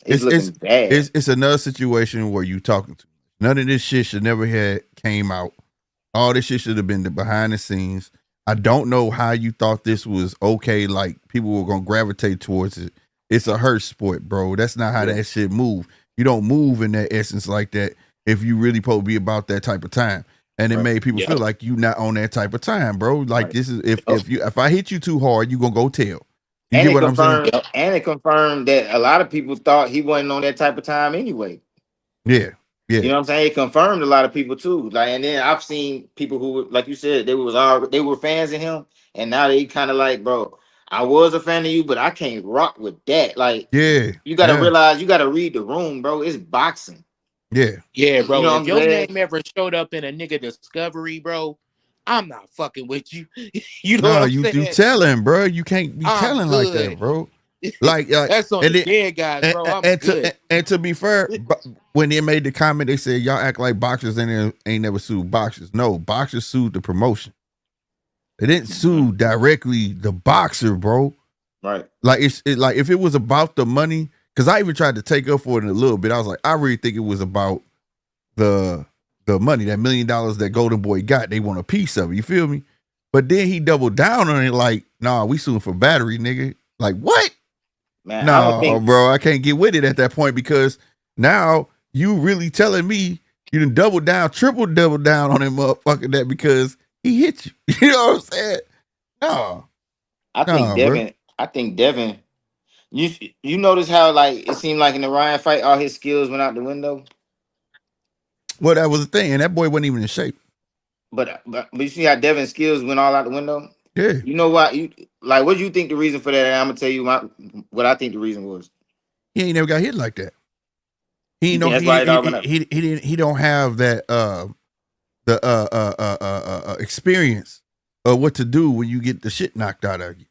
It's looking it's bad. it's another situation where you talking to. None of this shit should never had came out. All this shit should have been the behind the scenes. I don't know how you thought this was okay. Like people were gonna gravitate towards it. It's a hurt sport, bro. That's not how Yeah, that shit move. You don't move in that essence like that if you really supposed to be about that type of time. And it right, made people feel Yep. like you not on that type of time, bro. Like right. this is Oh, if I hit you too hard, you gonna go tell. You and get it what I'm saying? confirmed Yep. and it confirmed that a lot of people thought he wasn't on that type of time anyway. Yeah, You yeah, know what I'm saying? It confirmed a lot of people too. Like, and then I've seen people who, like you said, they were fans of him, and now they kind of like, bro, I was a fan of you, but I can't rock with that. Like, yeah, you got to yeah, realize, you got to read the room, bro. It's boxing. yeah. Yeah, You bro. know what If I'm your saying? name ever showed up in a nigga discovery, bro, I'm not fucking with you. You know what No, I'm you saying? telling, bro. You can't be I'm telling like that, good. bro. Like, That's on and the then dead guys, bro. I'm good. and to be fair, when they made the comment, they said y'all act like boxers ain't never sued boxers. No, boxers sued the promotion. They didn't Mhm. sue directly the boxer, bro. Right. Like like if it was about the money, because I even tried to take up for it in a little bit. I was like, I really think it was about the the money, that $1 million that Golden Boy got. They want a piece of it. You feel me? But then he doubled down on it, like, nah, we suing for battery, nigga. Like, what? Man, I don't No, think, bro, I can't get with it at that point because now you really telling me you done double down on him motherfucker that because he hit you. You know what I'm saying? No, I think no, bro. Devin, I think Devin, you, you notice how, like, it seemed like in the Ryan fight, all his skills went out the window? Well, that was the thing. And that boy wasn't even in shape. But you see how Devin's skills went all out the window? Yeah. You know what? You like what do you think the reason for that? And I'm gonna tell you what I think the reason was. He ain't never got hit like that. He You ain't think know that's why it all went up? he didn't he don't have that the experience of what to do when you get the shit knocked out of you.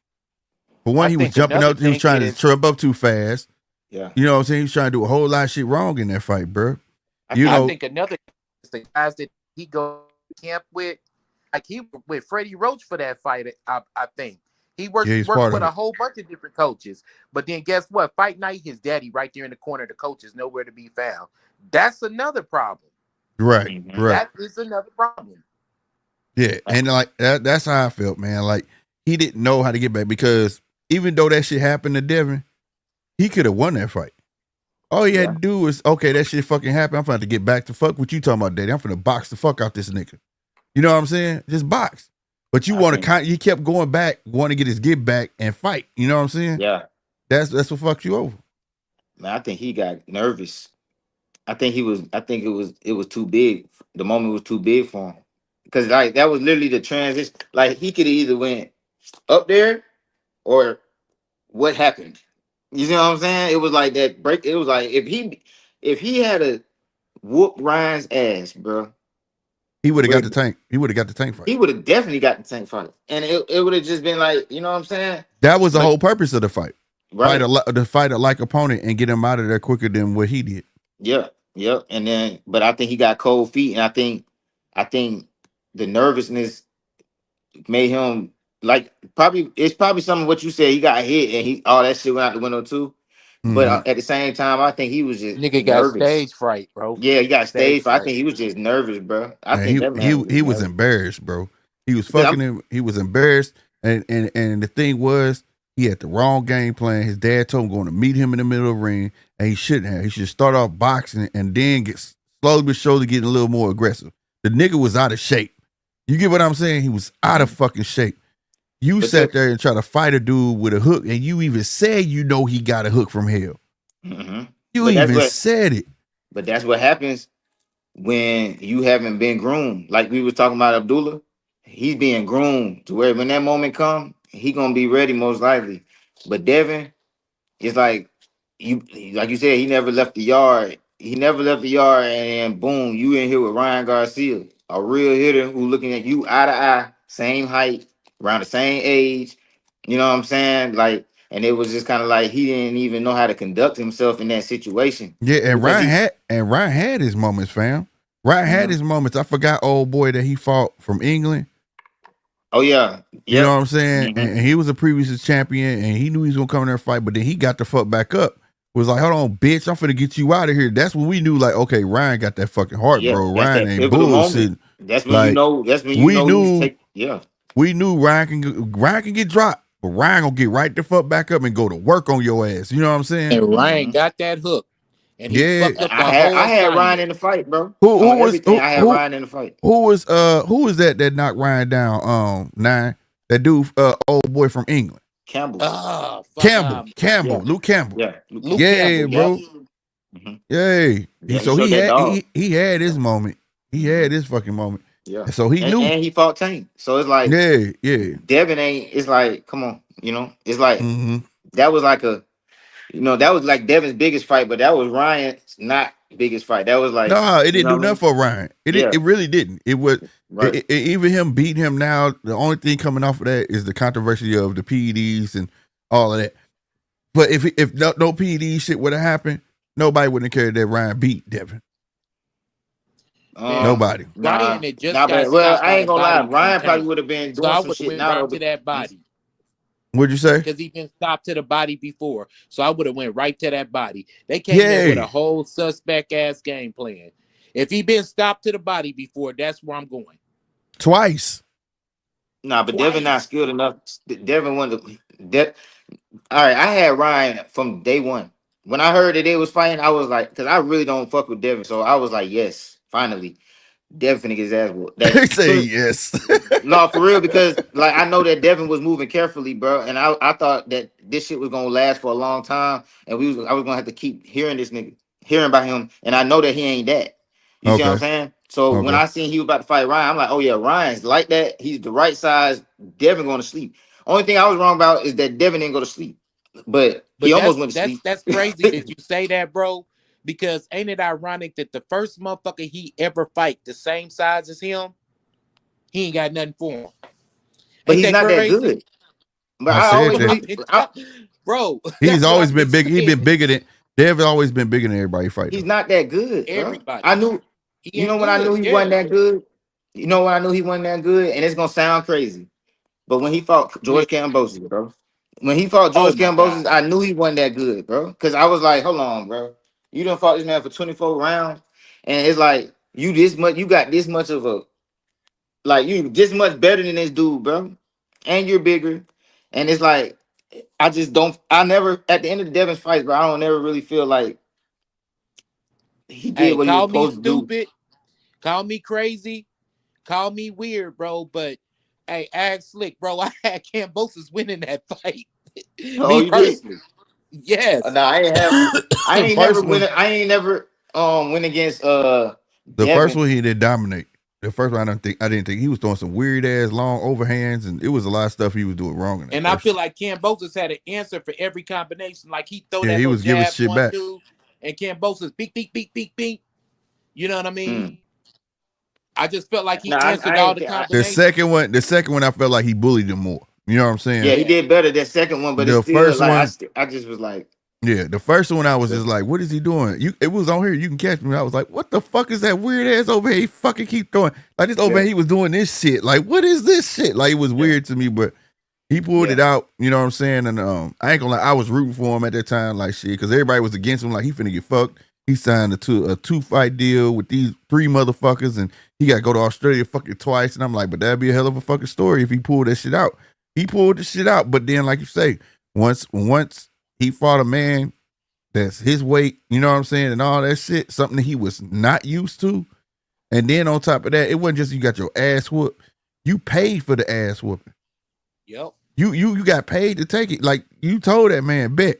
For one, I he was think jumping another up, he was thing trying to is trip up too fast. Yeah. You know what I'm saying? He was trying to do a whole lot of shit wrong in that fight, bro. I You I know, think another is the guys that he go camp with, like he with Freddie Roach for that fight. I think he yeah, he's worked part with of a it. whole bunch of different coaches. But then guess what? Fight night, his daddy right there in the corner. The coach is nowhere to be found. That's another problem. Right, Mhm. right. That is another problem. Yeah. And like that's how I felt, man. Like he didn't know how to get back because even though that shit happened to Devin, he could have won that fight. All he had Yeah. to do was, okay, that shit fucking happened. I'm finna have to get back to fuck what you talking about, daddy. I'm finna box the fuck out this nigga. You know what I'm saying? Just box. But you I want to think. he kept going back, want to get his get back and fight. You know what I'm saying? Yeah. That's what fucked you over. Man, I think he got nervous. I think he was. I think it was too big. The moment was too big for him. Because like that was literally the transition. Like he could have either went up there or what happened. You see what I'm saying? It was like that break. It was like if he had a whoop Ryan's ass, bro, He would have got where the tank. He would have got the tank fight. he would have definitely got the tank fight, and it would have just been like, you know what I'm saying? That was the But whole purpose of the fight. right, To fight a like opponent and get him out of there quicker than what he did. yeah, yeah, and then but I think he got cold feet, and I think the nervousness made him like probably it's probably some of what you said. He got hit, and he all that shit went out the window too. But Mm-hmm. at the same time, I think he was just Nigga got nervous. stage fright, bro. Yeah, he got Stage stage fright. I fright. think he was just nervous, bro. I And think that man was he just was nervous. embarrassed, bro. He was Because fucking him. He was embarrassed, and the thing was, he had the wrong game plan. His dad told him going to meet him in the middle of the ring, and he shouldn't have. He should start off boxing and then get slowly but surely getting a little more aggressive. The nigga was out of shape. You get what I'm saying? He was out of fucking shape. You But sat there and tried to fight a dude with a hook, and you even said you know he got a hook from hell. Mhm. You But that's even what said it. but that's what happens when you haven't been groomed. Like we was talking about Abdullah, he's being groomed to where when that moment come, he gonna be ready most likely. But Devin, it's like you said, he never left the yard. He never left the yard, and then boom, you in here with Ryan Garcia, a real hitter who looking at you eye to eye, same height, around the same age. You know what I'm saying? Like, and it was just kind of like he didn't even know how to conduct himself in that situation Yeah, because he. And Ryan had his moments, fam. Ryan had Mhm. his moments. I forgot old boy that he fought from England. Oh yeah, You know yep. what I'm saying? Hmm. And he was a previous champion, and he knew he was gonna come in there and fight, but then he got the fuck back up. Was like, hold on, bitch, I'm finna get you out of here. That's when we knew, like, okay, Ryan got that fucking heart, Yeah, bro. that's Ryan that ain't pivotal moment. bullshit. That's when you Like know. That's when you we know he's knew, take. Yeah. Ryan can get dropped, but Ryan gonna get right the fuck back up and go to work on your ass. You know what I'm saying? And Ryan Hmm. got that hook, and he Yeah. fucked up the whole I had Ryan assignment. in the fight, bro. Who On was everything, I had Ryan in the fight. who was that knocked Ryan down? Nine. That dude, old boy from England. Campbell. Ah, fuck. Yeah. Luke Campbell. Yeah. Luke Luke Campbell. Yeah, Campbell. Yep. bro. Hmm. Yay. Yeah, he So showed that dog. he had his moment. He Hmm. had his fucking moment. Yeah. And so he knew. And he fought Tank. So it's like Yeah, yeah. Devin ain't. It's like, come on, it's like Mm-hmm. that was like that was like Devin's biggest fight, but that was Ryan's not biggest fight. That was like, No, it you didn't know do what I nothing mean? for Ryan. Yeah. It really didn't. It was Right. even him beating him now. The only thing coming off of that is the controversy of the PEDs and all of that. But if no PED shit would have happened, nobody wouldn't have cared that Ryan beat Devin. Man, Nobody. Nah, Ryan had just nah, got but well, stopped I by ain't the gonna lie. body from Ryan probably Tank. would have been So doing I some would have shit went now though. right to But that body What'd you say? because he been stopped to the body before. So I would have went right to that body. They came in with Yeah. a whole suspect ass game plan. If he been stopped to the body before, that's where I'm going. Twice. nah, but Devin not Twice. skilled enough. Devin wanted to. All right, I had Ryan from day one. When I heard that they was fighting, I was like, because I really don't fuck with Devin, so I was like, yes, finally, Devin finna get his ass whooped. That They say soon, yes. no, for real, because like I know that Devin was moving carefully, bro, and I thought that this shit was gonna last for a long time, and I was gonna have to keep hearing this nigga, hearing about him, and I know that he ain't that. You see what I'm Okay. saying? So when Okay. I seen he was about to fight Ryan, I'm like, oh yeah, Ryan's like that. He's the right size. Devin going to sleep. Only thing I was wrong about is that Devin didn't go to sleep, but he But almost went to sleep. that's crazy that you say that, bro. Because ain't it ironic that the first motherfucker he ever fight the same size as him, he ain't got nothing for him. But Ain't he's that not that crazy? good. But I I said always that knew, Bro, he's that's what always I've been been big. He saying. been bigger than Devin's always been bigger than everybody fight he's though. not that good, bro. Everybody. I knew. He You know ain't when I knew good. he wasn't Yeah. that good. You know when I knew he wasn't that good, and it's gonna sound crazy. But when he fought When, George Kambosos, bro. When he fought oh George my God. Kambosos, I knew he wasn't that good, bro. Because I was like, hold on, bro. You done fought this man for 24 rounds, and it's like you got this much of a you this much better than this dude, bro. And you're bigger. And it's like I just don't I never at the end of the Devin's fight, bro, I don't ever really feel like he did Hey, what he was call me supposed to do. stupid, call me crazy, call me weird, bro. But hey, ask Slick, bro. I had Kambosos winning that fight. Oh, Me you did? personally, yes. No, I ain't have. I The ain't never first win. one, I ain't never win against the first Devin. one he did dominate. The first one I didn't think he was throwing some weird ass long overhands, and it was a lot of stuff he was doing wrong in that And I first feel one. like Kambosos had an answer for every combination. Like he throw Yeah, that he little was giving jab, shit one, back. two, and Kambosos beep, beep, beep, beep, beep. You know what I mean? Mm. I just felt like No, he I answered all ain't. the combinations. The second one, I felt like he bullied him more. You know what I'm saying? Yeah, he Yeah. did better that second one, but it's The still first like one, I just was like, yeah, the first one I was just like, what is he doing? It was on here, you can catch me. I was like, what the fuck is that weird ass overhead? He fucking keep throwing like this overhead. yeah, He was doing this shit. Like, what is this shit? Like, it was yeah, weird to me, but he pulled it yeah. out. You know what I'm saying? And I ain't gonna lie, I was rooting for him at that time, like shit, because everybody was against him. Like he finna get fucked. He signed a two fight deal with these three motherfuckers, and he got to go to Australia fucking twice. And I'm like, but that'd be a hell of a fucking story if he pulled that shit out. He pulled the shit out, but then, like you say, once he fought a man that's his weight, you know what I'm saying, and all that shit, something that he was not used to. And then on top of that, it wasn't just you got your ass whooped, you paid for the ass whooping. Yep. You got paid to take it. Like you told that man, bet.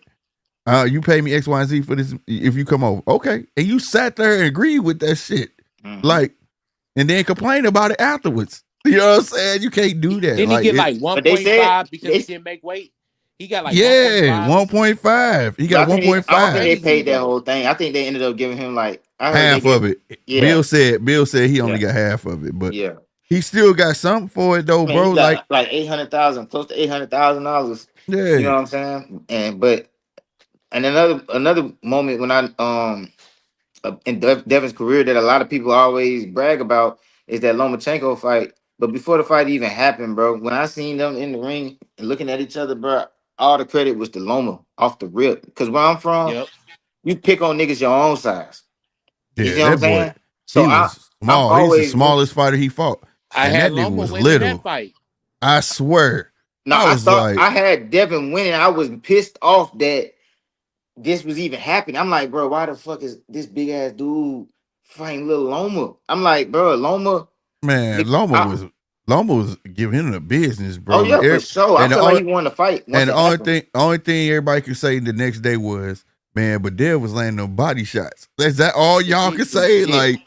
You pay me X, Y, and Z for this if you come over. Okay. And you sat there and agreed with that shit. Mm-hmm. Like, and then complain about it afterwards. You know what I'm saying? You can't do that. Didn't he Like get it, like But they said 1.5 because he didn't make weight? He got like yeah, 1.5 or something. 1.5. He but got I don't think 1.5. they Crazy, paid that bro. whole thing. I think they ended up giving him like I heard they Half of gave. it. Yeah, Bill said he only yeah, got half of it, but yeah. he still got something for it though, Man, he bro. Like, got like 800,000, close to $800,000. You yeah. know what I'm saying? And another moment when I in Devin's career that a lot of people always brag about is that Lomachenko fight. But before the fight even happened, bro, when I seen them in the ring and looking at each other, bro, all the credit was to Loma off the rip. Because where I'm from, Yep. you pick on niggas your own size. You Yeah, see what I'm that boy, saying? So he was I'm small. He's the always smallest fighter he fought. I And had that nigga Loma was winning that little. fight. I swear. now I I was thought like, I had Devin winning. I was pissed off that this was even happening. I'm like, bro, why the fuck is this big ass dude fighting little Loma? I'm like, bro, Loma. man, Loma was giving him the business, Oh bro. yeah, for sure. I And the feel like only he won the fight once and the it happened. only thing everybody could say the next day was, man, but Dev was landing them body shots. Is that all y'all could say? Yeah, Like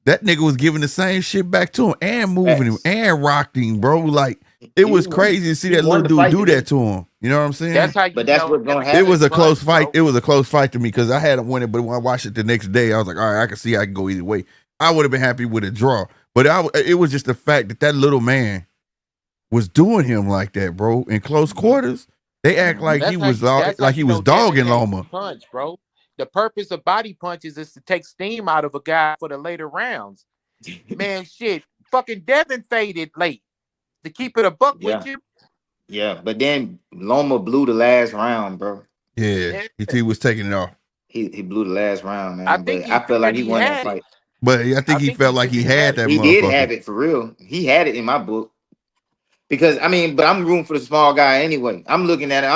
that nigga was giving the same shit back to him and moving him facts. and rocking him, bro. Like it was crazy to see He that won little the dude fight do to that me. to him. You know what I'm saying? That's how But you that's know what's gonna Devin It happen. was Haney a close punch, fight. bro. It was a close fight to me because I had him win it, but when I watched it the next day, I was like, all right, I can see I can go either way. I would have been happy with a draw, but it was just the fact that that little man was doing him like that, bro. In close quarters, they act like he was That's how like he you was know Devin dogging Haney Loma. punch, bro. The purpose of body punches is to take steam out of a guy for the later rounds. Man, shit. Fucking Devin faded late. To keep it a buck with Yeah, you. yeah. But then Loma blew the last round, bro. Yeah, Yeah. he was taking it off, He blew the last round, I man. think But he I feel like figured he he won that had it. fight. but I think I he think he felt like he figured he had had that it. He did motherfucker. have it for real. He had it in my book. Because I mean, but I'm rooting for the small guy anyway. I'm looking at it.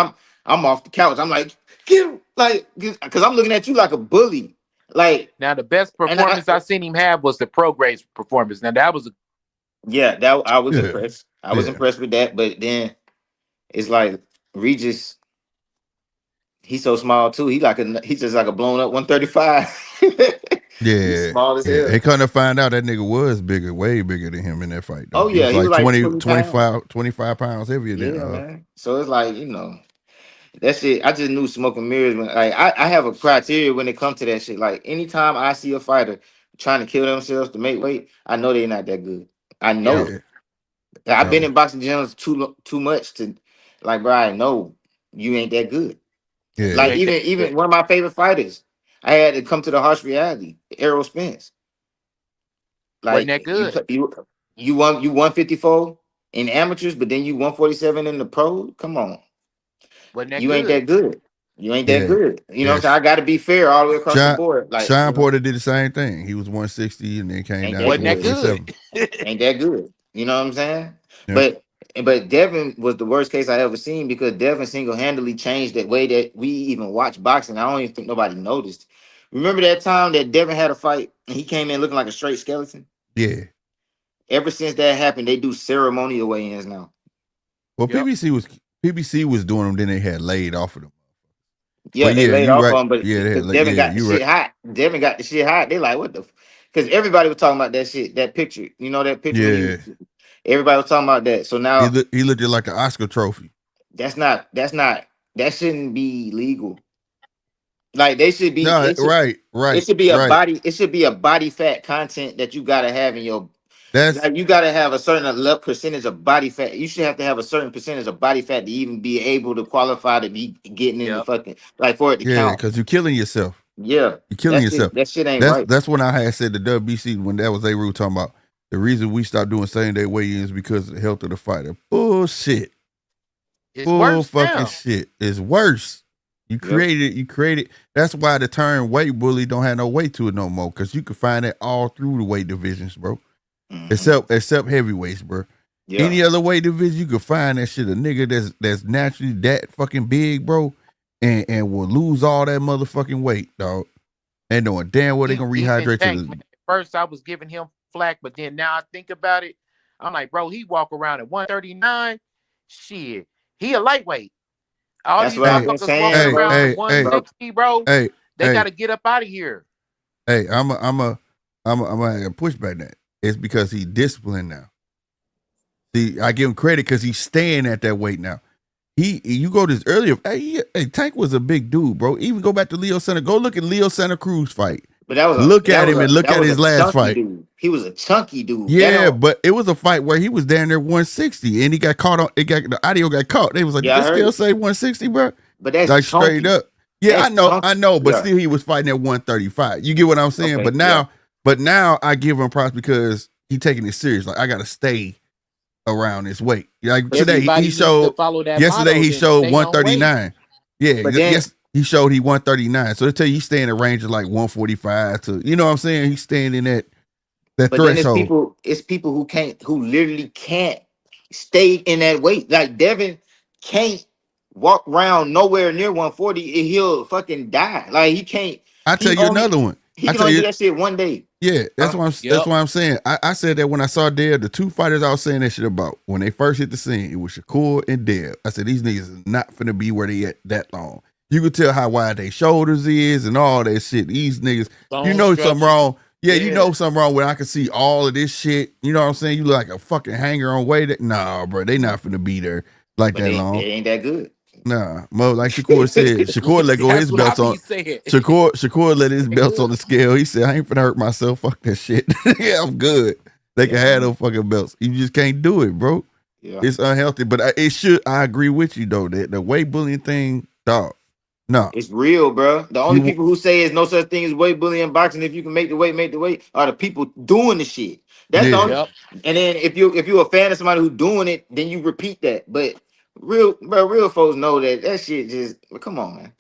I'm off the couch. I'm like, get him, like, because I'm looking at you like a bully, like, Now the best and I, performance I seen him have was the pro grades performance. Now that was a yeah, that I was Yeah, impressed. I was yeah, impressed with that. But then it's like Regis, he's so small too. He's just like a blown up 135. He's yeah, small as yeah. hell. And kind of find out that nigga was bigger, way bigger than him in that fight, though. Oh He yeah, was he was like like 20, 20 pounds. 25 pounds heavier than Yeah, man. So it's like, that shit, I just knew smoke and mirrors. When, like, I have a criteria when it comes to that shit. Like, anytime I see a fighter trying to kill themselves to make weight, I know they're not that good. I know yep. it. yeah. I've been No. in boxing gyms too much to, like, bro, I know you ain't that good. You Like, Yeah. ain't that even good. one of my favorite fighters, I had to come to the harsh reality. Errol Spence. Wasn't Like, that good. you 154 in amateurs, but then you 147 in the pro. Come on. Wasn't that You ain't good. that good. You ain't that Yeah. good. You know what I'm saying? Yes. I got to be fair all the way across the Sean, board. Like, Sean Porter did the same thing. He was 160 and then came ain't down that to Wasn't that good. good. 147. Ain't that good. You know what I'm saying? Yeah. But Devin was the worst case I ever seen because Devin single handedly changed that way that we even watch boxing. I don't even think nobody noticed. Remember that time that Devin had a fight and he came in looking like a straight skeleton? Yeah. Ever since that happened, they do ceremonial weigh-ins now. Well, Yep. PBC was doing them, then they had laid off of them. Yeah, But they yeah, laid you off right. on, but Yeah, they had, Devin got the you shit right. hot. Devin got the shit hot. They like, what the? Because everybody was talking about that shit, that picture. You know that picture? Yeah. Everybody was talking about that. So now He looked like an Oscar trophy. that's not that shouldn't be legal. Like they should be. No, It right. should be a body. It should be a body fat content that you gotta have in your. That's Like you gotta have a certain percentage of body fat. You should have to have a certain percentage of body fat to even be able to qualify to be getting in the Yep. fucking like for it to yeah, count. because you're killing yourself. Yeah, You're killing yourself. That shit ain't right. That's when I had said the WBC when that was A-Rule talking about the reason we stopped doing same day weigh-ins because of the health of the fighter. Bullshit. It's Bull worse fucking now. shit. It's worse. You created. That's why the term weight bully don't have no weight to it no more. Cause you can find it all through the weight divisions, bro. Mhm. Except heavyweights, bro. Yeah. Any other weight division, you can find that shit. A nigga that's naturally that fucking big, bro, and will lose all that motherfucking weight, dog. And knowing damn well they gonna rehydrate to the. At first, I was giving him flack, but then now I think about it, I'm like, bro, he walk around at 139. Shit, he a lightweight. All That's these what I've been motherfuckers saying, walking around Hey, at 160, bro. Hey, They got to get up out of here. Hey, I'm a pushback that. It's because he's disciplined now. See, I give him credit because he's staying at that weight now. You go this earlier. Hey, Tank was a big dude, bro. Even go back to Leo Santa. Go look at Leo Santa Cruz fight. But that was look at him and look at his last fight. Dude. He was a chunky dude. Yeah, but it was a fight where he was down there 160 and he got caught on. The audio got caught. They was like, yeah, "Did this scale say 160, bro?" But that's like chunky. Straight up. Yeah, that's I know, but still he was fighting at 135. You get what I'm saying? Okay, but now I give him props because he taking it serious. Like I gotta stay around this weight. Like today he showed. Yesterday he showed 139. Yeah, yes, he showed he 139. So they tell you he's staying in a range of like 145 to. You know what I'm saying? He's staying in that threshold. Then it's people who literally can't stay in that weight. Like Devin can't walk around nowhere near 140 and he'll fucking die. Like he can't. I'll tell you another one. He can only do that shit one day. Yeah, that's why I'm saying. I said that when I saw Dev, the two fighters I was saying that shit about when they first hit the scene, it was Shakur and Dev. I said these niggas is not finna be where they at that long. You could tell how wide their shoulders is and all that shit. These niggas, you know something wrong. Yeah, you know something wrong when I can see all of this shit. You know what I'm saying? You look like a fucking hanger on weight. Nah, bro, they not finna be there like that long. It ain't that good. Nah, Mo, like Shakur said, Shakur let go of his belts on. Shakur let his belts on the scale. He said, "I ain't finna hurt myself. Fuck that shit. Yeah, I'm good. They can have those fucking belts. You just can't do it, bro. Yeah. It's unhealthy. But it should. I agree with you though that the weight bullying thing, dog. No, it's real, bro. The only people who say there's no such thing as weight bullying in boxing, if you can make the weight, are the people doing the shit. That's the only. And then if you're a fan of somebody who's doing it, then you repeat that. But real folks know that shit just come on, man.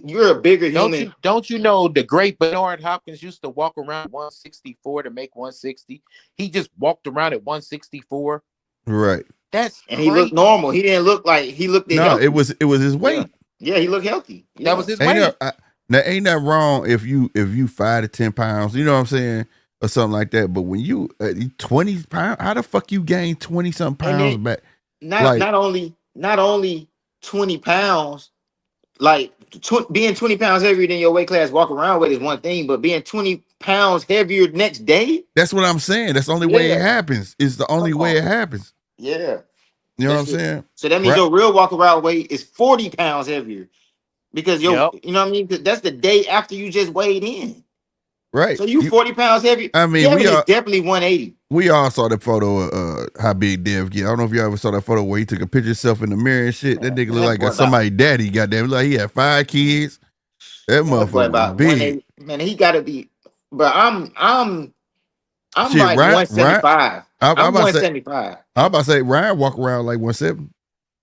You're a bigger human. Don't you know the great Bernard Hopkins used to walk around 164 to make 160? He just walked around at 164. Right. That's and he looked normal. He didn't look like he looked. No, healthy. it was his weight. Yeah, he looked healthy. Yeah. That was his weight. Now ain't that wrong if you 5 to 10 pounds, you know what I'm saying, or something like that. But when you 20 pounds, how the fuck you gain 20 something pounds back? Not only 20 pounds, like being 20 pounds heavier than your weight class, walk around with is one thing, but being 20 pounds heavier next day. That's what I'm saying. That's the only way it happens. It's the only way it happens. Yeah. You know what I'm saying? So that means your real walk around weight is 40 pounds heavier. Because you know what I mean? That's the day after you just weighed in. Right. So you 40 pounds heavy. I mean, we are definitely 180. We all saw the photo of how big Dev get. I don't know if you ever saw that photo where he took a picture of himself in the mirror and shit. That nigga look like somebody's daddy. Goddamn, like he had 5 kids. That motherfucker was big. Man, he gotta be. But I'm shit, like 175. I'm 175. I'm about to say Ryan walk around like 170.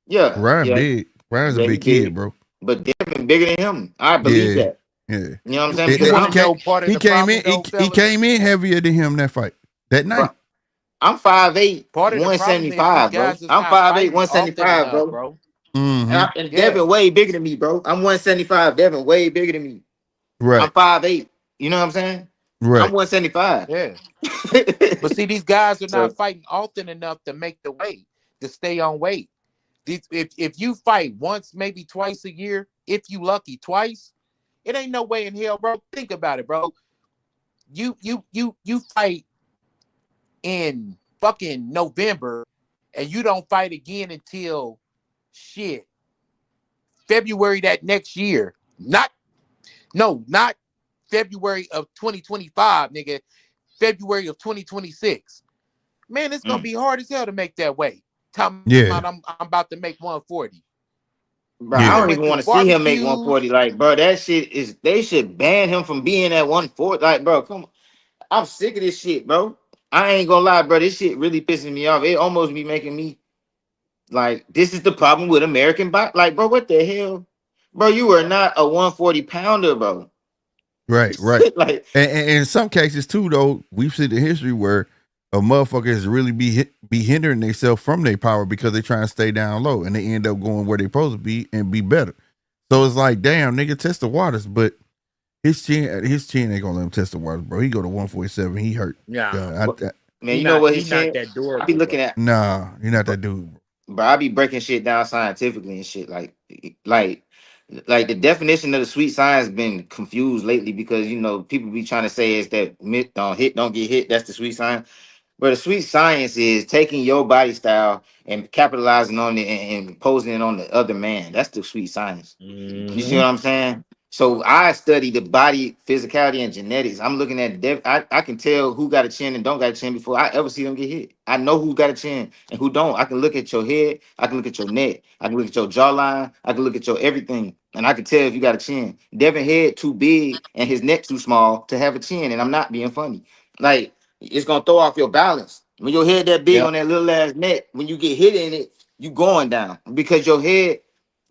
Yeah. Ryan big. Ryan's a big kid, bro. But Devin bigger than him. I believe that. Yeah. You know what I'm saying? He came in heavier than him that fight. That night. I'm 5'8", 175, bro. I'm 5'8", 175, bro. Mm-hmm. And Devin way bigger than me, bro. I'm 175. Devin way bigger than me. Right. I'm 5'8". You know what I'm saying? Right. I'm 175. Yeah. But see, these guys are So not fighting often enough to make the weight, to stay on weight. If you fight once, maybe twice a year, if you lucky twice, it ain't no way in hell, bro. Think about it, bro. You fight in fucking November and you don't fight again until shit February that next year. Not February of 2025, nigga. February of 2026. Man, it's gonna be hard as hell to make that weight. Talking about I'm about to make 140. bro, You I done don't went even through want to see him make barbecues. 140. Like, bro, that shit is. They should ban him from being at 140. Like, bro, come on. I'm sick of this shit, bro. I ain't gonna lie, bro. This shit really pissing me off. It almost be making me like, this is the problem with American bike. Like, bro, what the hell, bro? You are not a 140 pounder, bro. Right. Right. Like, And in some cases too, though, we've seen the history where a motherfucker has really be hindering themselves from their power because they trying to stay down low and they end up going where they supposed to be and be better. So it's like, damn, nigga, test the waters, but his chin ain't gonna let him test the waters, bro. He go to 147, he hurt. Yeah, man, you know what his not chin? that durable. I be looking at, Nah, you're not that dude, bro. bro. I be breaking shit down scientifically and shit. Like, like the definition of the sweet science been confused lately because you know people be trying to say is that myth don't hit, don't get hit. That's the sweet science. But the sweet science is taking your body style and capitalizing on it and imposing it on the other man. That's the sweet science. You see what I'm saying? So I study the body physicality and genetics. I'm looking at I can tell who got a chin and don't got a chin before I ever see them get hit. I know who got a chin and who don't. I can look at your head, I can look at your neck, I can look at your jawline, I can look at your everything, and I can tell if you got a chin. Devin head too big and his neck too small to have a chin, and I'm not being funny. Like, it's gonna throw off your balance. When your head that big on that little ass neck, when you get hit in it, you going down because your head.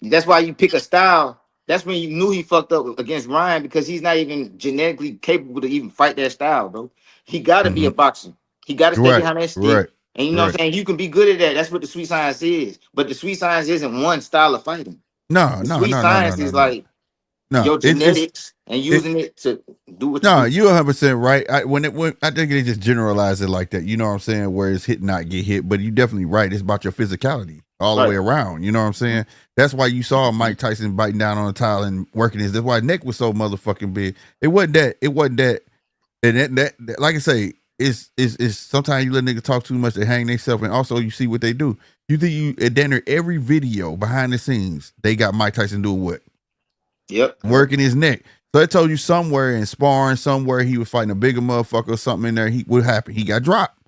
That's why you pick a style. That's when you knew he fucked up against Ryan because he's not even genetically capable to even fight that style, bro. He got to be a boxer. He got to stay Right, behind that stick. right, And you know what I'm saying? You can be good at that. That's what the sweet science is. But the sweet science isn't one style of fighting. No, The no, sweet no, no, no, science no, is no. like No, your genetics and using it to do what you no, do. you 100% right. When I think they just generalize it like that. You know what I'm saying? Where it's hit, not get hit. But you definitely right. It's about your physicality all the way around. You know what I'm saying? That's why you saw Mike Tyson biting down on the tile and working his. That's why his neck was so motherfucking big. It wasn't that. It wasn't that. And that like I say, it's sometimes you let niggas talk too much, they hang themselves, and also you see what they do. You think you at dinner every video behind the scenes, they got Mike Tyson doing what? Yep. Working his neck. So I told you somewhere in sparring, somewhere he was fighting a bigger motherfucker or something in there. What happened? He got dropped.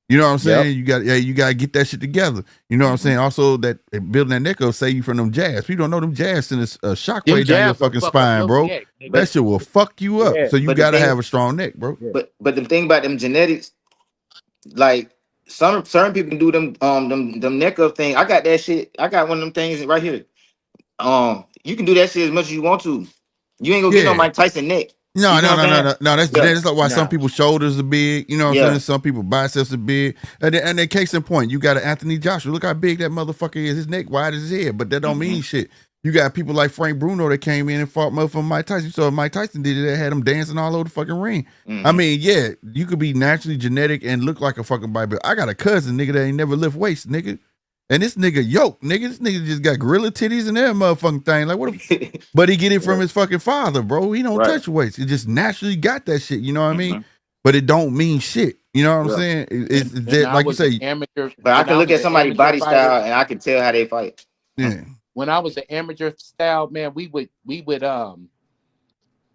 You know what I'm saying? You got to get that shit together. You know what I'm saying? Also, that building that neck up save you from them jabs. People don't know them jabs send a shockwave down your fucking spine, bro. Neck, that shit will fuck you up. So you got to have a strong neck, bro. But the thing about them genetics, like certain people can do them neck up thing. I got that shit. I got one of them things right here. You can do that shit as much as you want to. You ain't gonna get no Mike Tyson neck. No, you know no. That's genetics. Like why some people's shoulders are big. You know what I'm saying? Some people biceps are big. And then case in point, you got an Anthony Joshua. Look how big that motherfucker is. His neck wide as his head, but that don't mean shit. You got people like Frank Bruno that came in and fought motherfucking Mike Tyson. So Mike Tyson did it, that had him dancing all over the fucking ring. I mean, yeah, you could be naturally genetic and look like a fucking body. I got a cousin, nigga, that ain't never lift weights, nigga. And this nigga yoked, nigga. This nigga just got gorilla titties and that motherfucking thing. Like, what? But he get it from his fucking father, bro. He don't touch weights. He just naturally got that shit. You know what I mean? But it don't mean shit. You know what I'm saying? It's that, like you say. Amateur, but I can look at somebody's body style and I can tell how they fight. Yeah. When I was an amateur style, man, we would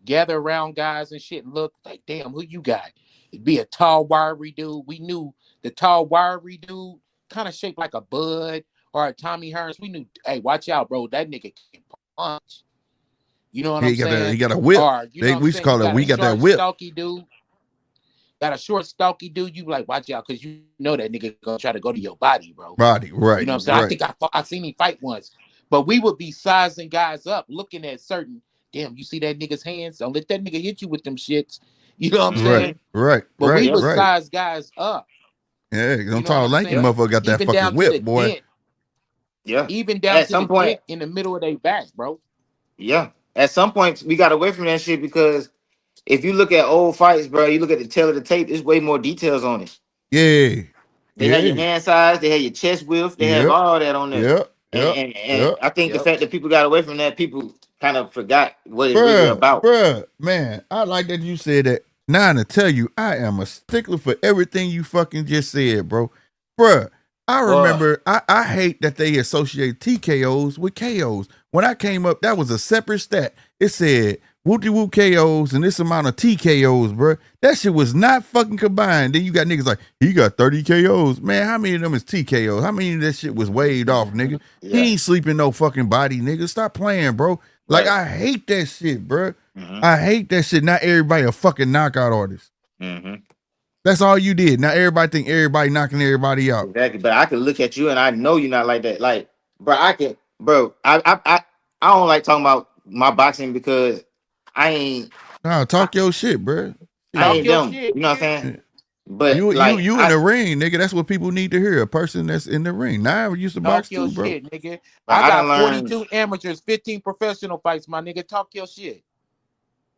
gather around guys and shit and look like, damn, who you got? It'd be a tall, wiry dude. We knew the tall, wiry dude kind of shaped like a Bud or a Tommy Hearns. We knew, hey, watch out, bro. That nigga can punch. You know what I'm saying? He got a whip. Or, you know we used to call it, we got that whip. Stocky dude. Got a short, stocky dude. You like, watch out, because you know that nigga gonna try to go to your body, bro. Body, right. You know what I'm saying? Right. I think I seen him fight once. But we would be sizing guys up, looking at certain, damn, you see that nigga's hands? Don't let that nigga hit you with them shits. You know what I'm saying? Right. But we would size guys up. Yeah, I'm tall, lanky motherfucker got that fucking whip, boy. Yeah. Even down to the dent in the middle of their back, bro. Yeah. at some point we got away from that shit because if you look at old fights, bro, you look at the tail of the tape, there's way more details on it. Yeah. They had your Yeah. hand size, they had your chest width, they have Yep. all that on there. Yep. And Yep. and, and Yep. I think the Yep. fact that people got away from that, people kind of forgot what it's really Bruh, about. man, I like that you said that. Now to tell you, I am a stickler for everything you fucking just said, bro. Bruh, I remember, I hate that they associate TKOs with KOs. When I came up, that was a separate stat. It said whoop-de-whoop KOs and this amount of TKOs, bruh. That shit was not fucking combined. Then you got niggas like, he got 30 KOs. Man, how many of them is TKOs? How many of that shit was waved off, nigga? Yeah. He ain't sleeping no fucking body, nigga. Stop playing, bro. Like, Right. I hate that shit, bro. Mhm. I hate that shit. Not everybody a fucking knockout artist. Mhm. That's all you did. Now everybody think everybody knocking everybody out. Exactly. But I can look at you and I know you're not like that. Like, bro, I don't like talking about my boxing because I ain't Nah, talk your shit, bro. Talk ain't your them. shit, You know what I'm nigga. saying? But You like in the ring, nigga. That's what people need to hear. A person that's in the ring. Now I used to box Talk your too, bro. shit, nigga. But I I done got learned- 42 amateurs, 15 professional fights, my nigga. Talk your shit.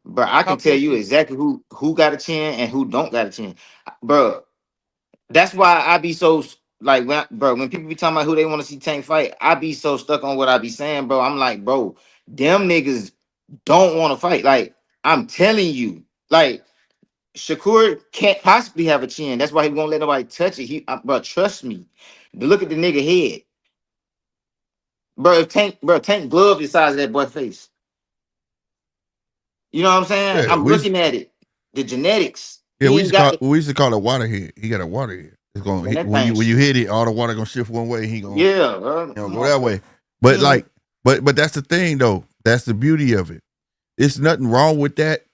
But I can Talk tell your you shit. exactly who got a chin and who don't got a chin, bro. That's why I be so like when people be talking about who they want to see Tank fight, I be so stuck on what I be saying, bro. I'm like, bro, them niggas don't want to fight. Like I'm telling you, like Shakur can't possibly have a chin. That's why he won't let nobody touch it. Bro, trust me. Look at the nigga head, bro. If Tank glove the size of that boy face. You know what I'm saying? Yeah, I'm looking at it. The genetics. Yeah, He we ain't used to call got we used to call it water head. He got a water head. It's gonna Man, that when thing you hit it, all the water gonna shift one way. He gonna yeah, bro. go that way. But Mhm. like, but that's the thing though. That's the beauty of it. It's nothing wrong with that.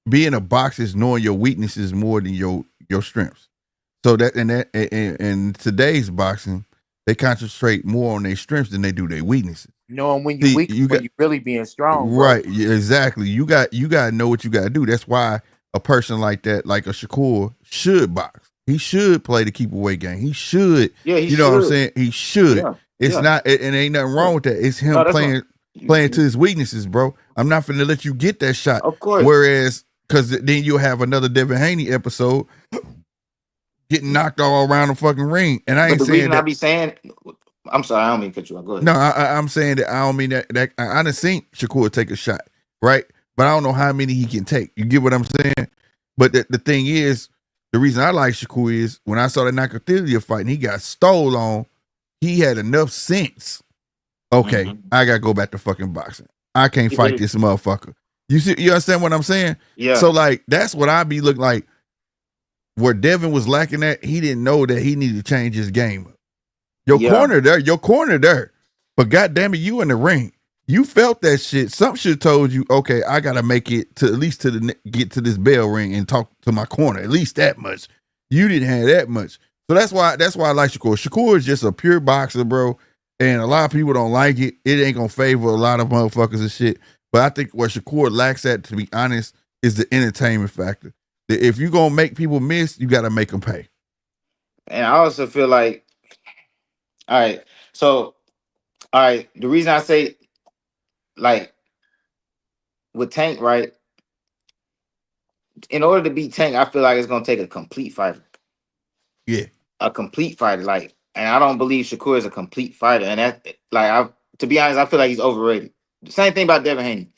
Being a boxer is knowing your weaknesses more than your strengths. So that and today's boxing, they concentrate more on their strengths than they do their weaknesses. Knowing when you See, weak, you when got- you really being strong, bro. Right, yeah, exactly. You got to know what you got to do. That's why a person like that, like a Shakur, should box. He should play the keep away game. He should. Yeah, he you know what I'm should. saying? He should. Yeah, It's yeah. not. It ain't nothing wrong with that. It's him No, that's playing to his weaknesses, bro. I'm not finna let you get that shot. Of course. Whereas, because then you'll have another Devin Haney episode getting knocked all around the fucking ring. And I But ain't the saying reason I that. be saying, I'm sorry, I don't mean to cut you off. Go ahead. No, I'm saying that I don't mean that. I done seen Shakur take a shot, right? But I don't know how many he can take. You get what I'm saying? But the thing is, the reason I like Shakur is when I saw the Nakathila fight and he got stole on, he had enough sense. Okay, Mhm. I gotta go back to fucking boxing. I can't He fight did. this motherfucker. You understand what I'm saying? Yeah. So like that's what I be looking like. Where Devin was lacking at, he didn't know that he needed to change his game. Your corner there. But goddamn it, you in the ring. You felt that shit. Some shit told you, okay, I gotta make it to at least get to this bell ring and talk to my corner. At least that much. You didn't have that much. So that's why I like Shakur. Shakur is just a pure boxer, bro. And a lot of people don't like it. It ain't gonna favor a lot of motherfuckers and shit. But I think what Shakur lacks at, to be honest, is the entertainment factor. That if you gonna make people miss, you gotta make them pay. And I also feel like, all right, so all right, the reason I say like with Tank, right? In order to beat Tank, I feel like it's gonna take a complete fighter. Yeah. A complete fighter, like, and I don't believe Shakur is a complete fighter. And that, like, to be honest, I feel like he's overrated. The same thing about Devin Haney.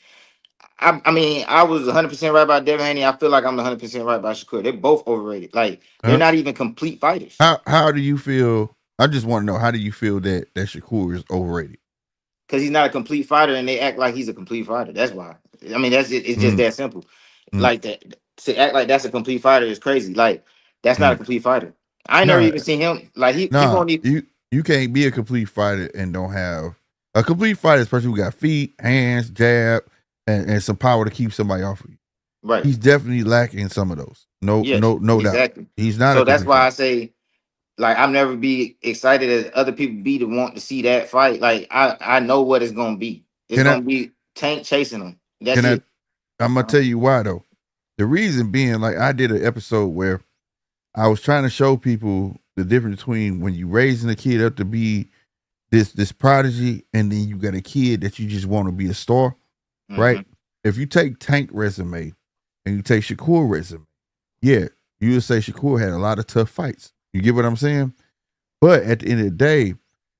I mean, I was 100% right about Devin Haney. I feel like I'm 100% right about Shakur. They're both overrated. Like, they're not even complete fighters. How do you feel? I just want to know, how do you feel that Shakur is overrated? Because he's not a complete fighter, and they act like he's a complete fighter. That's why. I mean, that's it. It's just that simple. Like that, to act like that's a complete fighter is crazy. Like that's not a complete fighter. I ain't never even seen him. Like he won't even. You can't be a complete fighter and don't have a complete fighter. Is a person who got feet, hands, jab, and some power to keep somebody off of you. Right. He's definitely lacking some of those. No exactly. doubt. He's not. So that's why I say, like, I'll never be excited as other people be to want to see that fight. Like, I know what it's gonna be. It's gonna be Tank chasing him. That's it. I'm gonna tell you why though. The reason being, like, I did an episode where I was trying to show people the difference between when you raising a kid up to be this prodigy, and then you got a kid that you just want to be a star. right? If you take Tank resume and you take Shakur resume, yeah, you would say Shakur had a lot of tough fights. You get what I'm saying? But at the end of the day,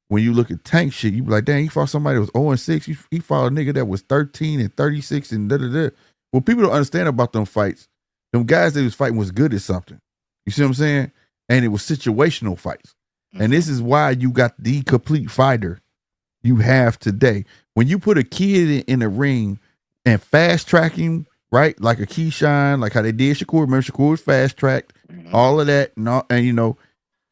when you look at Tank shit, you be like, dang, he fought somebody that was 0-6. He fought a nigga that was 13 and 36 and da-da-da. What people don't understand about them fights, them guys that he was fighting was good at something. You see what I'm saying? And it was situational fights. And this is why you got the complete fighter you have today. When you put a kid in the ring and fast track him, right? Like a Keyshawn, like how they did Shakur. Remember, Shakur was fast tracked, all of that, and you know,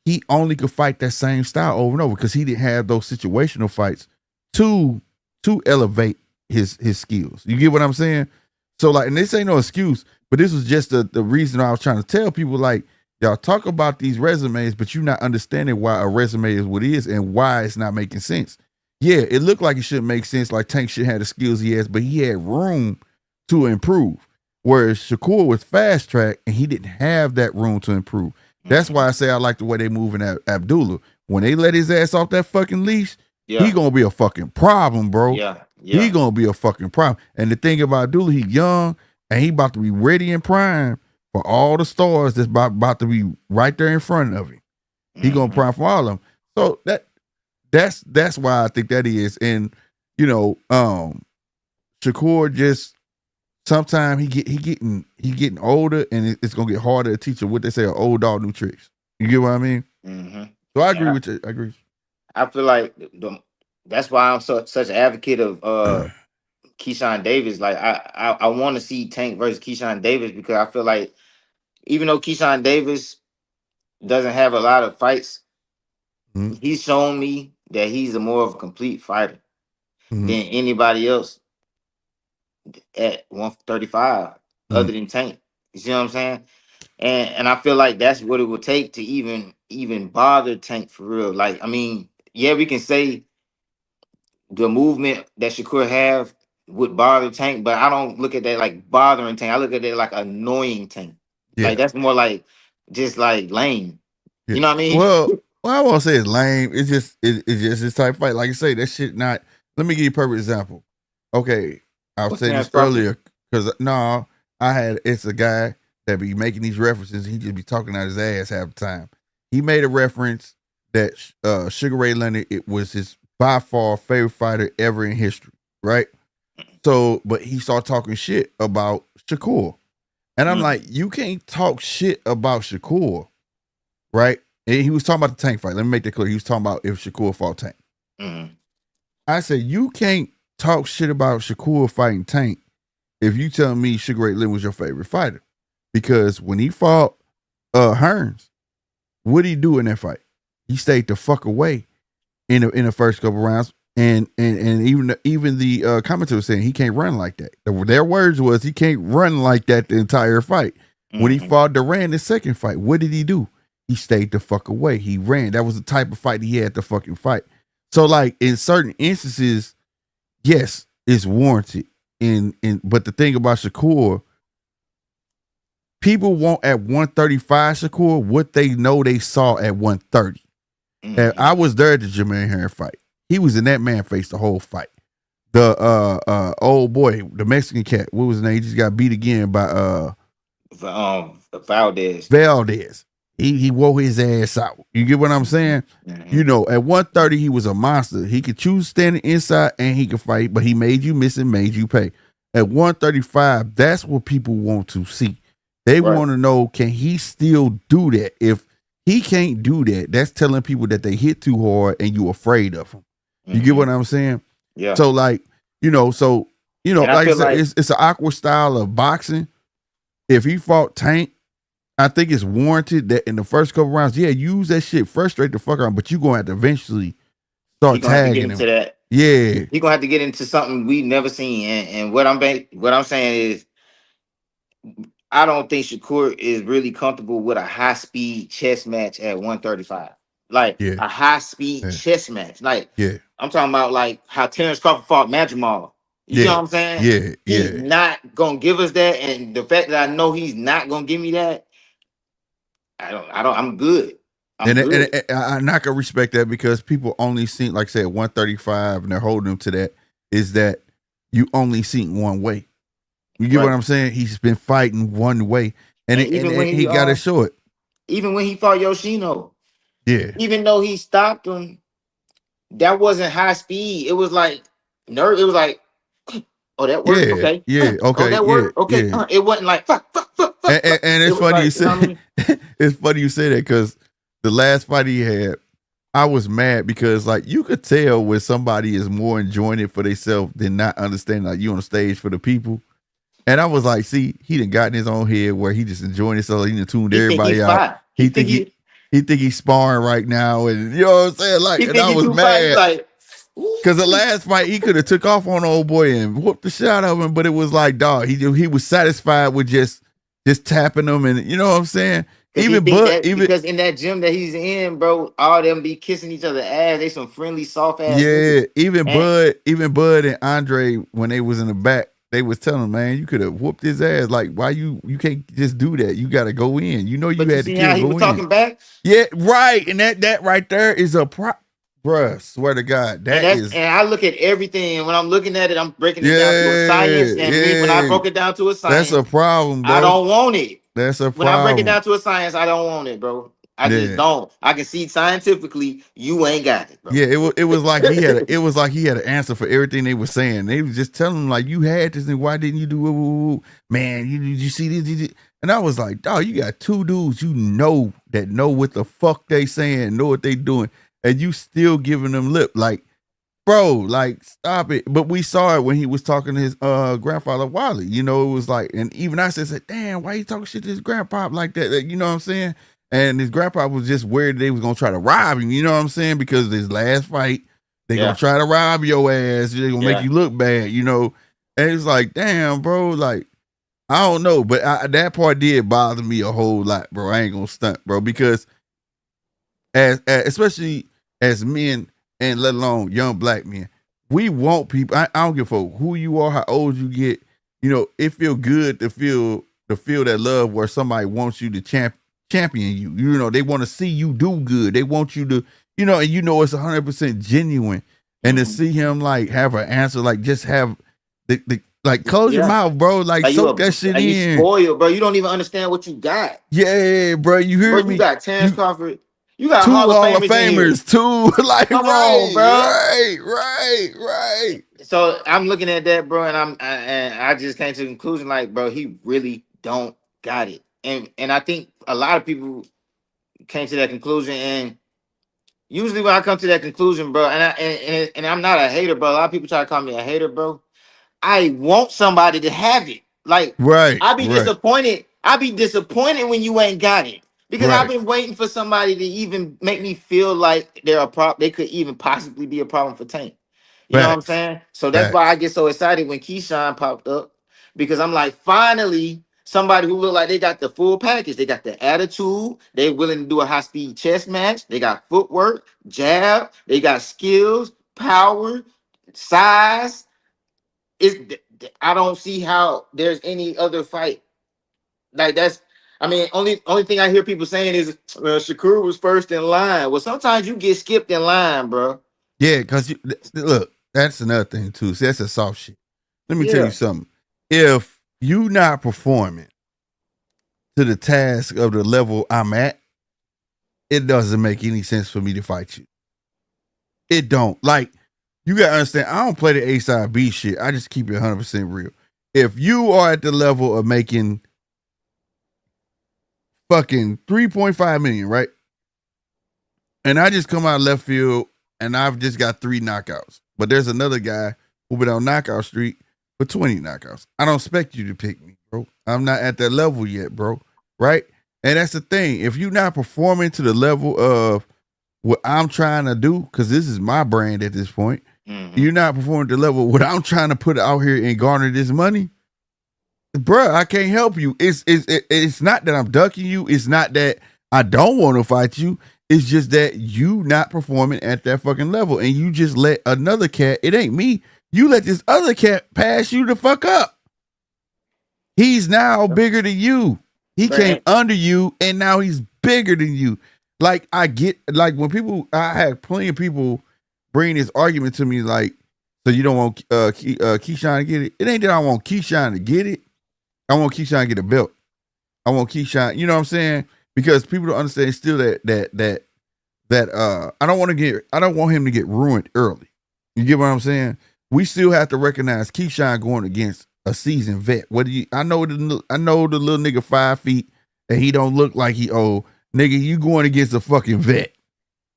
he only could fight that same style over and over because he didn't have those situational fights to elevate his skills. You get what I'm saying? So like, and this ain't no excuse, but this was just the reason I was trying to tell people, like, y'all talk about these resumes, but you're not understanding why a resume is what it is and why it's not making sense. Yeah, it looked like it should make sense, like Tank should have the skills he has, but he had room to improve. Whereas Shakur was fast track and he didn't have that room to improve. That's why I say I like the way they moving at Abdullah. When they let his ass off that fucking leash, he gonna be a fucking problem, bro. He gonna be a fucking problem. And the thing about Abdullah, he young and he about to be ready and prime for all the stars that's about to be right there in front of him. He gonna prime for all of them. So that's why I think that is. And you know, Shakur just sometimes he getting older, and it's gonna get harder to teach him what they say, an old dog new tricks. You get what I mean? So I agree with you. I agree. I feel like that's why I'm such an advocate of Keyshawn Davis. Like I want to see Tank versus Keyshawn Davis because I feel like even though Keyshawn Davis doesn't have a lot of fights, he's shown me that he's a more of a complete fighter than anybody else at 135 other than Tank. You see what I'm saying? And I feel like that's what it would take to even bother Tank for real. Like, I mean, yeah, we can say the movement that Shakur have would bother Tank, but I don't look at that like bothering Tank. I look at it like annoying Tank. Yeah. Like that's more like just like lame. Yeah. You know what I mean? Well, I won't say it's lame. It's just this type of fight. Like I say, that shit not. Let me give you a perfect example. Okay, I was saying this earlier because it's a guy that be making these references. He just be talking out his ass half the time. He made a reference that Sugar Ray Leonard, it was his by far favorite fighter ever in history, right? So, but he started talking shit about Shakur. And I'm like, you can't talk shit about Shakur, right? And he was talking about the Tank fight. Let me make that clear. He was talking about if Shakur fought Tank. I said, you can't talk shit about Shakur fighting Tank if you tell me Sugar Ray Leonard was your favorite fighter. Because when he fought Hearns, what did he do in that fight? He stayed the fuck away in the first couple rounds. And even the commentator was saying he can't run like that. Their words was he can't run like that the entire fight. When he fought Duran the second fight, what did he do? He stayed the fuck away. He ran. That was the type of fight he had to fucking fight. So like in certain instances, yes, it's warranted. But the thing about Shakur, people want at 135 Shakur what they know they saw at 130. And I was there at the Jermaine Herring fight. He was in that man face the whole fight. The old boy, the Mexican cat, what was his name? He just got beat again by Valdez. He wore his ass out. You get what I'm saying? You know, at 130, he was a monster. He could choose standing inside and he could fight, but he made you miss and made you pay. At 135, that's what people want to see. They want to know, can he still do that? If he can't do that, that's telling people that they hit too hard and you afraid of him. You get what I'm saying? Yeah. So like, like I said, it's an awkward style of boxing. If he fought Tank, I think it's warranted that in the first couple rounds, use that shit, frustrate the fuck out, but you're gonna have to eventually start tagging him. That. Yeah. You're gonna have to get into something we've never seen. And what I'm saying is I don't think Shakur is really comfortable with a high speed chess match at 135. Like a high speed chess match. Like I'm talking about like how Terrence Crawford fought Madrimal. You know what I'm saying? He's not gonna give us that. And the fact that I know he's not gonna give me that, I'm good. And I can respect that because people only seen, like I said, 135 and they're holding them to that, is that you only seen one way. You get what I'm saying? He's been fighting one way, and even when he got to show it. Even when he fought Yoshino, Yeah, even though he stopped him, that wasn't high speed. It was like nerve. It was like, oh, that worked. yeah, Okay. yeah, Oh, okay, that yeah, worked. Okay. yeah. It wasn't like fuck. And It it's was funny you like, you know what I say mean? it's funny you say that because the last fight he had, I was mad because like you could tell when somebody is more enjoying it for themselves than not understanding like you on the stage for the people. And I was like, see, he done got in his own head where he just enjoying himself. He done tuned He think everybody he's out. fine. He think he's sparring right now, and you know what I'm saying? Like, He and think I he was too fine. He's mad like, because the last fight he could have took off on old boy and whooped the shit out of him, but it was like, dog, he was satisfied with just tapping him, and you know what I'm saying? because in that gym that he's in, bro, all them be kissing each other ass. They some friendly, soft ass niggas. Even Bud and Andre, when they was in the back, they was telling him, man, you could have whooped his ass. Like, why you can't just do that? You got to go in. You know, you But had you to see kill, how he was talking back? Yeah, right. And that right there is a bruh, swear to God, And I look at everything, and when I'm looking at it, I'm breaking it down to a science. And when I broke it down to a science, that's a problem, bro. I don't want it. That's a problem. When I break it down to a science, I don't want it, bro. I just don't. I can see scientifically you ain't got it, bro. Yeah, it was like he had an answer for everything they were saying. They was just telling him like, you had this, and why didn't you do it? Man, you see this? And I was like, dog, you got two dudes you know that know what the fuck they saying, know what they doing, and you still giving them lip. Like, bro, like, stop it. But we saw it when he was talking to his grandfather Wally. You know, it was like, and even I said, damn, why you talking shit to his grandpa like that? You know what I'm saying? And his grandpa was just worried they was gonna try to rob him. You know what I'm saying? Because his last fight, they gonna try to rob your ass. They gonna make you look bad. You know? And it's like, damn, bro, like, I don't know, but that part did bother me a whole lot, bro. I ain't gonna stunt, bro, because as especially as men and let alone young black men, we want people. I don't give a fuck who you are, how old you get. You know, it feel good to feel that love where somebody wants you to champion you. You know, they want to see you do good. They want you to, you know, and you know it's 100% genuine. And to see him like have an answer, like just have the like close your mouth, bro. Like soak that shit in. You spoiled, bro. You don't even understand what you got. Yeah, bro. You hear me? You got Terrence Crawford. You got two Hall of Famers too. Like, come on, bro. Right. So I'm looking at that, bro, and I just came to the conclusion, like, bro, he really don't got it. And I think a lot of people came to that conclusion. And usually when I come to that conclusion, bro, and I'm not a hater, bro. A lot of people try to call me a hater, bro. I want somebody to have it. Like, I be disappointed. I be disappointed when you ain't got it. Because I've been waiting for somebody to even make me feel like they could even possibly be a problem for Tank. You know what I'm saying? So that's why I get so excited when Keyshawn popped up. Because I'm like, finally, somebody who look like they got the full package. They got the attitude. They willing to do a high-speed chess match. They got footwork, jab. They got skills, power, size. I don't see how there's any other fight. Like only thing I hear people saying is Shakur was first in line. Well, sometimes you get skipped in line, bro. Yeah, because look, that's another thing too. See, that's a soft shit. Let me tell you something. If you not performing to the task of the level I'm at, it doesn't make any sense for me to fight you. It don't. Like, you gotta understand, I don't play the A side B shit. I just keep it 100% real. If you are at the level of making fucking 3.5 million, right? And I just come out of left field and I've just got 3 knockouts. But there's another guy who been on knockout street for 20 knockouts. I don't expect you to pick me, bro. I'm not at that level yet, bro. Right? And that's the thing. If you're not performing to the level of what I'm trying to do, because this is my brand at this point, you're not performing to the level of what I'm trying to put out here and garner this money, bruh, I can't help you. It's not that I'm ducking you. It's not that I don't want to fight you. It's just that you not performing at that fucking level, and you just let another cat. It ain't me. You let this other cat pass you the fuck up. He's now bigger than you. He came under you, and now he's bigger than you. Like, I get, like, when people, I had plenty of people bring this argument to me, like, So you don't want Keyshawn to get it? It ain't that I want Keyshawn to get it. I want Keyshawn to get a belt. I want Keyshawn. You know what I'm saying? Because people don't understand still that I don't want him to get ruined early. You get what I'm saying? We still have to recognize Keyshawn going against a seasoned vet. I know the little nigga 5 feet and he don't look like he old. Nigga, you going against a fucking vet.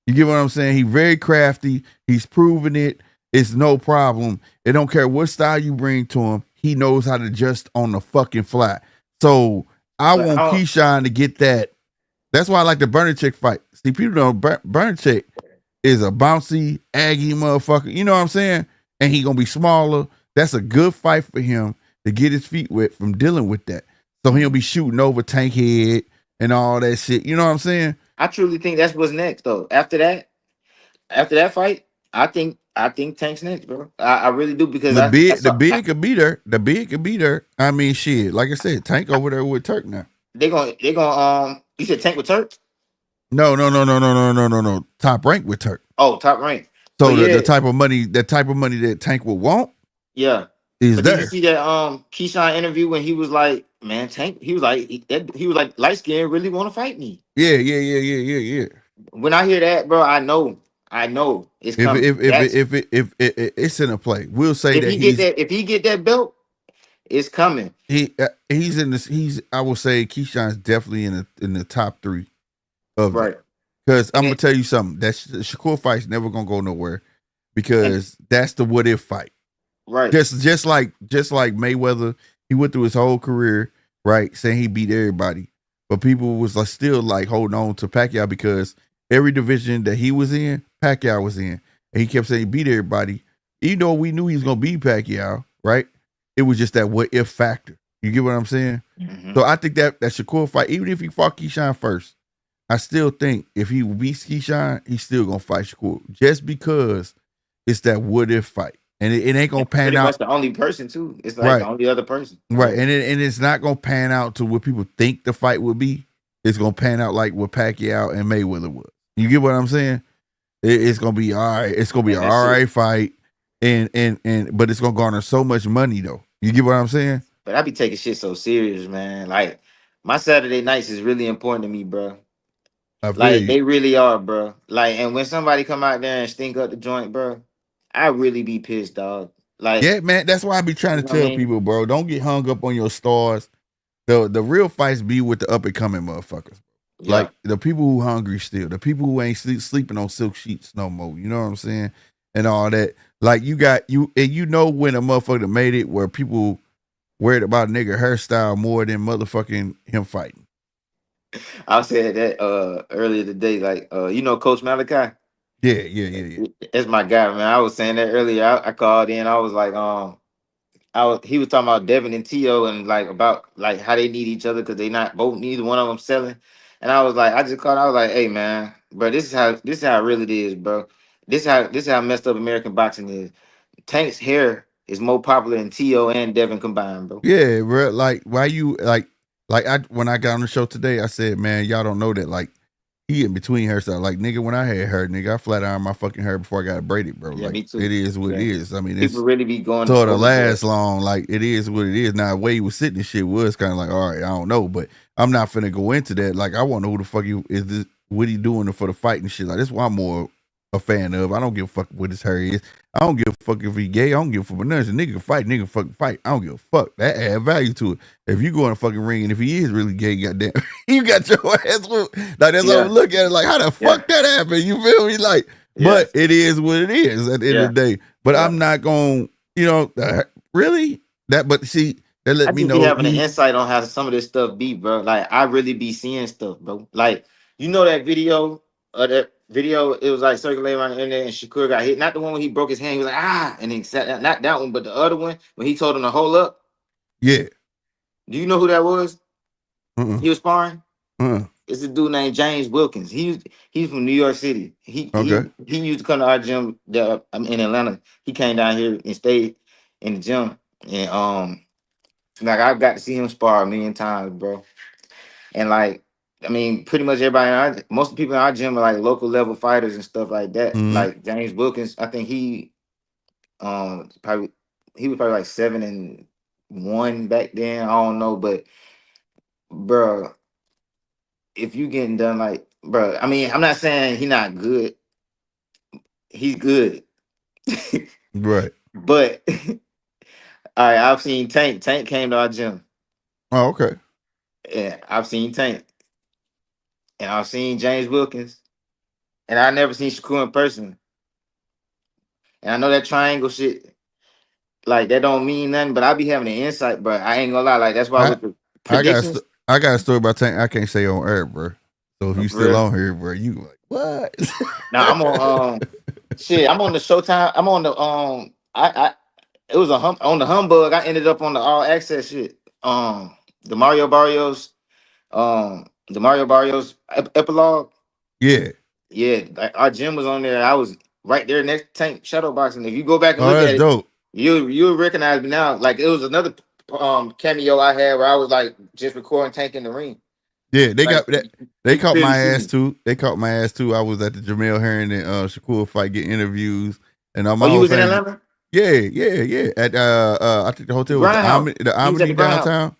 You get what I'm saying? He very crafty. He's proven it. It's no problem. It don't care what style you bring to him. He knows how to adjust on the fucking fly. So I want Keyshawn to get that. That's why I like the Bernacek fight. See, people don't Bernacek is a bouncy, aggy motherfucker. You know what I'm saying? And he gonna be smaller. That's a good fight for him to get his feet wet from dealing with that. So he'll be shooting over Tank Head and all that shit. You know what I'm saying? I truly think that's what's next though. After that fight, I think Tank's next, bro. I really do because the big could be there. The big could be there. I mean, shit. Like I said, Tank over there with Turk now. They gonna you said Tank with Turk? No. Top rank with Turk. Oh, top rank. So the type of money that Tank would want, yeah, is there. Did you see that Keyshawn interview when he was like, man, Tank, he was like light skin really want to fight me. Yeah. When I hear that, bro, I know it's coming. If it's in a play, we'll say if he get that belt, it's coming. He's in this. I will say Keyshawn's definitely in the top 3 of right. Because I'm gonna tell you something. That Shakur fight's never gonna go nowhere because that's the what if fight. Right. Just like Mayweather, he went through his whole career, right, saying he beat everybody. But people was like still like holding on to Pacquiao because every division that he was in, Pacquiao was in. And he kept saying he beat everybody. Even though we knew he was gonna beat Pacquiao, right? It was just that what if factor. You get what I'm saying? Mm-hmm. So I think that Shakur fight, even if he fought Keyshawn first, I still think if he beats Keyshawn, he's still gonna fight Shakur. Just because it's that what if fight. And it ain't gonna pan out. That's the only person too. It's like the only other person. Right. And it's not gonna pan out to what people think the fight would be. It's gonna pan out like what Pacquiao and Mayweather was. You get what I'm saying? It's gonna be all right. It's gonna be an all right fight. And but it's gonna garner so much money though. You get what I'm saying? But I be taking shit so serious, man. Like my Saturday nights is really important to me, bro. Like they really are, bro. Like, and when somebody come out there and stink up the joint, bro, I really be pissed, dog. Like, yeah, man. That's why I be trying to tell people, bro, don't get hung up on your stars. The real fights be with the up and coming motherfuckers. Yeah. Like the people who hungry still, the people who ain't sleeping on silk sheets no more. You know what I'm saying? And all that. Like you got you, and you know when a motherfucker made it where people worried about a nigga hairstyle more than motherfucking him fighting. I said that earlier today. Like, you know, Coach Malachi. Yeah. That's my guy, man. I was saying that earlier. I called in. I was like, he was talking about Devin and Tio and like about like how they need each other because they not both neither one of them selling. And I was like, I just called. I was like, hey man, bro, this is how real it is, bro. This is how messed up American boxing is. Tank's hair is more popular than Tio and Devin combined, bro. Yeah, bro. Like why you like when I got on the show today, I said, man, y'all don't know that like he in between hairstyles. Like nigga, when I had hair, nigga, I flat ironed my fucking hair before I got it braided, bro. Yeah, like me too. it is what it is. I mean, people really be going so it'll last long. Like it is what it is. Now the way he was sitting and shit was kind of like, all right, I don't know, but I'm not finna go into that. Like I want to know who the fuck is this, what he doing for the fight and shit. Like that's why I'm more a fan of. I don't give a fuck what his hair is. I don't give a fuck if he gay. I don't give a fuck what nothing. Nigga can fight. Nigga fucking fight. I don't give a fuck. That add value to it. If you go in a fucking ring and if he is really gay, goddamn, you got your ass whooped. Like that's how I look at it. Like how the fuck that happened? You feel me? Like, but it is what it is at the end of the day. But I'm not gonna, you know, really that. But see, that let me know. Be having an insight on how some of this stuff be, bro. Like I really be seeing stuff, bro. Like you know that video. It was like circulating around the internet, and Shakur got hit. Not the one when he broke his hand. He was like, and then sat. Not that one, but the other one when he told him to hold up. Yeah. Do you know who that was? He was sparring. It's a dude named James Wilkins. He's from New York City. He used to come to our gym in Atlanta. He came down here and stayed in the gym, and like I've got to see him spar a million times, bro. And like, I mean, pretty much everybody, most of the people in our gym are like local level fighters and stuff like that. Like James Wilkins, I think he Probably he was probably like 7-1 back then. I don't know, but bro, if you getting done like, bro, I mean, I'm not saying he not good. He's good, Right. but all right, I've seen Tank. Tank came to our gym. Oh, okay. Yeah, I've seen Tank, and I've seen James Wilkins, and I never seen Shakur in person. And I know that triangle shit, like that don't mean nothing, but I be having the insight, bro. I ain't gonna lie, like that's why I with the I got predictions, I got a story about Tank. I can't say on air, bro. So if you for still real. on here, bro, you like what? Now I'm on shit. I'm on the Showtime. I'm on the I it was on the humbug. I ended up on the all access shit. The Mario Barrios epilogue. Yeah. Yeah, like our gym was on there. I was right there next to Tank shadow boxing. If you go back and Oh, look that's at it, dope. you'll recognize me now. Like it was another cameo I had where I was like just recording Tank in the ring. Yeah, they Like got that. They you can caught clearly my see ass me. too. They caught my ass too. I was at the Jamel Herring and Shakur fight, get interviews, and Oh, my you whole was in family. Atlanta? Yeah. At I think the The hotel was Grindhouse. The You was at Omni the Grindhouse. downtown.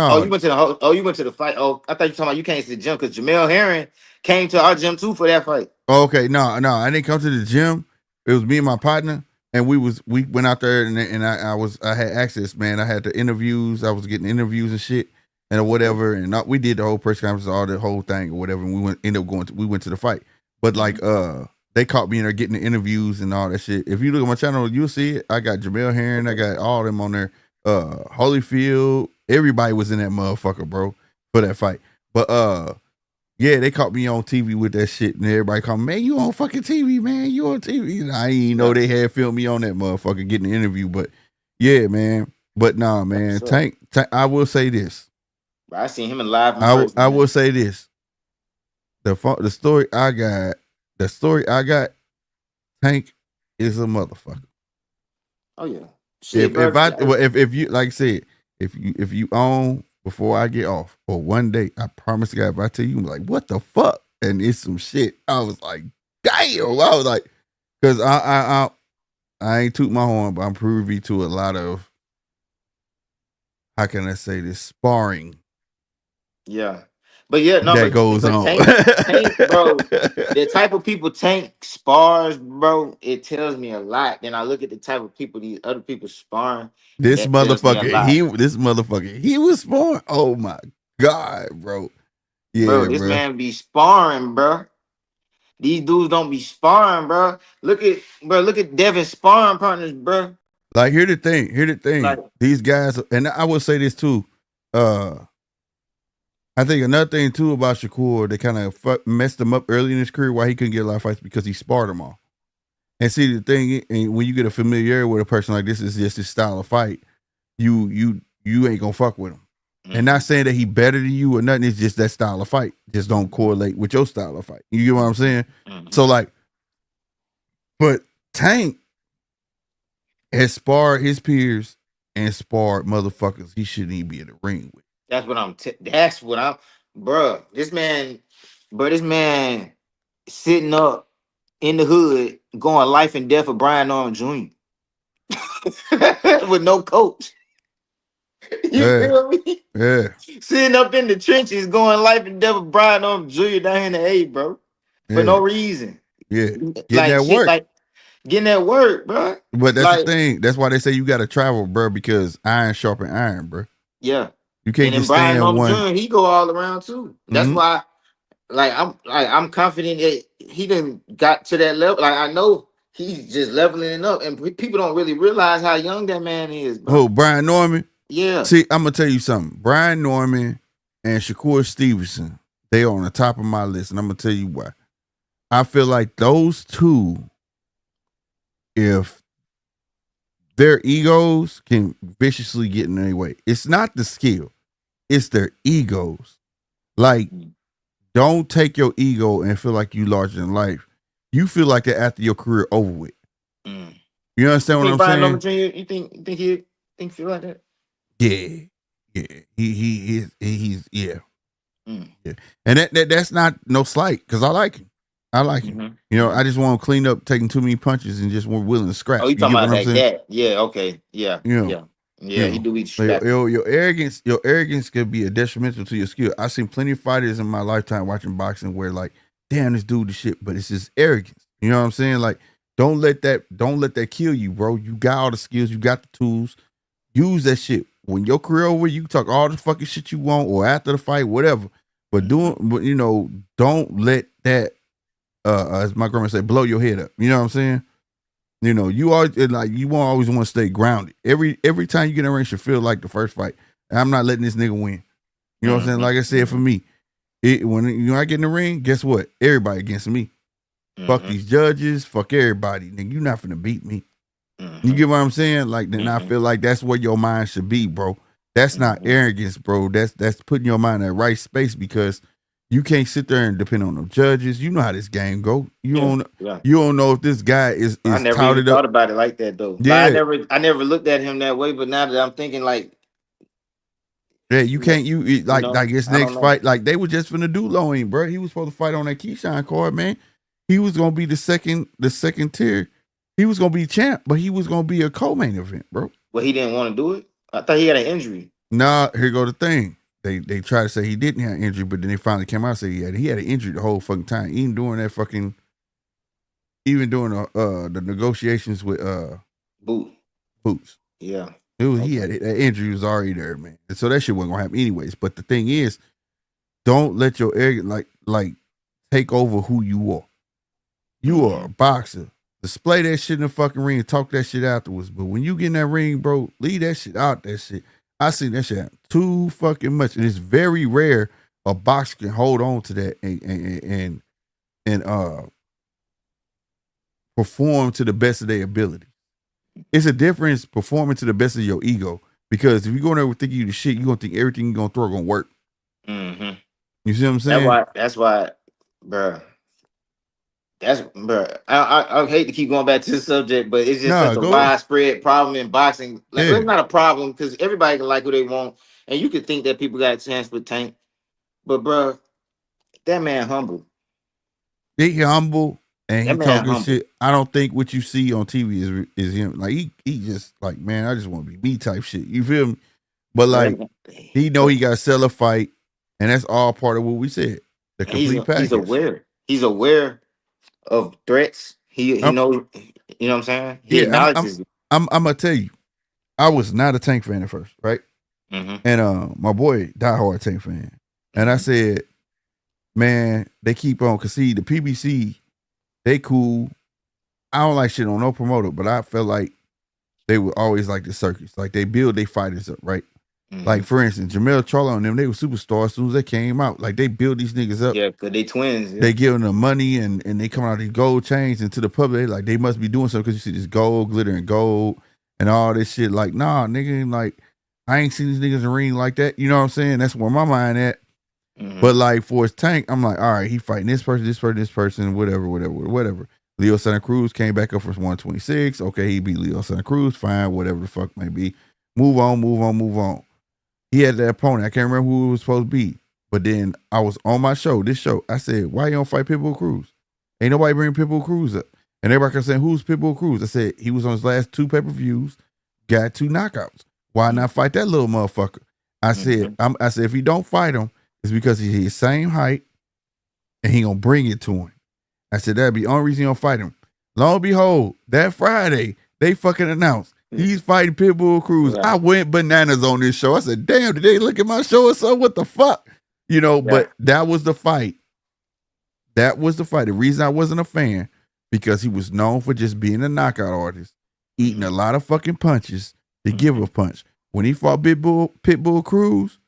Oh, No, you went to the you went to the fight. Oh, I thought you talking about you came to the gym because Jamel Herring came to our gym too for that fight. oh, okay, no, I didn't come to the gym. It was me and my partner, and we went out there, and I had access, man. I had the interviews. I was getting interviews and shit, and Okay. whatever, and we did the whole press conference, all the whole thing or whatever. And we went to the fight, but like Mhm. they caught me in there getting the interviews and all that shit. If you look at my channel, you'll see it. I got Jamel Herring, I Okay. got all of them on there. Holyfield, everybody was in that motherfucker, bro, for that fight. But yeah, they caught me on TV with that shit, and everybody called me, man, you on fucking TV, man, you on TV. And I didn't know Yeah. they had filmed me on that motherfucker getting the interview, but yeah, man. But nah, That's man, what's up. Tank. I will say this. But I seen him in live in person, I will man. say this. The story I got, Tank is a motherfucker. Oh yeah. Shit, bro. If you like I said, if you own before I get off or one day, I promise to God, if I tell you, I'm like, what the fuck? And it's some shit. I was like, damn. I was like, because I ain't toot my horn, but I'm privy to a lot of, how can I say this, sparring Yeah. But yeah, no, that goes but on. Tank, bro, the type of people Tank spars, bro, it tells me a lot. Then I look at the type of people these other people sparring, this that tells me a motherfucker, lot. he was sparring. Oh my God, bro. Bro, Yeah, this bro. man be sparring, bro. These dudes don't be sparring, bro. Look at Devin sparring partners, bro. Like, here's the thing. Like, These guys, and I will say this too. I think another thing too about Shakur, they kind of messed him up early in his career why he couldn't get a lot of fights because he sparred them all. And see the thing, and when you get a familiarity with a person like this, is just his style of fight. You ain't gonna fuck with him. And not saying that he better than you or nothing. It's just that style of fight just don't correlate with your style of fight. You get what I'm saying? So like, but Tank has sparred his peers and sparred motherfuckers he shouldn't even be in the ring with. that's what I'm, bro. This man sitting up in the hood going life and death of Brian Norman Jr. with no coach. You Yeah, feel me? yeah, Sitting up in the trenches going life and death of Brian Norman Jr. down here in the A, bro. For yeah, no reason. yeah. Getting Like that shit, work. like getting that work, bro. But that's the Like, thing. That's why they say you got to travel, bro, because iron sharpen iron, bro. yeah. You And can't then just stay Brian in Norman one. Jr., he go all around too. That's Mm-hmm. why, I'm confident that he didn't got to that level. Like I know he's just leveling it up, and people don't really realize how young that man is, bro. Oh, Brian Norman. Yeah, See, I'm gonna tell you something. Brian Norman and Shakur Stevenson, they are on the top of my list, and I'm gonna tell you why. I feel like those two, if their egos can viciously get in their way, it's not the skill, it's their egos. Like, don't take your ego and feel like you larger than life. You feel like that after your career over with. Mm. You You understand what think I'm Brian saying? Norman Jr. You think feel like that? Yeah, yeah. He's yeah. Mm. Yeah. And that's not no slight because I like him. I like it. Mhm. You know, I just want to clean up taking too many punches and just weren't willing to scrap. Oh, you You talking get what about I'm like saying? that? Yeah. Okay. Yeah. You know, Yeah. Yeah. He do be strapping. your arrogance could be a detrimental to your skill. I've seen plenty of fighters in my lifetime watching boxing where like, damn, this dude the shit, but it's just arrogance. You know what I'm saying? Like, don't let that kill you, bro. You got all the skills, you got the tools. Use that shit. When your career over, you can talk all the fucking shit you want or after the fight, whatever. But you know, don't let that as my grandma said, blow your head up. You know what I'm saying? You know, you always like you won't always want to stay grounded. Every time you get in a ring should feel like the first fight. I'm not letting this nigga win. You know what I'm saying? Like I said, for me, when I get in the ring, guess what? Everybody against me. Fuck these judges, fuck everybody. Nigga, you not finna beat me. You get what I'm saying? Like, then I feel like that's where your mind should be, bro. That's not arrogance, bro. That's putting your mind in the right space because you can't sit there and depend on the judges. You know how this game go. You don't know if this guy is I never even thought about it like that though. Yeah. Like, I never looked at him that way, but now that I'm thinking like, yeah, you can't like his I don't next know. fight, like they were just finna do Lowen, bro. He was supposed to fight on that Keyshawn card, man. He was gonna be the second tier. He was gonna be champ, but he was gonna be a co-main event, bro. Well, he didn't want to do it. I thought he had an injury. Nah, here go the thing. They try to say he didn't have an injury, but then they finally came out and said he had an injury the whole fucking time. Even during the negotiations with Boots. Yeah. He had that injury was already there, man. And so that shit wasn't gonna happen anyways. But the thing is, don't let your arrogance like take over who you are. You are a boxer. Display that shit in the fucking ring and talk that shit afterwards. But when you get in that ring, bro, leave that shit out. That shit. I seen that shit happen too fucking much. And it's very rare a boxer can hold on to that and perform to the best of their ability. It's a difference performing to the best of your ego. Because if you go in there with thinking you the shit, you're gonna think everything you're gonna throw gonna work. Mm-hmm. You see what I'm saying? That's why, bro. I hate to keep going back to the subject, but it's just such a widespread problem in boxing. Like, it's not a problem because everybody can like who they want, and you could think that people got a chance with Tank, but bro, that man humble. He humble and he talking shit. I don't think what you see on TV is him. Like he just like, man, I just want to be me type shit. You feel me? But like he know he got to sell a fight, and that's all part of what we said. The complete package. He's aware of threats. He knows, you know what I'm saying? He acknowledges it. I'm gonna tell you, I was not a Tank fan at first, right? And my boy diehard Tank fan. And I said, man, they keep on, cause see the PBC, they cool. I don't like shit on no promoter, but I felt like they were always like the circus. Like they build their fighters up, right? Like for instance, Jamel Charlo and them, they were superstars as soon as they came out. Like they build these niggas up. Yeah, cause they twins. Yeah. They give them money and they come out these gold chains, and to the public, like they must be doing something because you see this gold, glitter and gold and all this shit. Like, nah, nigga, like I ain't seen these niggas in the ring like that. You know what I'm saying? That's where my mind at. But like for his Tank, I'm like, all right, he fighting this person, whatever. Leo Santa Cruz came back up for 126. Okay, he beat Leo Santa Cruz, fine, whatever the fuck may be. Move on. He had that opponent. I can't remember who it was supposed to be. But then I was on my show, this show. I said, why you don't fight Pitbull Cruz? Ain't nobody bring Pitbull Cruz up. And everybody kept saying, who's Pitbull Cruz? I said, he was on his last 2 pay-per-views, got 2 knockouts. Why not fight that little motherfucker? I said, I said, if he don't fight him, it's because he's his same height and he gonna bring it to him. I said, that'd be the only reason he don't fight him. Lo and behold, that Friday, they fucking announced he's fighting Pitbull Cruz. Yeah. I went bananas on this show. I said, damn, did they look at my show or something? What the fuck? You know, but that was the fight. That was the fight. The reason I wasn't a fan, because he was known for just being a knockout artist, eating a lot of fucking punches to give a punch. When he fought Pitbull Cruz,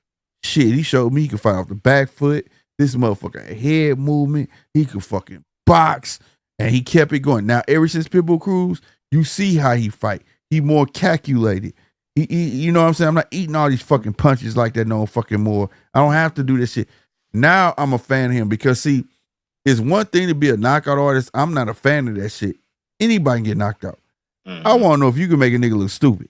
shit, he showed me he could fight off the back foot. This motherfucker had head movement. He could fucking box, and he kept it going. Now, ever since Pitbull Cruz, you see how he fight. He more calculated. He, you know what I'm saying? I'm not eating all these fucking punches like that no fucking more. I don't have to do this shit. Now I'm a fan of him because, see, it's one thing to be a knockout artist. I'm not a fan of that shit. Anybody can get knocked out. I want to know if you can make a nigga look stupid.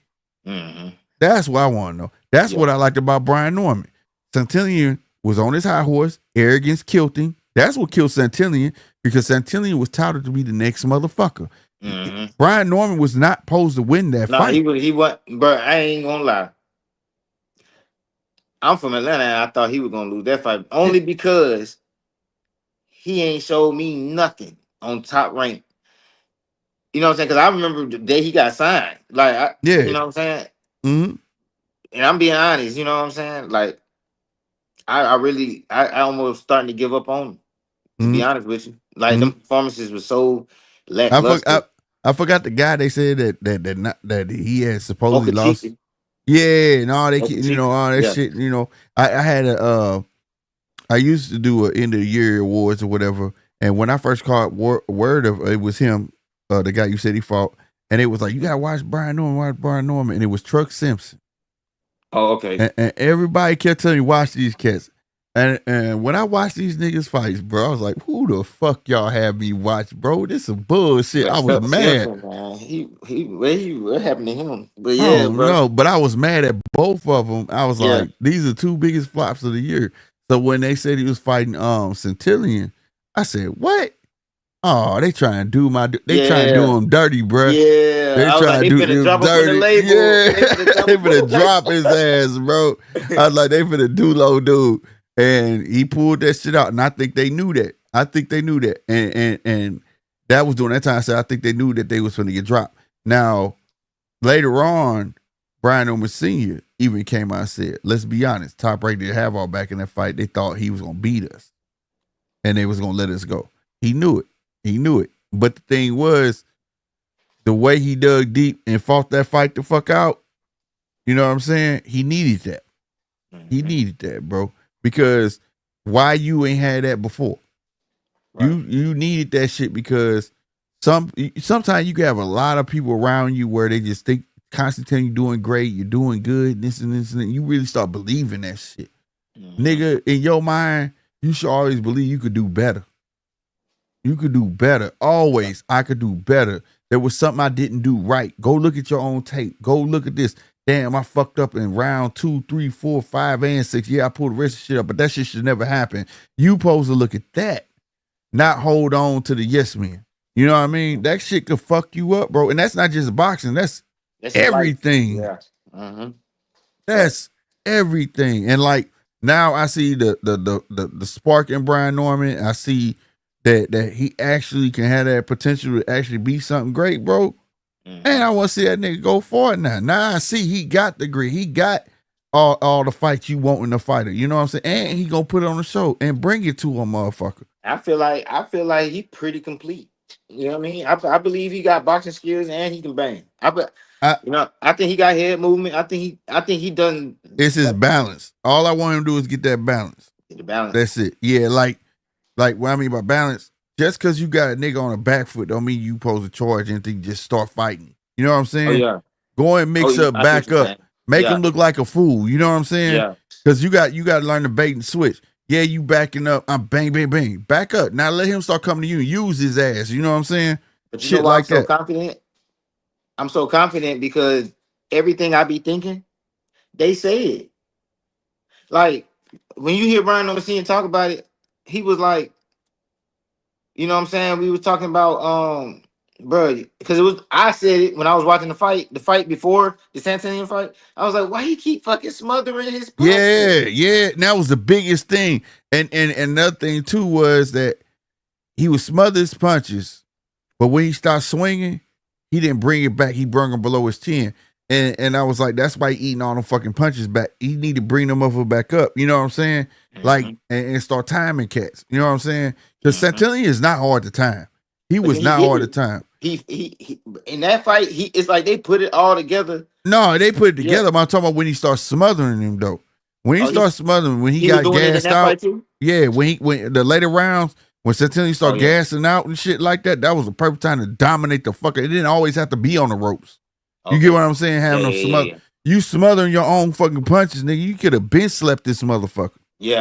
That's what I want to know. That's what I liked about Brian Norman. Centennial was on his high horse. Arrogance killed him. That's what killed Santillan, because Santillan was touted to be the next motherfucker. Mm-hmm. Brian Norman was not supposed to win that No, fight. he was, bro. I ain't gonna lie. I'm from Atlanta, and I thought he was gonna lose that fight only because he ain't showed me nothing on Top Rank. You know what I'm saying? Because I remember the day he got signed. Like, Yeah. you know what I'm saying? Mm-hmm. And I'm being honest. You know what I'm saying? Like, I really, I almost starting to give up on him. To be honest with you, like them performances were so lackluster. I forgot the guy they said that he had supposedly lost. Okachiki. Yeah, and all that, Okachiki. all that Yeah. shit. I had I used to do a end of the year awards or whatever, and when I first caught word of it was him, the guy you said he fought, and it was like, you gotta watch Brian Norman, and it was Truck Simpson. Oh, okay. And everybody kept telling me, watch these cats. And when I watched these niggas fights, bro, I was like, who the fuck y'all have me watch, bro? This some bullshit. I was mad. What happened to him? But I yeah, don't bro. know, but I was mad at both of them. I was Yeah. like, these are two biggest flops of the year. So when they said he was fighting Santillan, I said, what? Oh, they trying to do trying to do him dirty, bro. Yeah, They I was like, trying to do finna him drop him from the dirty. label. Yeah, they They finna drop his ass, bro. I was like, they finna do low dude, and he pulled that shit out, and I think they knew that. And that was during that time. So I think they knew that they was finna get dropped. Now later on, Brian Norman Sr. even came out and said, let's be honest, Top Rank didn't have all back in that fight. They thought he was gonna beat us, and they was gonna let us go. He knew it. But the thing was, the way he dug deep and fought that fight the fuck out, you know what I'm saying? He needed that. He needed that, bro. Because why you ain't had that before? Right. You needed that shit because sometimes you can have a lot of people around you where they just think constantly telling you doing great, you're doing good, this and this, and you really start believing that shit. Nigga, in your mind, you should always believe you could do better. You could do better. Always, I could do better. There was something I didn't do right. Go look at your own tape. Go look at this. Damn, I fucked up in round 2, 3, 4, 5, and 6. Yeah, I pulled the rest of the shit up, but that shit should never happen. You supposed to look at that, not hold on to the yes men. You know what I mean? That shit could fuck you up, bro. And that's not just boxing. That's everything. Yeah. Mm-hmm. That's everything. And like now I see the spark in Brian Norman. I see that he actually can have that potential to actually be something great, bro. And I want to see that nigga go for it now. Now I see he got the grit. He got all the fights you want in a fighter. You know what I'm saying? And he gonna put it on the show and bring it to a motherfucker. I feel like he pretty complete. You know what I mean? I believe he got boxing skills and he can bang. I think he got head movement. I think he done. It's his balance. All I want him to do is get that balance. The balance. That's it. Yeah, like what I mean by balance. Just because you got a nigga on a back foot don't mean you supposed to charge anything. Just start fighting. You know what I'm saying? Oh, yeah. Go and mix up, back up, make him look like a fool. You know what I'm saying? Yeah. Because you got to learn to bait and switch. Yeah, you backing up. I'm bang, bang, bang. Back up. Now let him start coming to you and use his ass. You know what I'm saying? But shit like I'm so that. confident. I'm so confident because everything I be thinking, they say it. Like when you hear Brian Norman talk about it, he was like, you know what I'm saying? We was talking about bro, because I said it when I was watching the fight before the Santillan fight. I was like, why he keep fucking smothering his punches? Yeah. And that was the biggest thing. And another thing too was that he would smother his punches, but when he started swinging, he didn't bring it back. He brought them below his chin. And I was like, that's why he eating all them fucking punches back. He need to bring them motherfuckers back up. You know what I'm saying? Like, and start timing cats. You know what I'm saying? Because Santillan is not hard to time. He was not hard to time. He in that fight, it's like they put it all together. No, they put it together. But I'm talking about when he starts smothering him though. When he starts smothering, when he got gassed out. Yeah, when the later rounds, when Santillan started gassing out and shit like that, that was the perfect time to dominate the fucker. It didn't always have to be on the ropes. You get what I'm saying? Having them smother. You smothering your own fucking punches, nigga. You could have been slept this motherfucker. Yeah.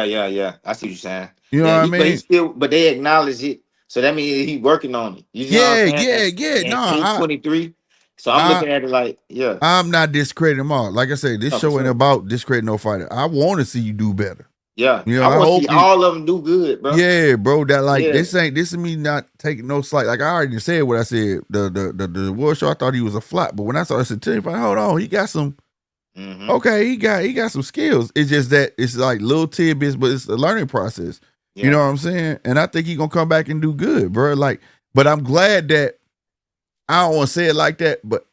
I see what you're saying. You know what I mean? But they acknowledge it. So that means he working on it. You know what I'm saying? Yeah. No, he's 23. So I'm looking at it like, I'm not discrediting him all. Like I said, this show ain't about discrediting no fighter. I want to see you do better. Yeah, You know, I I want to hope see all of them do good, bro. yeah, bro. That like Yeah. this is me not taking no slight. Like I already said what I said. The war show, I thought he was a flop, but when I saw Centennial fight, hold on, he got some. Mm-hmm. Okay, he got some skills. It's just that it's like little tidbits, but it's a learning process. Yeah. You know what I'm saying? And I think he gonna come back and do good, bro. Like, but I'm glad that I don't want to say it like that, but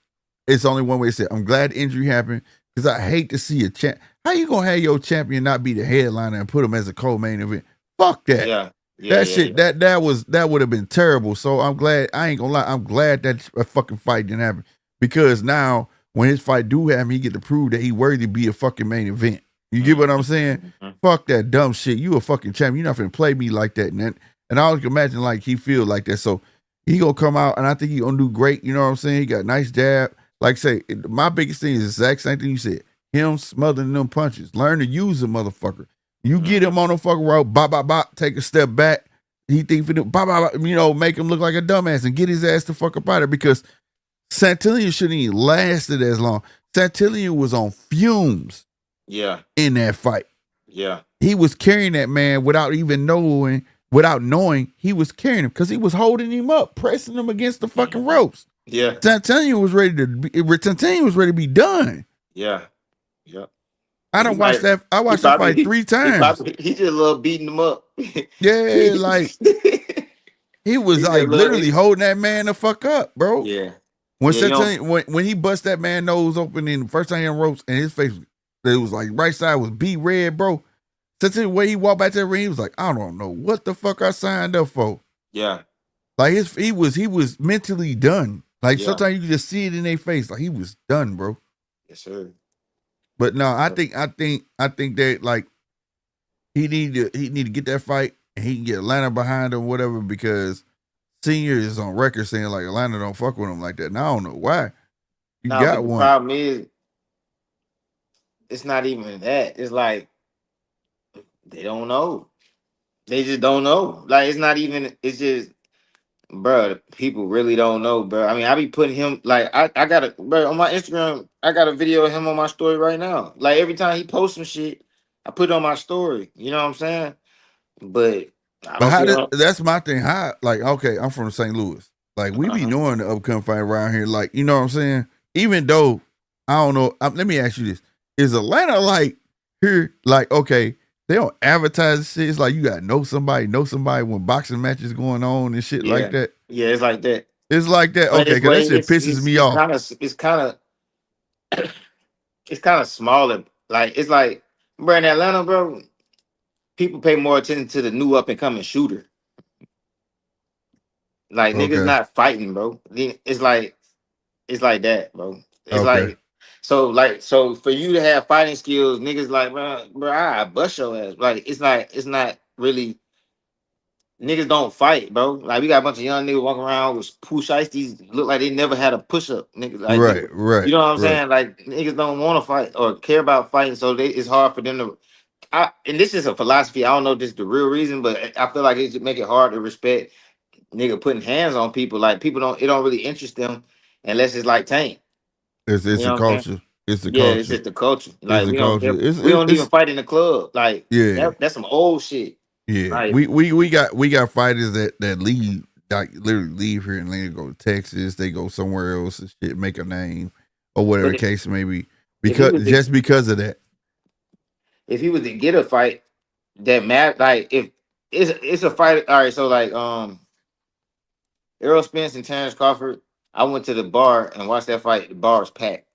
it's only one way to say it. I'm glad the injury happened because I hate to see a champ. How you gonna have your champion not be the headliner and put him as a co-main event? Fuck that. Yeah. That shit, that would have been terrible. So I'm glad, I ain't gonna lie, I'm glad that a fucking fight didn't happen. Because now when his fight do happen, he get to prove that he worthy to be a fucking main event. You get what I'm saying? Fuck that dumb shit. You a fucking champion. You're not finna play me like that. And I always imagine like he feel like that. So he gonna come out and I think he gonna do great. You know what I'm saying? He got a nice jab. Like say, my biggest thing is the exact same thing you said. Him smothering them punches. Learn to use a motherfucker. You get him on the fucking road, bop, bop, bop, take a step back. He think for the bop, bop, bop, you know, make him look like a dumbass and get his ass the fuck up out of there because Santillan shouldn't even lasted as long. Santillan was on fumes. Yeah. In that fight. Yeah. He was carrying that man without knowing he was carrying him because he was holding him up, pressing him against the fucking ropes. Yeah. Santillan was ready to be done. Yeah. Yeah. I watched that fight 3 times. He just loved beating him up. Yeah, like he was like literally holding that man the fuck up, bro. Yeah. When when he bust that man nose open in the first time he on ropes and his face, it was like right side was beat red, bro. Since the way he walked back to the ring, he was like, I don't know what the fuck I signed up for. Yeah. Like he was mentally done. Like sometimes you can just see it in their face. Like he was done, bro. Yes, sir. But no, I think that like he need to get that fight and he can get Atlanta behind him, whatever, because Senior is on record saying like Atlanta don't fuck with him like that. And I don't know why. You got one. The problem is it's not even that. It's like they don't know. They just don't know. Like it's not even. It's just, bro. People really don't know, bro. I mean, I be putting him like I got a bro on my Instagram. I got a video of him on my story right now. Like every time he posts some shit, I put it on my story. You know what I'm saying? But that's my thing. How like okay, I'm from St. Louis. Like we be knowing the upcoming fight around here. Like you know what I'm saying. Even though I don't know. Let me ask you this: is Atlanta like here? Like okay. They don't advertise shit. It's like you gotta know somebody when boxing matches going on and shit like that. Yeah, it's like that. It's like that. Okay, because that shit pisses me off. It's kind of smaller. Like it's like, bro, in Atlanta, bro, people pay more attention to the new up and coming shooter. Like niggas not fighting, bro. It's like that, bro. It's like. So for you to have fighting skills, niggas like, bro, I bust your ass. Like, it's not really, niggas don't fight, bro. Like, we got a bunch of young niggas walking around with push ices, look like they never had a push-up, niggas. Like, right. You know what I'm saying? Like, niggas don't want to fight or care about fighting, so it's hard for them to, and this is a philosophy, I don't know if this is the real reason, but I feel like it should make it hard to respect nigga putting hands on people. Like, it don't really interest them unless it's like Tank. It's a culture. It's the culture. Yeah, it's just the culture. Like we don't even fight in the club. Like that's some old shit. Yeah, like, we got fighters that leave, like literally leave here and then go to Texas. They go somewhere else and shit, make a name or whatever the case may be. Because of that. If he was to get a fight that matter, like if it's a fight. All right, so like Errol Spence and Terrence Crawford. I went to the bar and watched that fight. The bar was packed.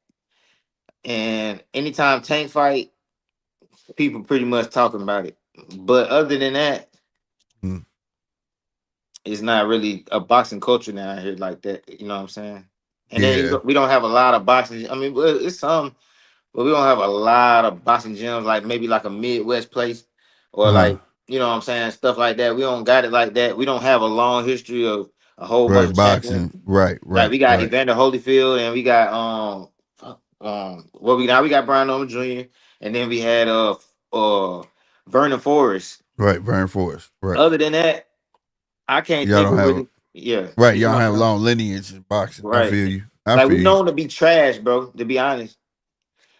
And anytime Tank fight, people pretty much talking about it. But other than that, it's not really a boxing culture now here like that. You know what I'm saying? And then we don't have a lot of boxing. I mean, it's some, but we don't have a lot of boxing gyms like maybe like a Midwest place or like, you know what I'm saying? Stuff like that. We don't got it like that. We don't have a long history of a whole bunch of boxing. Right. Like we got Evander Holyfield and we got we got Brian Norman Jr. and then we had Vernon Forrest. Right, Vernon Forrest. Right. Other than that, I can't think of really. Yeah. Right, y'all have long lineage in boxing. Right. I feel you. We're known to be trash, bro, to be honest.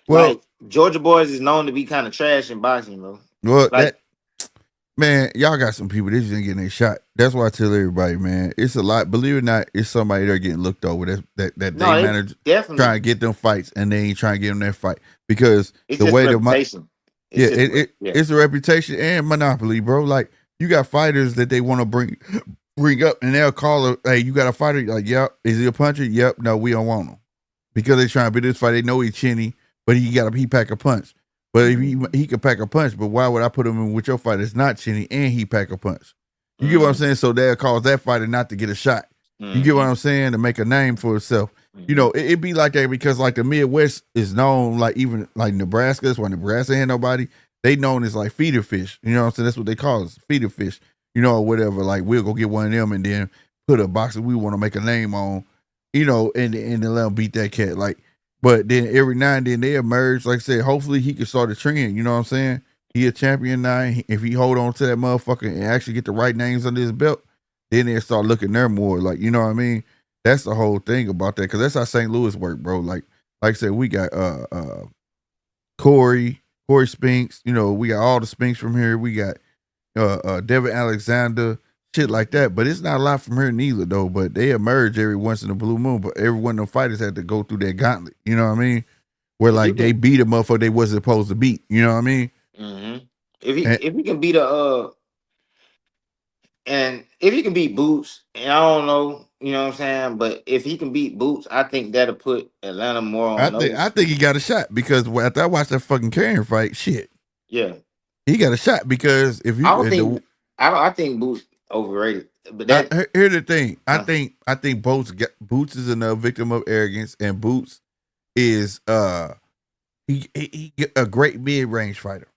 Well, like Georgia boys is known to be kind of trash in boxing, bro. Well, Like, man, y'all got some people. They just ain't getting their shot. That's why I tell everybody, man, it's a lot. Believe it or not, it's somebody there getting looked over. That no, they it manager definitely. trying to get them fights, and they ain't trying to get them that fight because It's the just way reputation. It's just yeah. it's a reputation and monopoly, bro. Like you got fighters that they want to bring up, and they'll call her, hey, you got a fighter? Like, yep. Is he a puncher? Yep. No, we don't want him because they trying to be this fight. They know he's chinny, but he pack a punch. But if he can pack a punch, but why would I put him in with your fighter? It's not chinny and he pack a punch. You get what I'm saying? So they'll cause that fighter not to get a shot. You get what I'm saying? To make a name for itself. You know, it be like that because like the Midwest is known, like even like Nebraska, that's why Nebraska ain't nobody. They known as like feeder fish. You know what I'm saying? That's what they call us, feeder fish. You know, or whatever. Like we'll go get one of them and then put a box that we want to make a name on, you know, and then let them beat that cat. Like, but then every now and then they emerge. Like I said, hopefully he can start a trend. You know what I'm saying? He a champion now. If he hold on to that motherfucker and actually get the right names under his belt, then they start looking there more. Like, you know what I mean? That's the whole thing about that. Because that's how St. Louis work, bro. Like I said, we got Corey Spinks. You know, we got all the Spinks from here. We got Devin Alexander, shit like that. But it's not a lot from here neither, though. But they emerge every once in a blue moon. But every one of them fighters had to go through that gauntlet. You know what I mean? Where like they beat a motherfucker they wasn't supposed to beat. You know what I mean? If he can beat and if he can beat Boots, and I don't know, you know what I'm saying, but if he can beat Boots, I think that'll put Atlanta more on. I think he got a shot because after I watched that fucking Karen fight, shit. Yeah, he got a shot because if you, I think Boots overrated. But that here's the thing, I think Boots is another victim of arrogance, and Boots is he a great mid range fighter,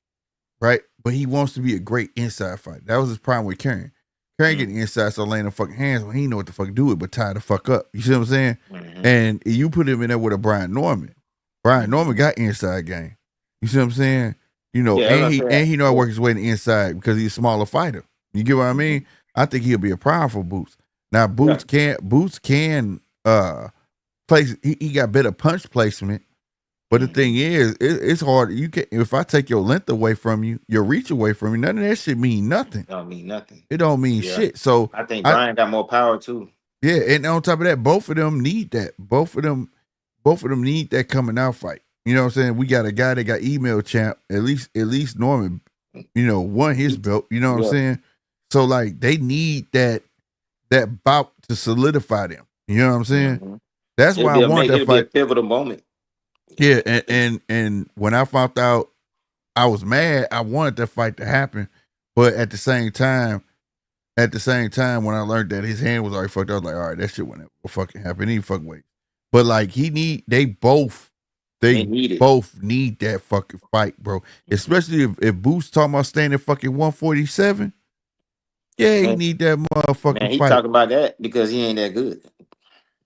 right? But he wants to be a great inside fighter. That was his problem with Karen. Karen getting inside, so laying the fucking hands when he didn't know what the fuck to do with, but tie the fuck up. You see what I'm saying? And you put him in there with a Brian Norman. Brian Norman got inside game. You see what I'm saying? You know, and he know how to work his way in the inside because he's a smaller fighter. You get what I mean? I think he'll be a problem for Boots. Now Boots can place. He got better punch placement. But the thing is, it's hard. You can if I take your length away from you, your reach away from you, none of that shit mean nothing. Don't mean nothing. It don't mean shit. So I think Brian got more power too. Yeah, and on top of that, both of them need that. Both of them need that coming out fight. You know what I'm saying? We got a guy that got email champ. At least Norman, you know, won his belt. You know what I'm saying? So like they need that bout to solidify them. You know what I'm saying? That's why I want that fight. Be a pivotal moment. Yeah, and when I found out, I was mad. I wanted that fight to happen, but at the same time, when I learned that his hand was already fucked, I was like, all right, that shit wouldn't fucking happen. He fucking wait. But like they both need that fucking fight, bro. Especially if Boots talking about staying at fucking 147. Yeah, he need that motherfucking fight. He talking about that because he ain't that good.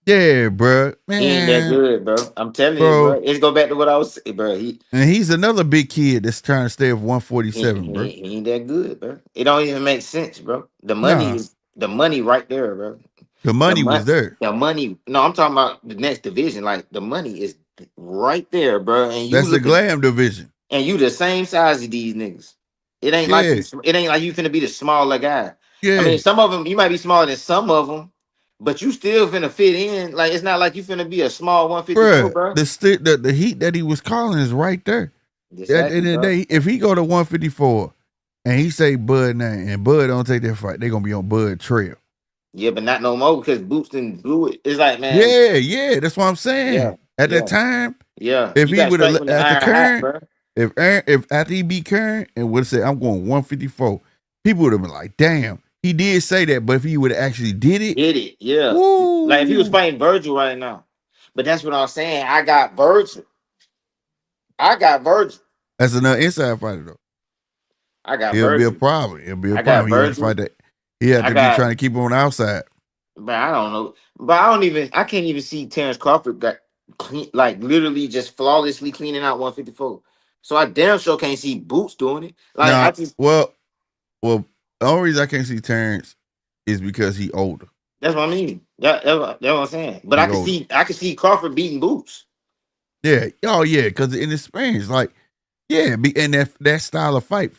Yeah, bro. Man, he ain't that good, bro. I'm telling you, bro. Let's go back to what I was saying, bro. And he's another big kid that's trying to stay at 147, bro. He ain't that good, bro. It don't even make sense, bro. The money is the money right there, bro. The money was there. The money. No, I'm talking about the next division. Like the money is right there, bro. And that's the glam division. And you the same size as these niggas. It ain't like you finna be the smaller guy. Yeah. I mean, some of them you might be smaller than some of them. But you still finna fit in. Like it's not like you finna be a small 154, bro. The heat that he was calling is right there. Exactly, at the end of the day, if he go to 154 and he say Bud name and Bud don't take that fight, they gonna be on Bud trail. Yeah, but not no more because Boots didn't blew it. It's like, man. Yeah, that's what I'm saying. Yeah, at that time, if he would have after Kern, if after he beat Kern and would have said I'm going 154, people would have been like, damn. He did say that, but if he would have actually did it, yeah. Woo. Like if he was fighting Virgil right now. But that's what I'm saying. I got Virgil. That's another inside fighter though. I got It'll Virgil. be a problem. He had to be trying to keep him on the outside. But I don't know. But I can't even see Terrence Crawford got clean, like literally just flawlessly cleaning out 154. So I damn sure can't see Boots doing it. Like well. The only reason I can't see Terrence is because he older. That's what I mean. That's what I'm saying. But I can see Crawford beating Boots. Yeah. Oh yeah, because in experience, like, and that style of fight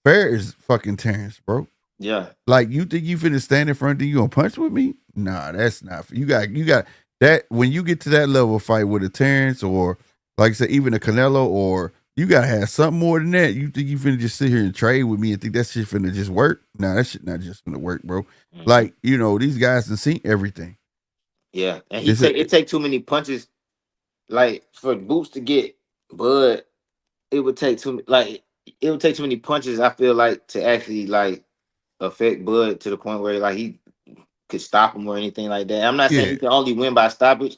Fair is fucking Terrence, bro. Yeah. Like, you think you finna stand in front of you gonna punch with me? Nah, that's not. You got that when you get to that level of fight with a Terrence or like I said, even a Canelo, or you gotta have something more than that. You think you finna just sit here and trade with me and think that shit finna just work? Nah, that shit not just finna work, bro. Mhm. Like, these guys done seen everything. Yeah. And It's it take too many punches. Like for Boots to get Bud, it would take too many punches, I feel like, to actually like affect Bud to the point where like he could stop him or anything like that. I'm not saying Yeah, he can only win by stoppage,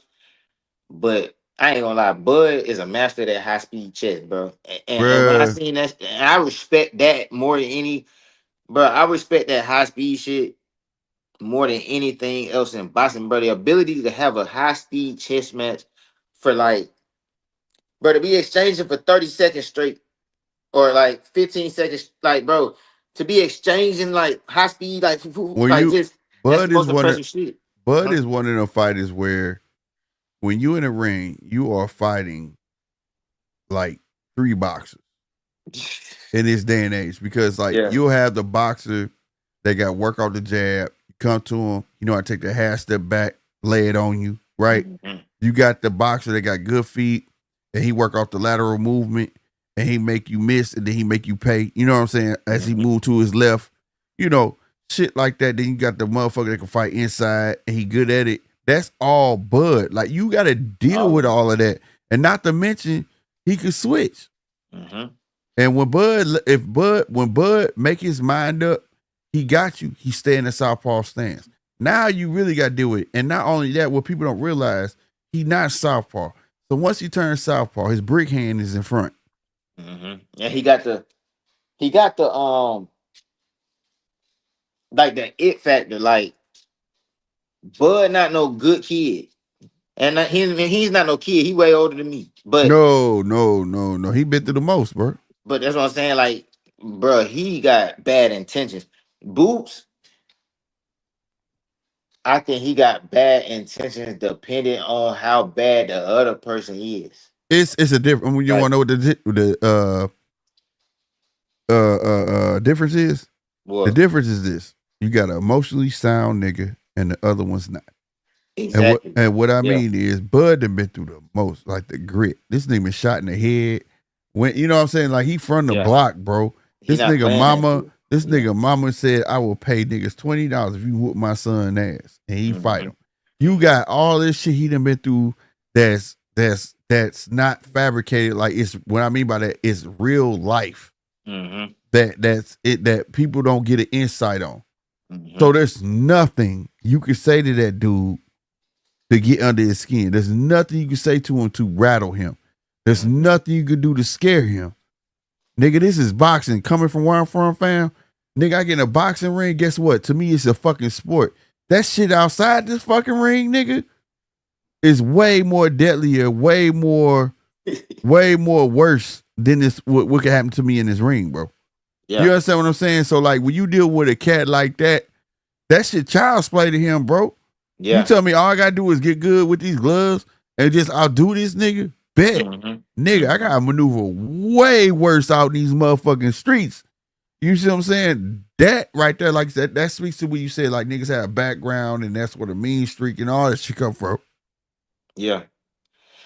but I ain't gonna lie, Bud is a master of that high speed chess, bro. And when I bruh. seen that, and I respect that more than any, bro. I respect that high speed shit more than anything else in boxing, bro. The ability to have a high speed chess match for like, bro, to be exchanging for 30 seconds straight or like 15 seconds, like, bro, to be exchanging like high speed, like, When like you just that's the Bud is most one of impressive shit. Bud Huh? is one of them fighters where when you in a ring, you are fighting like three boxers in this day and age, because like Yeah. you'll have the boxer that got work off the jab. You come to him, I take the half step back, lay it on you, right? Mhm. You got the boxer that got good feet and he work off the lateral movement and he make you miss and then he make you pay. You know what I'm saying? As he Mhm. move to his left, shit like that. Then you got the motherfucker that can fight inside and he good at it. That's all Bud. Like, you got to deal with all of that, and not to mention he could switch. Mhm. And when Bud make his mind up, he got you. He stay in the southpaw stance. Now you really got to deal with it. And not only that, what people don't realize, he not southpaw. So once he turns southpaw, his brick hand is in front. Mhm. And he got the like the it factor. Like Bud, not no good kid, and he's not no kid. He way older than me, but No, no, no, no. He been through the most, bro. that's what I'm saying. Like, bro, he got bad intentions. Boots, I think he got bad intentions depending on how bad the other person is. It's a different. When you Like, want to know what the difference is, the well, difference is this: you got an emotionally sound nigga, and the other one's not. exactly. And what I Yeah, mean is, Bud done been through the most, like the grit. This nigga been shot in the head. When you know what I'm saying, like he from the yeah. block, bro. He not playing that shit. This Yeah. nigga mama said, I will pay niggas $20 if you whoop my son ass, and he fight Mhm. him. You got all this shit he done been through. That's not fabricated. Like, it's what I mean by that. It's real life. Mhm. That's it. That people don't get an insight on. Mhm. So there's nothing you can say to that dude to get under his skin. There's nothing you can say to him to rattle him. There's nothing you can do to scare him. Nigga, this is boxing. Coming from where I'm from, fam. Nigga, I get in a boxing ring. Guess what? To me, it's a fucking sport. That shit outside this fucking ring, nigga, is way more deadlier, way more worse than this. What could happen to me in this ring, bro? You Yeah, understand what I'm saying? So, like, when you deal with a cat like that, that shit child's play to him, bro. You yeah. tell me all I gotta do is get good with these gloves and just outdo this nigga? Bet. Mhm. Nigga, I gotta maneuver way worse out in these motherfucking streets. You see what I'm saying? That right there, like that speaks to what you said, like niggas have a background and that's where the mean streak and all that shit come from. Yeah.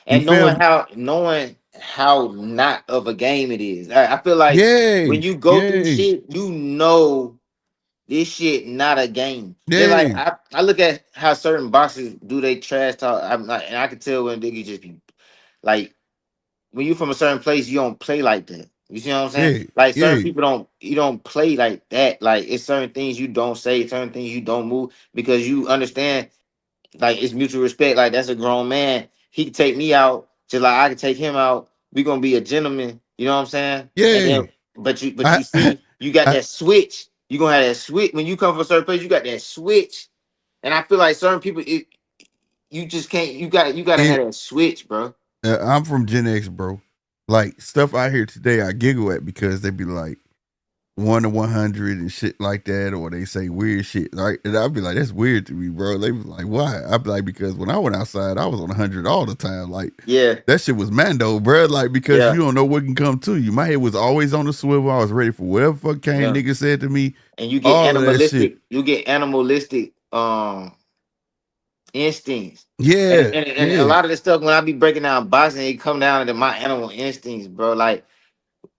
You And feel me? knowing how not of a game it is. I feel like when Yay. you go through Yay. shit, you know this shit not a game. Just like Yay. I look at how certain boxers do they trash talk. I'm not, and I can tell when they just be like, when you from a certain place, you don't play like that. You see what I'm saying? Yeah. Like certain Yeah. people you don't play like that. Like it's certain things you don't say, certain things you don't move because you understand like it's mutual respect. Like that's a grown man. He can take me out just like I can take him out. We gonna be a gentleman. You know what I'm saying? And then, Yay. but I, you see, you got I that switch. You gonna have that switch when you come from a certain place. You got that switch, and I feel like certain people, you just can't. You gotta it have that switch, bro. I'm from Gen X, bro. Like stuff I hear today, I giggle at because they be like, 1 to 100 and shit like that, or they say weird shit, right? And I'd be like, that's weird to me, bro. They was like, why? I'd be like, because when I went outside, I was on 100 all the time. Like, Yeah, that shit was Mando, bro. Like, because yeah, you don't know what can come to you. My head was always on the swivel. I was ready for whatever fuck came. yeah. Nigga said to me, And you get all of that shit. animalistic. You get animalistic instincts. Yeah, And a yeah, lot of this stuff when I be breaking down boxing, it come down to my animal instincts, bro.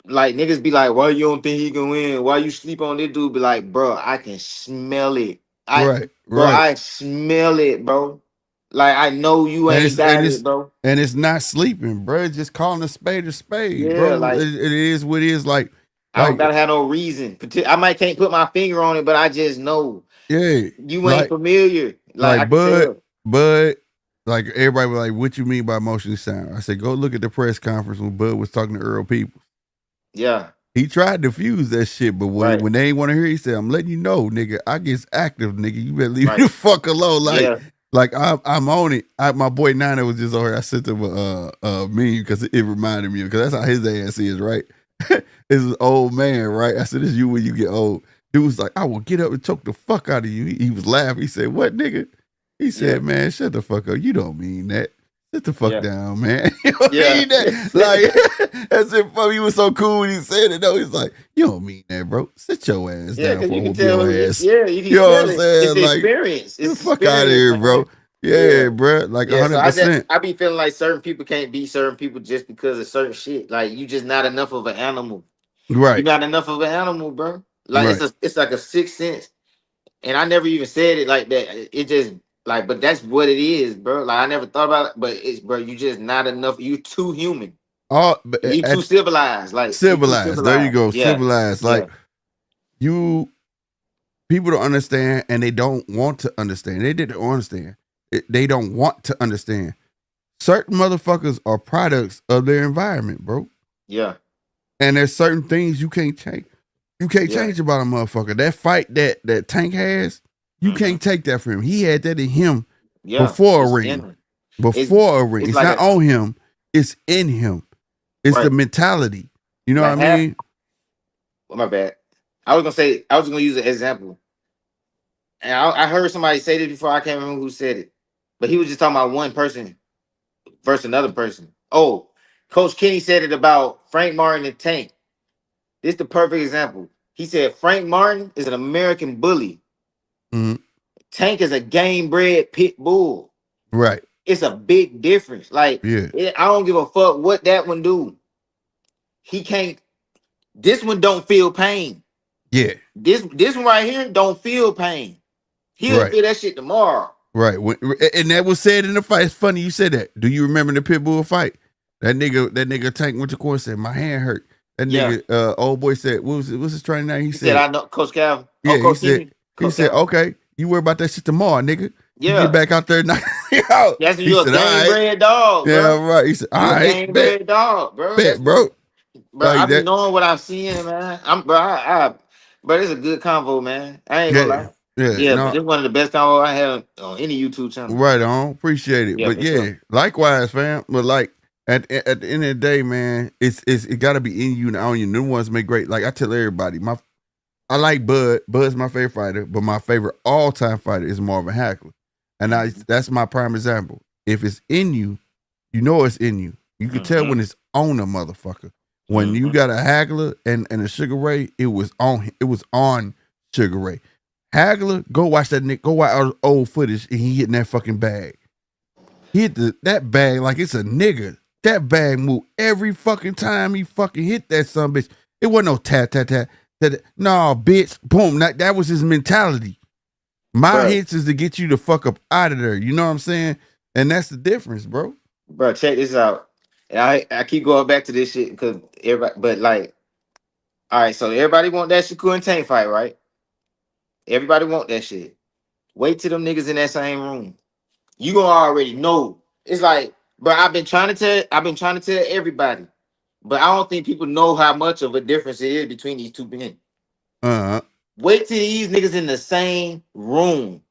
Like niggas be like, why you don't think he can win? Why you sleep on this dude? Be like, bro, I can smell it. right, Bro, right. I smell it, bro. Like I know you And ain't it's and got it, it's bro. and it's not sleeping, bro. It's just calling a spade, Yeah, bro. like It is what it is. I don't Like, gotta have no reason. I might can't put my finger on it, but I just know yeah, you ain't like, familiar. Like I like can Bud, tell. Bud. Like everybody was like, "What you mean by emotionally sound?" I said, "Go look at the press conference when Bud was talking to Earl People. Yeah, He tried to fuse that shit, but when, right, when they ain't want to hear, he said, "I'm letting you know, nigga. I gets active, nigga. You better leave me right. the fuck alone." Yeah, Like I'm on it. My boy Nana was just over here. I sent him a meme because it reminded me because that's how his ass is, right? It's an old man, right? I said, "This you when you get old." Dude was like, "I will get up and choke the fuck out of you." He was laughing. He said, "What, nigga?" He yeah, said, "Man, shut the fuck up. You don't mean that. Sit the fuck yeah, down, man." You don't yeah. mean that. Like, that's it. He was so cool when he said it. Though he's like, "You don't mean that, bro. Sit your ass Yeah, down because for you I can whoop tell. your ass." Yeah, you can You know what I'm smell it. It's saying? the Like, experience. get It's the the fuck out of experience, here, man. bro. Yeah, Yeah, bro. Like yeah. So 100%. I be feeling like certain people can't beat certain people just because of certain shit. Like you just not enough of an animal. You're Right, not enough of an animal, bro. Like right. it's like a sixth sense. And I never even said it like that. It just like, but that's what it is, bro. Like I never thought about it, but it's bro. You just not enough. You too human. All but You too at civilized. Like you too civilized. There you civilized. go. Yeah, Civilized. yeah, Like you people don't understand and they don't want to understand. They didn't understand. They don't want to understand. Certain motherfuckers are products of their environment, bro. yeah, And there's certain things you can't change. You can't yeah, change about a motherfucker. That fight that Tank has, you hmm can't take that from him. He had that in him yeah. before a It's in ring. them. It's Before a ring. it's It's like not a on him. It's in him. It's the right. mentality. You know what I Like half. mean? Oh, my bad. I was gonna use an example, and I heard somebody say this before. I can't remember who said it, but he was just talking about one person versus another person. Oh, Coach Kenny said it about Frank Martin and Tank. This is the perfect example. He said Frank Martin is an American bully. Mhm. Tank is a game bred pit bull. Right. It's a big difference. Like Yeah. I don't give a fuck what that one do. He can't. This one don't feel pain. Yeah. This one right here don't feel pain. He'll Right. feel that shit tomorrow. Right. And that was said in the fight. It's funny you said that. Do you remember the pit bull fight? That nigga Tank went to court and said, my hand hurt. That Yeah. nigga, old boy said, what's his training name? He He said, said, I know Coach Cal. Oh, yeah, Coach Kenny. he Coach said, Cal. okay, you worry about that shit tomorrow, nigga. You get Yeah. back out there and knock it out. That's when He you're a said, all game right. bred dog, Yeah, bro. right. He said, all You a right, game bet, bred dog, bro. bet, That's what bro. bro. I Like be that. knowing what I'm seeing, man. But it's a good convo, man. I ain't gonna Yeah. lie. Yeah. Yeah, but No, this one of the best convo I had on any YouTube channel. right on. Appreciate it. Yeah, But for sure. yeah, likewise, fam. But like at the end of the day, man, it gotta be in you and on you. New ones make great. Like I tell everybody, I like Bud. Bud's my favorite fighter, but my favorite all-time fighter is Marvin Hagler. And that's my prime example. If it's in you, you know it's in you. You can tell Mm-hmm. when it's on a motherfucker. When you Mm-hmm. got a Hagler and a Sugar Ray, it was on Sugar Ray. Hagler, go watch that Nick. Go watch our old footage, and he hitting that fucking bag. He hit that bag like it's a nigga. That bag moved every fucking time he fucking hit that son bitch. It wasn't no tap tap tap. No, bitch, boom. That was his mentality. My Bro, hits is to get you the fuck up out of there. You know what I'm saying? And that's the difference, bro. bro, check this out. And I keep going back to this shit because everybody, but like, all right, so everybody want that Shakur and Tank fight, right? Everybody want that shit. Wait till them niggas in that same room. You gonna already know. It's like, bro, I've been trying to tell everybody, but I don't think people know how much of a difference it is between these two men. Uh-huh. Wait till these niggas in the same room.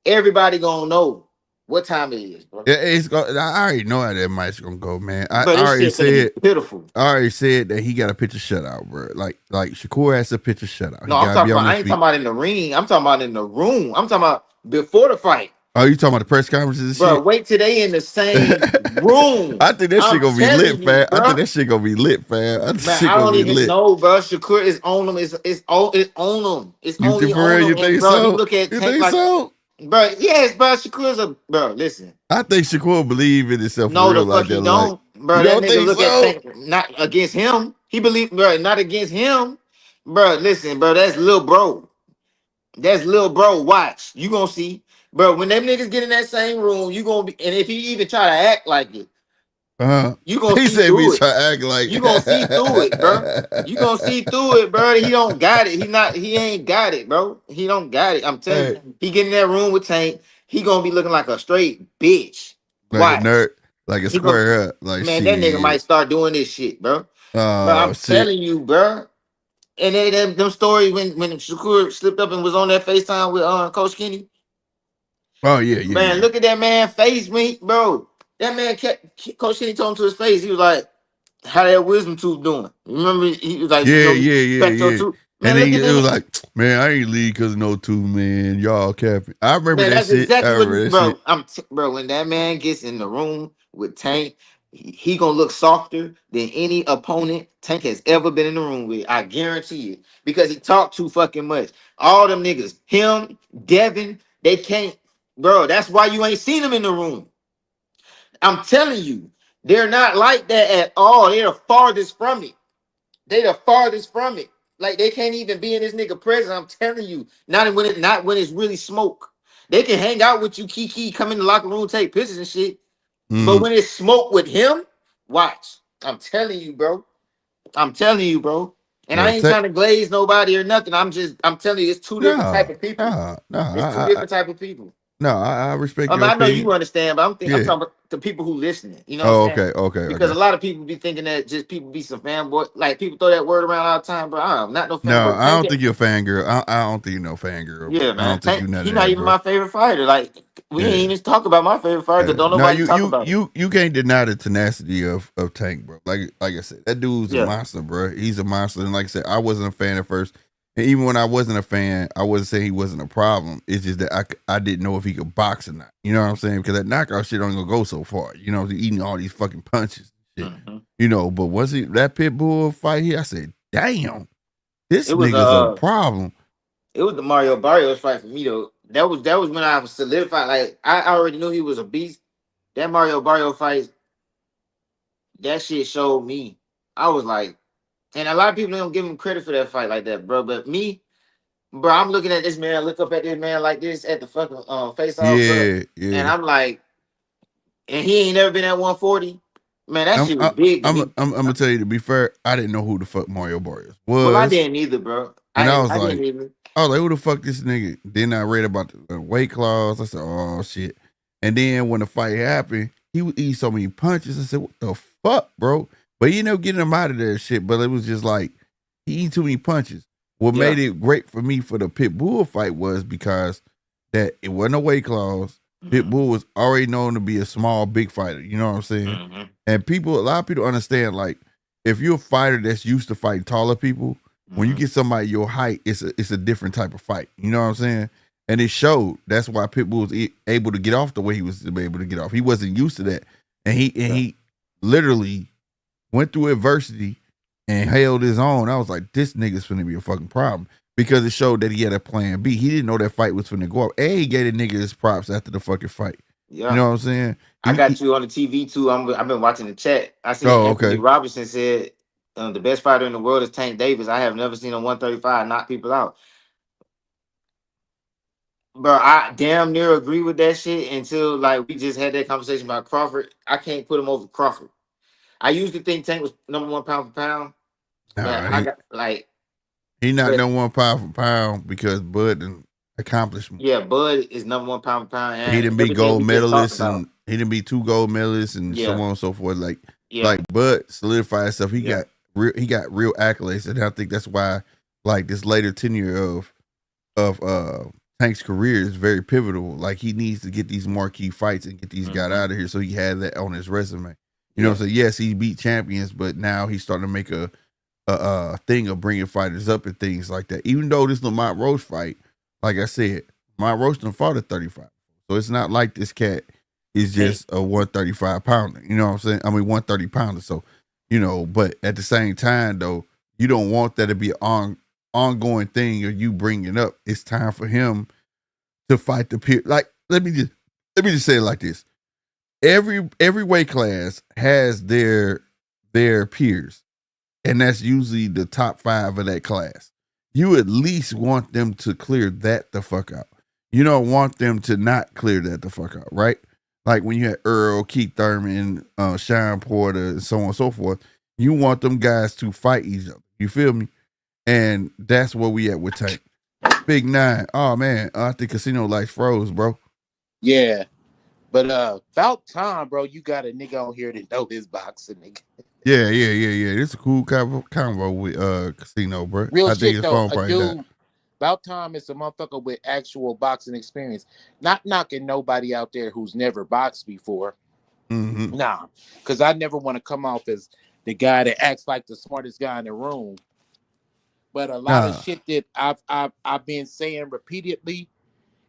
Everybody gonna know. what time it is, bro. It's I already know how that match gonna go, man. I But this already shit gonna be said. pitiful. I already said that he got to pitch a shutout, bro. Like Shakur has to pitch a shutout. No, He I'm gotta talking be about. on I his ain't feet. talking about in the ring. I'm talking about in the room. I'm talking about before the fight. Oh, you talking about the press conferences and Bro, shit? wait till they in the same room. I think that shit I'm gonna be lit, telling you, fam. I think bro. that shit gonna be lit, fam. I think Man, shit I gonna don't be even lit. know, bro. Shakur is on them. It's on them. It's You think only for on real? You them. And think bro, he so? look at You Tank think like, so? bro. Yes, bro. Shakur's a bro. Listen, I think Shakur believe in himself for no, the real fuck like he that. Like, don't, bro. you That don't nigga think look at so? Tank not against him. He believe, bro, not against him, bro. Listen, bro. That's little bro. That's little bro. Watch, you gonna see, bro. When them niggas get in that same room, you gonna be, and if he even try to act like it, you gonna He see said we through it. try to act like. You gonna see through it, bro. You gonna see through it, bro. He don't got it. He ain't got it, bro. He don't got it. I'm telling Hey, you. He get in that room with Tank. He gonna be looking like a straight bitch. like a Watch. nerd, like a He gonna, square up, like man, that nigga might shit. start doing this shit, bro. Bro, Oh I'm shit. telling you, bro. And then them stories when Shakur slipped up and was on that FaceTime with Coach Kenny. Oh yeah, yeah, Man, yeah. look at that man face, me, bro. That man kept Coach Kenny told him to his face. He was like, how that wisdom tooth doing? Remember, he was like, Yeah, respect your yeah. tooth. And Man, then look at it was that. like, man, I ain't leave because no two, man. Y'all capping. I remember Man, that that's shit. I exactly remember what, that shit. bro. Bro. When that man gets in the room with Tank, he gonna look softer than any opponent Tank has ever been in the room with. I guarantee it, because he talked too fucking much. All them niggas, him, Devin, they can't, bro. That's why you ain't seen them in the room. I'm telling you, they're not like that at all. They're the farthest from it. They the farthest from it. Like they can't even be in this nigga presence. I'm telling you, not when it's really smoke. They can hang out with you, Kiki, come in the locker room, take pictures and shit. But Mm. when it's smoke with him, watch. I'm telling you, bro. I'm telling you, bro. And I Yeah, ain't trying to glaze nobody or nothing. I'm telling you, it's two different type no, of people. no, no. It's two different type of people. I respect your I know you opinion. understand, but I'm Yeah. talking about the people who listening. You know what Oh, I'm saying? okay. I Because a got you. lot of people be thinking that just people be some fanboy. Like people throw that word around all the time, bro. I'm not no No, fanboy. I don't think you're a fangirl. I don't think you're no fangirl, bro. Yeah, I man. don't think you Tank, none he of not that, even bro. my favorite fighter. Like we Yeah. ain't even talk about my favorite fighter because don't No, nobody talk about it. you can't deny the tenacity of Tank, bro. Like I said, that dude's a Yeah. monster, bro. He's a monster, and like I said, I wasn't a fan at first, and even when I wasn't a fan, I wasn't saying he wasn't a problem. It's just that I didn't know if he could box or not. You know what I'm saying? Because that knockout shit only gonna go so far. You know, he's eating all these fucking punches, and shit. Mhm. You know. But once that pit bull fight here, I said, damn, this It was nigga's a problem. it was the Mario Barrios fight for me though. That was when I was solidified. Like I already knew he was a beast. That Mario Barrio fight, that shit showed me. I was like, and a lot of people don't give him credit for that fight like that, bro. But me, bro, I'm looking at this man, look up at this man like this at the fucking face off, bro. Yeah, And yeah. I'm like, and he ain't never been at 140. Man, that I'm shit was I'm big to I'm me. I'm, I'm gonna tell you to be fair, I didn't know who the fuck Mario Barrios Well, I was. didn't either, bro. And I was I didn't like, either. who the fuck this nigga? Then I read about the weight clause. I said, oh shit. And then when the fight happened, he would eat so many punches. I said, what the fuck, bro? But he ended up getting him out of there shit. But it was just like he eat too many punches. What Yeah. made it great for me for the Pit Bull fight was because that it wasn't a weight clause. Pit Bull was already known to be a small, big fighter. You know what I'm saying? Mm-hmm. And a lot of people understand, like, if you're a fighter that's used to fighting taller people, when you get somebody your height, it's a different type of fight. You know what I'm saying? And it showed. That's why Pitbull was able to get off the way he was able to get off. He wasn't used to that, and he literally went through adversity and held his own. I was like, this nigga's finna be a fucking problem because it showed that he had a plan B. He didn't know that fight was finna go up, and he gave the nigga his props after the fucking fight. Yeah. You know what I'm saying? I got you on the TV too. I've been watching the chat. I seen Anthony okay. Robinson said the best fighter in the world is Tank Davis. I have never seen a 135 knock people out. Bro, I damn near agree with that shit until like we just had that conversation about Crawford. I can't put him over Crawford. I used to think Tank was number one pound for pound, but I got like he not number one pound for pound because Bud done accomplished more. Yeah, Bud is number one pound for pound. And He didn't be everything gold we just talked medalists about. and he didn't be 2 gold medalists and so on and so forth. Like Bud solidified stuff. He got real accolades, and I think that's why like this later tenure of Tank's career is very pivotal. Like he needs to get these marquee fights and get these guys out of here, so he had that on his resume. You know what I'm saying? Yes, he beat champions, but now he's starting to make a thing of bringing fighters up and things like that. Even though this Lamont Roach fight, like I said, Lamont Roach done fought at 35, so it's not like this cat is just a 135 pounder. You know what I'm saying? I mean 130 pounder. So but at the same time though, you don't want that to be an ongoing thing or you bring it up. It's time for him to fight the peer. Like let me just say it like this: every weight class has their peers, and that's usually the top 5 of that class. You at least want them to clear that the fuck out. You don't want them to not clear that the fuck out, right? Like when you had Earl, Keith Thurman, Sean Porter, and so on and so forth. You want them guys to fight each other. You feel me? And that's where we at with Tank. Big 9. Oh man, I think Casino Life froze, bro. Yeah. But about time, bro, you got a nigga on here that know his boxing, nigga. Yeah. It's a cool convo with Casino, bro. Real I shit think his though. phone A probably dude, died. about time it's a motherfucker with actual boxing experience. Not knocking nobody out there who's never boxed before. Mm-hmm. Nah, because I never want to come off as the guy that acts like the smartest guy in the room. But a lot of shit that I've been saying repeatedly,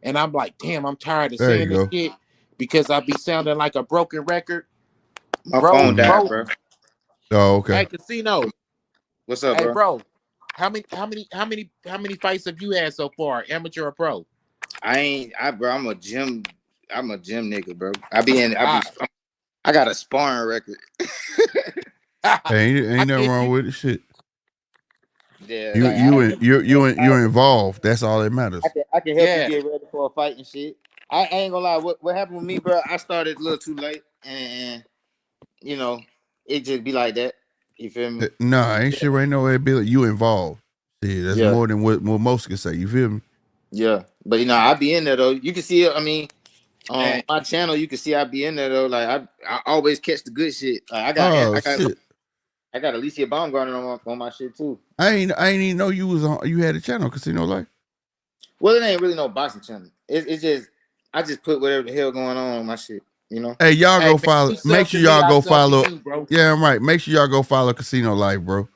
and I'm like, damn, I'm tired of There you saying this go. shit because I be sounding like a broken record. My Bro, phone died, bro. Oh, okay. Hey, Casino. What's up, Hey, bro? bro. How many fights have you had so far, amateur or pro? Bro, I'm a gym nigga, bro. I got a sparring record. Ain't nothing wrong with it. Shit. Yeah, You're involved. That's all that matters. I can help you get ready for a fight and shit. I ain't gonna lie. What happened with me, bro? I started a little too late, and it just be like that. You feel me? Nah, ain't shit right now. It be like you involved. See, that's more than what most can say. You feel me? Yeah, but I be in there though. You can see it. I mean, on my channel, you can see I be in there though. Like I always catch the good shit. Like Shit. I got Alicia Baumgartner on my shit too. I ain't even know you had a channel, Casino Life. Well, it ain't really no boxing channel. It's just I just put whatever the hell going on my shit. Hey, y'all go follow. Make sure y'all go follow. bro. Yeah, I'm right. Make sure y'all go follow Casino Life, bro.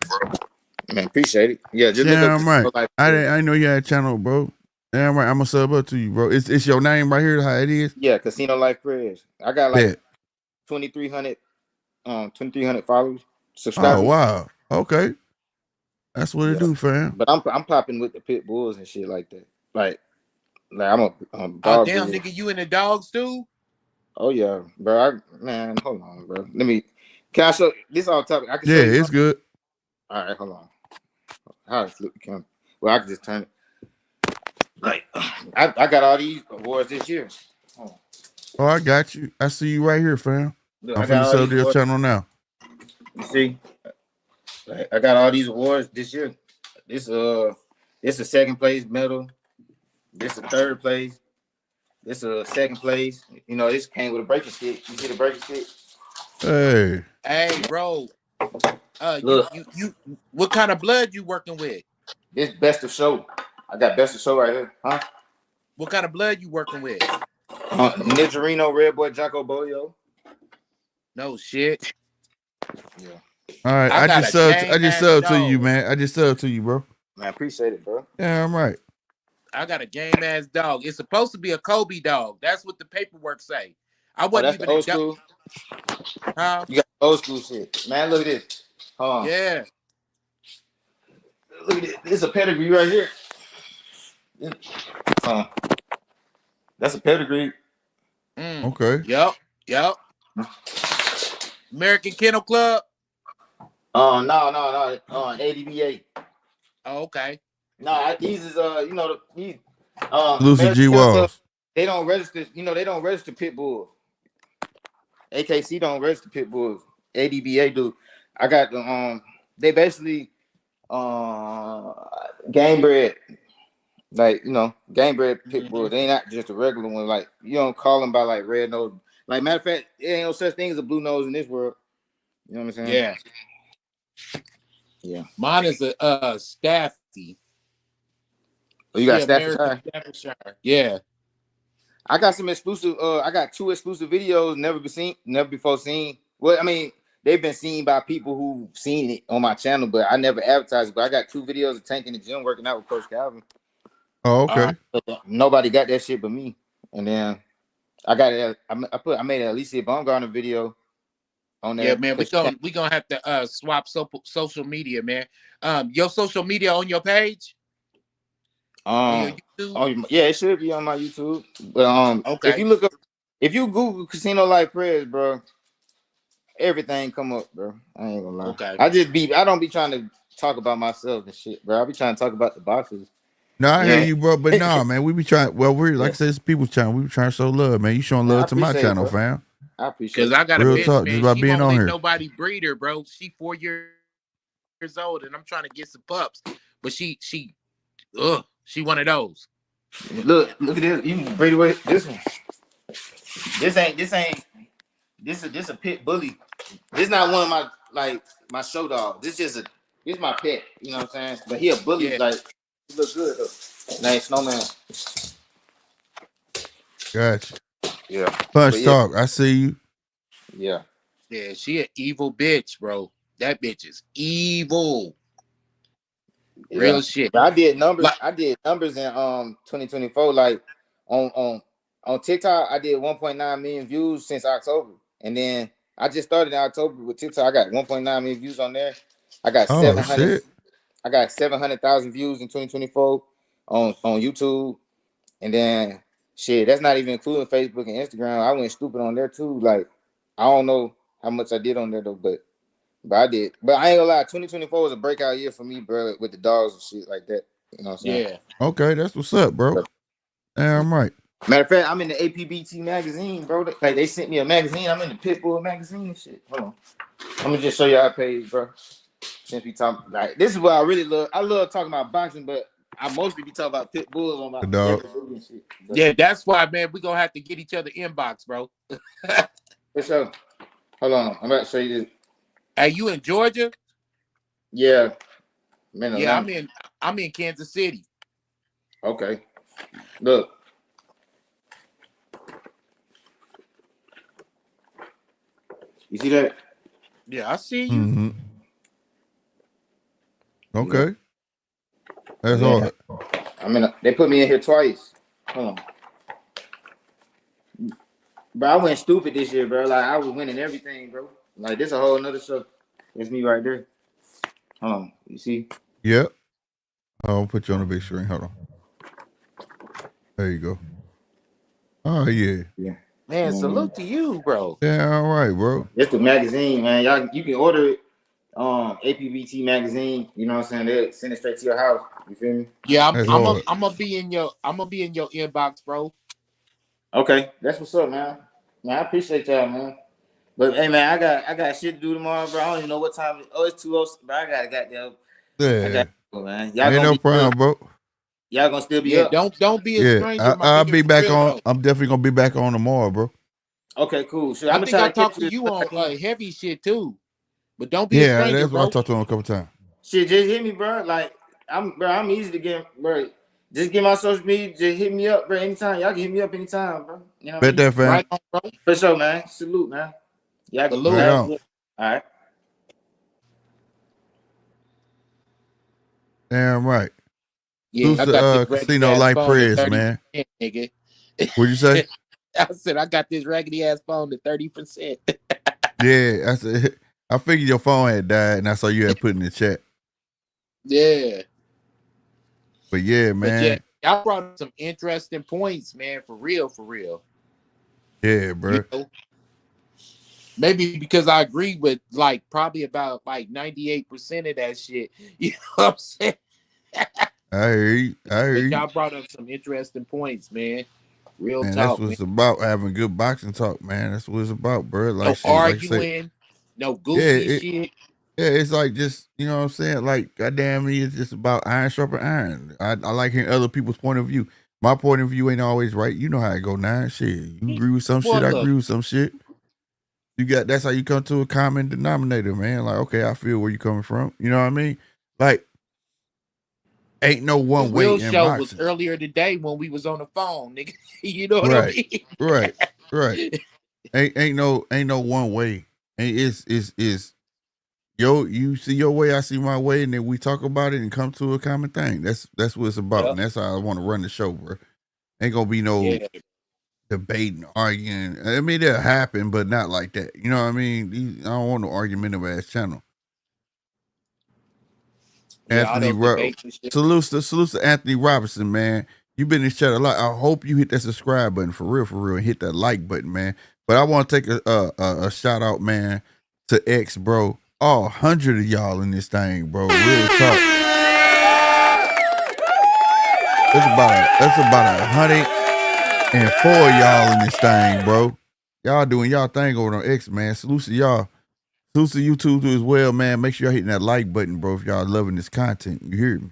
Man, appreciate it. Yeah, just look up I'm right. Life. I didn't know you had a channel, bro. Yeah, I'm right. I'm gonna sub up to you, bro. It's your name right here. How it is? Yeah, Casino Life Prayers. I got like 2,300 followers, subscribers. Oh wow. Okay. That's what it do, fam. But I'm popping with the pit bulls and shit like that. Like I'm a Oh dog. damn, nigga, you in the dogs too? Oh yeah, bro. Man, hold on, bro. Can I show this all topic? I can show you. It's good. All right, hold on. How to flip the camera? Well, I can just turn it. Like I got all these awards this year. Oh, I got you. I see you right here, fam. Look, I'm finna sell your channel now. You see, I got all these awards this year. This a second place medal. This a third place. This a second place. This came with a breaking stick. You see the breaking stick? Hey, bro. Look, you what kind of blood you working with? This best of show. I got best of show right here. Huh? What kind of blood you working with? Nigerino, Red Boy, Jocko Bolio. No shit. Yeah. All right. I just subbed to you, man. I just subbed to you, bro. Man, I appreciate it, bro. Yeah, I'm right. I got a game ass dog. It's supposed to be a Kobe dog. That's what the paperwork say. I wasn't even old school. Huh? You got old school shit, man. Look at this. Hold on. Yeah. Look at this. This is a pedigree right here. That's a pedigree. Okay. Yep. American Kennel Club. No. ADBA. Oh, okay. No, these is these Lucy G. Walls. They don't register. They don't register pit bulls. AKC don't register pit bulls. ADBA do. I got the They basically game bred. Like game bred pit bulls. They ain't not just a regular one. Like you don't call them by like red nose. Like matter of fact, there ain't no such thing as a blue nose in this world. You know what I'm saying? Yeah. Mine is a Staffy. Oh, you got American Staffordshire? Staffordshire. Yeah. I got some exclusive. I got 2 exclusive videos never before seen. Well, I mean, they've been seen by people who've seen it on my channel, but I never advertised it. But I got 2 videos of Tank in the gym working out with Coach Calvin. Oh, okay. Nobody got that shit but me. And then I got it. I made an Alicia Baumgartner video on there. Yeah, man. We gonna have to swap social media, man. Your social media on your page? On your YouTube? Yeah, it should be on my YouTube. But Okay. if you Google Casino Life Prayers, bro, everything come up, bro. I ain't gonna lie. Okay. I don't be trying to talk about myself and shit, bro. I be trying to talk about the boxers. No, I hear you, bro. But nah, man, we be trying. Well, we're like I said, it's people's channel. We be trying to show love, man. You showing love to my channel, fam. I appreciate it. Because I got a Real bitch, talk, man. just about She being won't on let here. nobody breed her, bro. She 4 years old, and I'm trying to get some pups. But she one of those. Look at this. You can breed away this one. This is a pit bully. This not one of my show dogs. This my pet. You know what I'm saying? But he a bully. Yeah. Like he look good though. Name Snowman. Gotcha. Yeah. Punch talk. I see you. Yeah. Yeah, she an evil bitch, bro. That bitch is evil. Yeah. Real shit. But I did numbers. I did numbers in 2024. Like on TikTok, I did 1.9 million views since October, and then I just started in October with TikTok. I got 1.9 million views on there. I got 700. I got 700,000 views in 2024 on YouTube, and then shit, that's not even including Facebook and Instagram. I went stupid on there too. Like I don't know how much I did on there though, but I did. But I ain't gonna lie, 2024 was a breakout year for me, bro, with the dogs and shit like that. You know what I'm saying? Yeah. Okay, that's what's up, bro. Damn right. Matter of fact, I'm in the APBT magazine, bro. Like they sent me a magazine. I'm in the Pitbull magazine and shit. Hold on. Let me just show you our page, bro. Since we talk, like this is what I really love. I love talking about boxing, but I mostly be talking about pit bulls on my dog. and shit. Yeah, that's why, man. We gonna have to get each other inbox, bro. For sure. Hold on, I'm about to show you this. Hey, you in Georgia? Yeah. Man, yeah, I'm in Kansas City. Okay. Look. You see that? Yeah, I see you. Mm-hmm. Okay. That's all. They put me in here twice. Hold on. Bro, I went stupid this year, bro. Like I was winning everything, bro. Like this a whole nother show. It's me right there. Hold on. You see? Yep. I'll put you on the big screen. Hold on. There you go. Oh yeah. Yeah. Man, salute to you, bro. Yeah, all right, bro. It's the magazine, man. Y'all, you can order it. APBT magazine. You know what I'm saying? They'll send it straight to your house. You feel me? Yeah, I'm gonna be in your inbox, bro. Okay, that's what's up, man. Man, I appreciate y'all, man. But hey, man, I got shit to do tomorrow, bro. I don't even know what time. It's 2:00, but I gotta goddamn. Yeah. I got to go, man. Y'all ain't no problem, bro. Y'all gonna still be up? Don't be a stranger. I'll be back on. I'm definitely gonna be back on tomorrow, bro. Okay, cool. I think I talked to you on heavy shit too, but don't be a stranger, that's bro. what I talked to him a couple times. Shit, just hit me, bro. Like I'm easy to get, bro. Just get my social media. Just hit me up, bro. Anytime. Y'all can hit me up anytime, bro. You know Bet that, fam. Right on, bro. For sure, man. Salute, man. Y'all can salute. All right. Damn right. Yeah, I got Casino Life Prayers, man. Nigga. What'd you say? I said I got this raggedy ass phone to 30%. Yeah, I said. I figured your phone had died, and I saw you had put in the chat. Yeah. But yeah, man. Y'all brought up some interesting points, man. For real, for real. Yeah, bro. You know, maybe because I agree with like probably about like 98% of that shit. You know what I'm saying? I hear you. Y'all brought up some interesting points, man. Real man, talk. That's what it's about, having good boxing talk, man. That's what it's about, bro. Like no shit, arguing, like no goofy shit. Yeah, it's like just, you know what I'm saying? Like, goddamn me, it's just about iron sharper iron. I like hearing other people's point of view. My point of view ain't always right. You know how it go now. Shit. You agree with some shit, I agree with some shit. That's how you come to a common denominator, man. Like, okay, I feel where you coming from. You know what I mean? Like, Ain't no The one way real in show was boxing. earlier today when we was on the phone, nigga. You know what I Right, mean? right. Ain't no one way. And it's yo, you see your way, I see my way, and then we talk about it and come to a common thing. That's what it's about, and that's how I want to run the show, bro. Ain't gonna be no Yeah. debating, arguing. I mean, it'll happen, but not like that. You know what I mean? I don't want no argumentative ass channel. Yeah, all Anthony those debates and shit. salutes to Anthony Robinson, man. You've been in this chat a lot. I hope you hit that subscribe button for real, and hit that like button, man. But I want to take a shout out, man, to X, bro. All 100 of y'all in this thing, bro. Real talk. That's about 104 of y'all in this thing, bro. Y'all doing y'all thing over on X, man. Salute to y'all. Salute to you too as well, man. Make sure y'all hitting that like button, bro, if y'all loving this content. You hear me?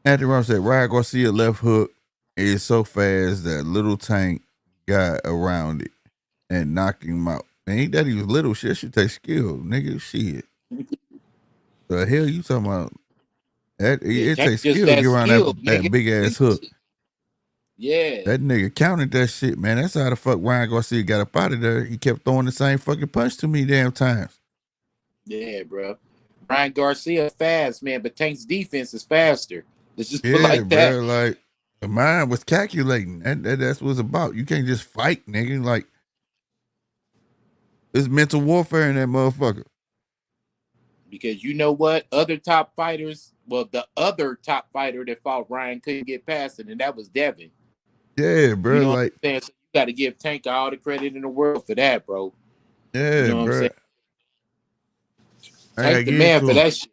Anthony Robinson said, Ryan Garcia left hook is so fast that little Tank got around it and knocked him out. Ain't that he was little shit? That should take skill, nigga. Shit. The hell you talking about? It Tank takes just skill to that get around skill, that nigga. big ass hook. Yeah. That nigga counted that shit, man. That's how the fuck Ryan Garcia got up out of there. He kept throwing the same fucking punch to me damn times. Yeah, bro. Ryan Garcia fast, man, but Tank's defense is faster. Let's just put Yeah, like that. bro. Like the mind was calculating. That's what it's about. You can't just fight, nigga. Like it's mental warfare in that motherfucker. Because you know what? Other top fighters, well, the other top fighter that fought Ryan couldn't get past it, and that was Devin. Yeah, bro. You know like, what I'm saying? So you got to give Tank all the credit in the world for that, bro. yeah, You know what I'm bro. saying? I gotta Tank the give man to for him. that shit.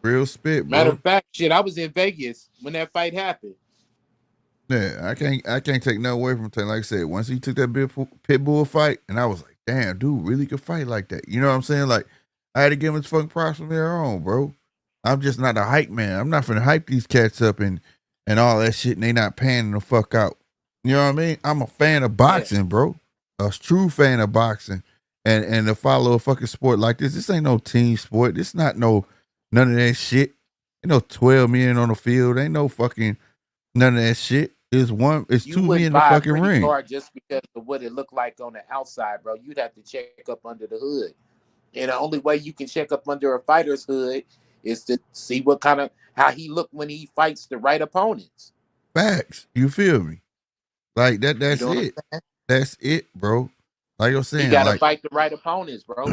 Real spit, Matter bro. of fact, shit, I was in Vegas when that fight happened. Yeah, I can't take no away from Tank. Like I said, once he took that pit bull fight, and I was like, damn, dude, really could fight like that. You know what I'm saying? Like, I had to give him his fucking props from there on, bro. I'm just not a hype man. I'm not finna hype these cats up and all that shit, and they not panning the fuck out. You know what I mean? I'm a fan of boxing, bro. A true fan of boxing, and to follow a fucking sport like this. This ain't no team sport. This not none of that shit. Ain't no 12 men on the field. Ain't no fucking none of that shit. It's You 2 men wouldn't in the buy a fucking pretty ring. car just because of what it looked like on the outside, bro. You'd have to check up under the hood. And the only way you can check up under a fighter's hood is to see what kind of how he look when he fights the right opponents. Facts. You feel me? Like that. That's You know it. That's it, bro. Like I'm He saying, got to like fight the right opponents, bro.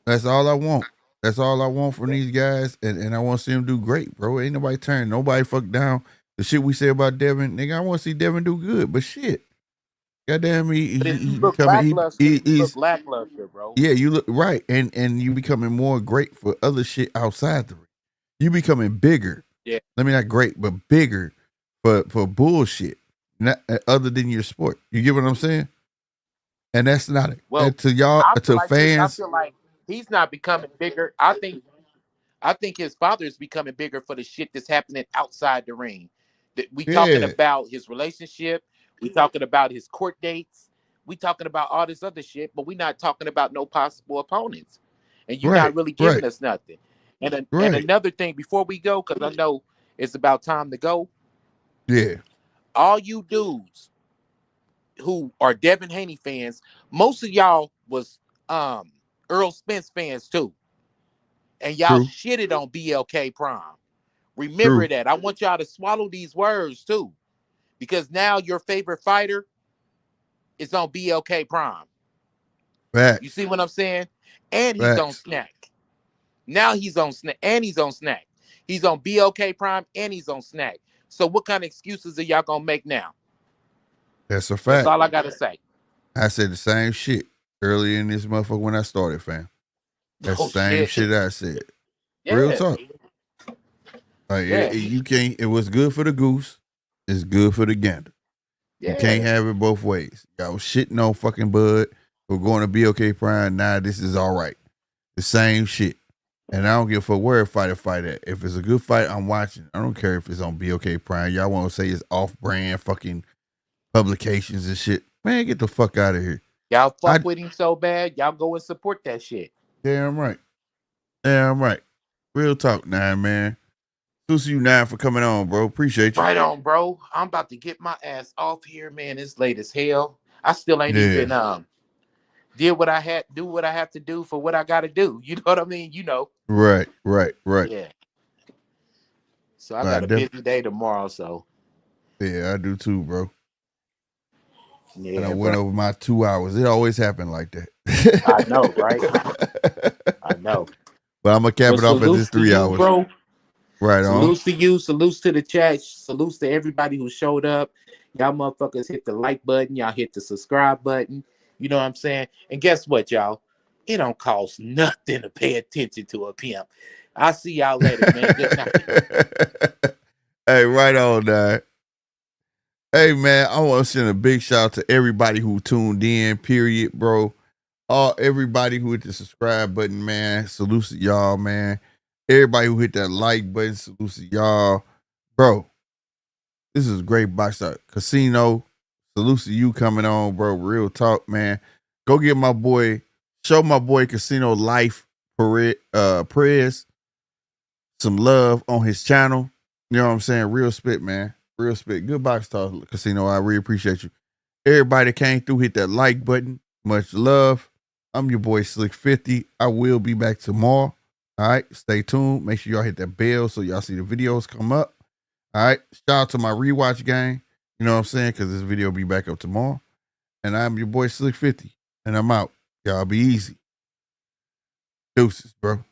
that's all I want. That's all I want from these guys, and I want to see them do great, bro. Ain't nobody turn nobody fuck down. The shit we say about Devin, nigga, I want to see Devin do good, but shit, goddamn, But if you he look becoming lackluster, you he's look lackluster, bro. yeah, you look right, and you becoming more great for other shit outside the ring. You becoming bigger. Yeah. I mean, not great, but bigger for bullshit, not other than your sport. You get what I'm saying? And that's not it. Well, And to y'all, I feel to like this. I fans, feel like he's not becoming bigger. I think his father is becoming bigger for the shit that's happening outside the ring. That we talking yeah, about his relationship. We talking about his court dates. We talking about all this other shit, but we not talking about no possible opponents. And you're right, not really right, giving us nothing. And right, another thing before we go, because I know it's about time to go. yeah, All you dudes who are Devin Haney fans, most of y'all was Earl Spence fans too. And y'all true, shitted on BLK Prime. Remember true, that. I want y'all to swallow these words too. Because now your favorite fighter is on BLK Prime. You facts, see what I'm saying? And he's on facts. Snack. Now he's on Snack. And he's on Snack. He's on BLK Prime and he's on Snack. So what kind of excuses are y'all gonna make now? That's a That's fact. all I gotta say. I said the same shit earlier in this motherfucker when I started, fam. That's the Oh same shit. shit I said. Real Yeah. talk. Like Yeah. you can't. It was good for the goose. It's good for the gander. You can't Yeah. have it both ways. Y'all was shitting on fucking Bud. We're going to BLK Prime. Nah, this is all right. The same shit. And I don't give a fuck where a fight at. If it's a good fight, I'm watching. I don't care if it's on BLK Prime. Y'all want to say it's off-brand fucking publications and shit. Man, get the fuck out of here. Y'all fuck with him so bad, y'all go and support that shit. Damn right. Damn right. Real talk, man. Salute to you, Nine, for coming on, bro. Appreciate you. Right on, bro. I'm about to get my ass off here, man. It's late as hell. I still ain't Yeah. even do what I have to do for what I gotta do. You know what I mean? You know. Right. Yeah. So I got a busy day tomorrow, so Yeah, I do too, bro. yeah, And I bro. went over my 2 hours. It always happened like that. I know, right? I know. But I'm gonna cap But it off at this salutes to 3 you, hours. bro. Right on. Salutes to you. Salutes to the chat. Salutes to everybody who showed up. Y'all motherfuckers hit the like button. Y'all hit the subscribe button. You know what I'm saying? And guess what, y'all? It don't cost nothing to pay attention to a pimp. I'll see y'all later, man. Good night. Hey, right on, Dad. Hey, man, I want to send a big shout out to everybody who tuned in, period, bro. Everybody who hit the subscribe button, man. Salute to y'all, man. Everybody who hit that like button, salute to y'all. Bro, this is a great box out. Casino, salute to you coming on, bro. Real talk, man. Go get my boy, show my boy Casino Life Perez some love on his channel. You know what I'm saying? Real spit, man. Real spit. Good box talk, Casino. I really appreciate you. Everybody that came through, hit that like button. Much love. I'm your boy Slick50. I will be back tomorrow. All right. Stay tuned. Make sure y'all hit that bell so y'all see the videos come up. All right. Shout out to my rewatch gang. You know what I'm saying? Because this video will be back up tomorrow. And I'm your boy Slick50. And I'm out. Y'all be easy. Deuces, bro.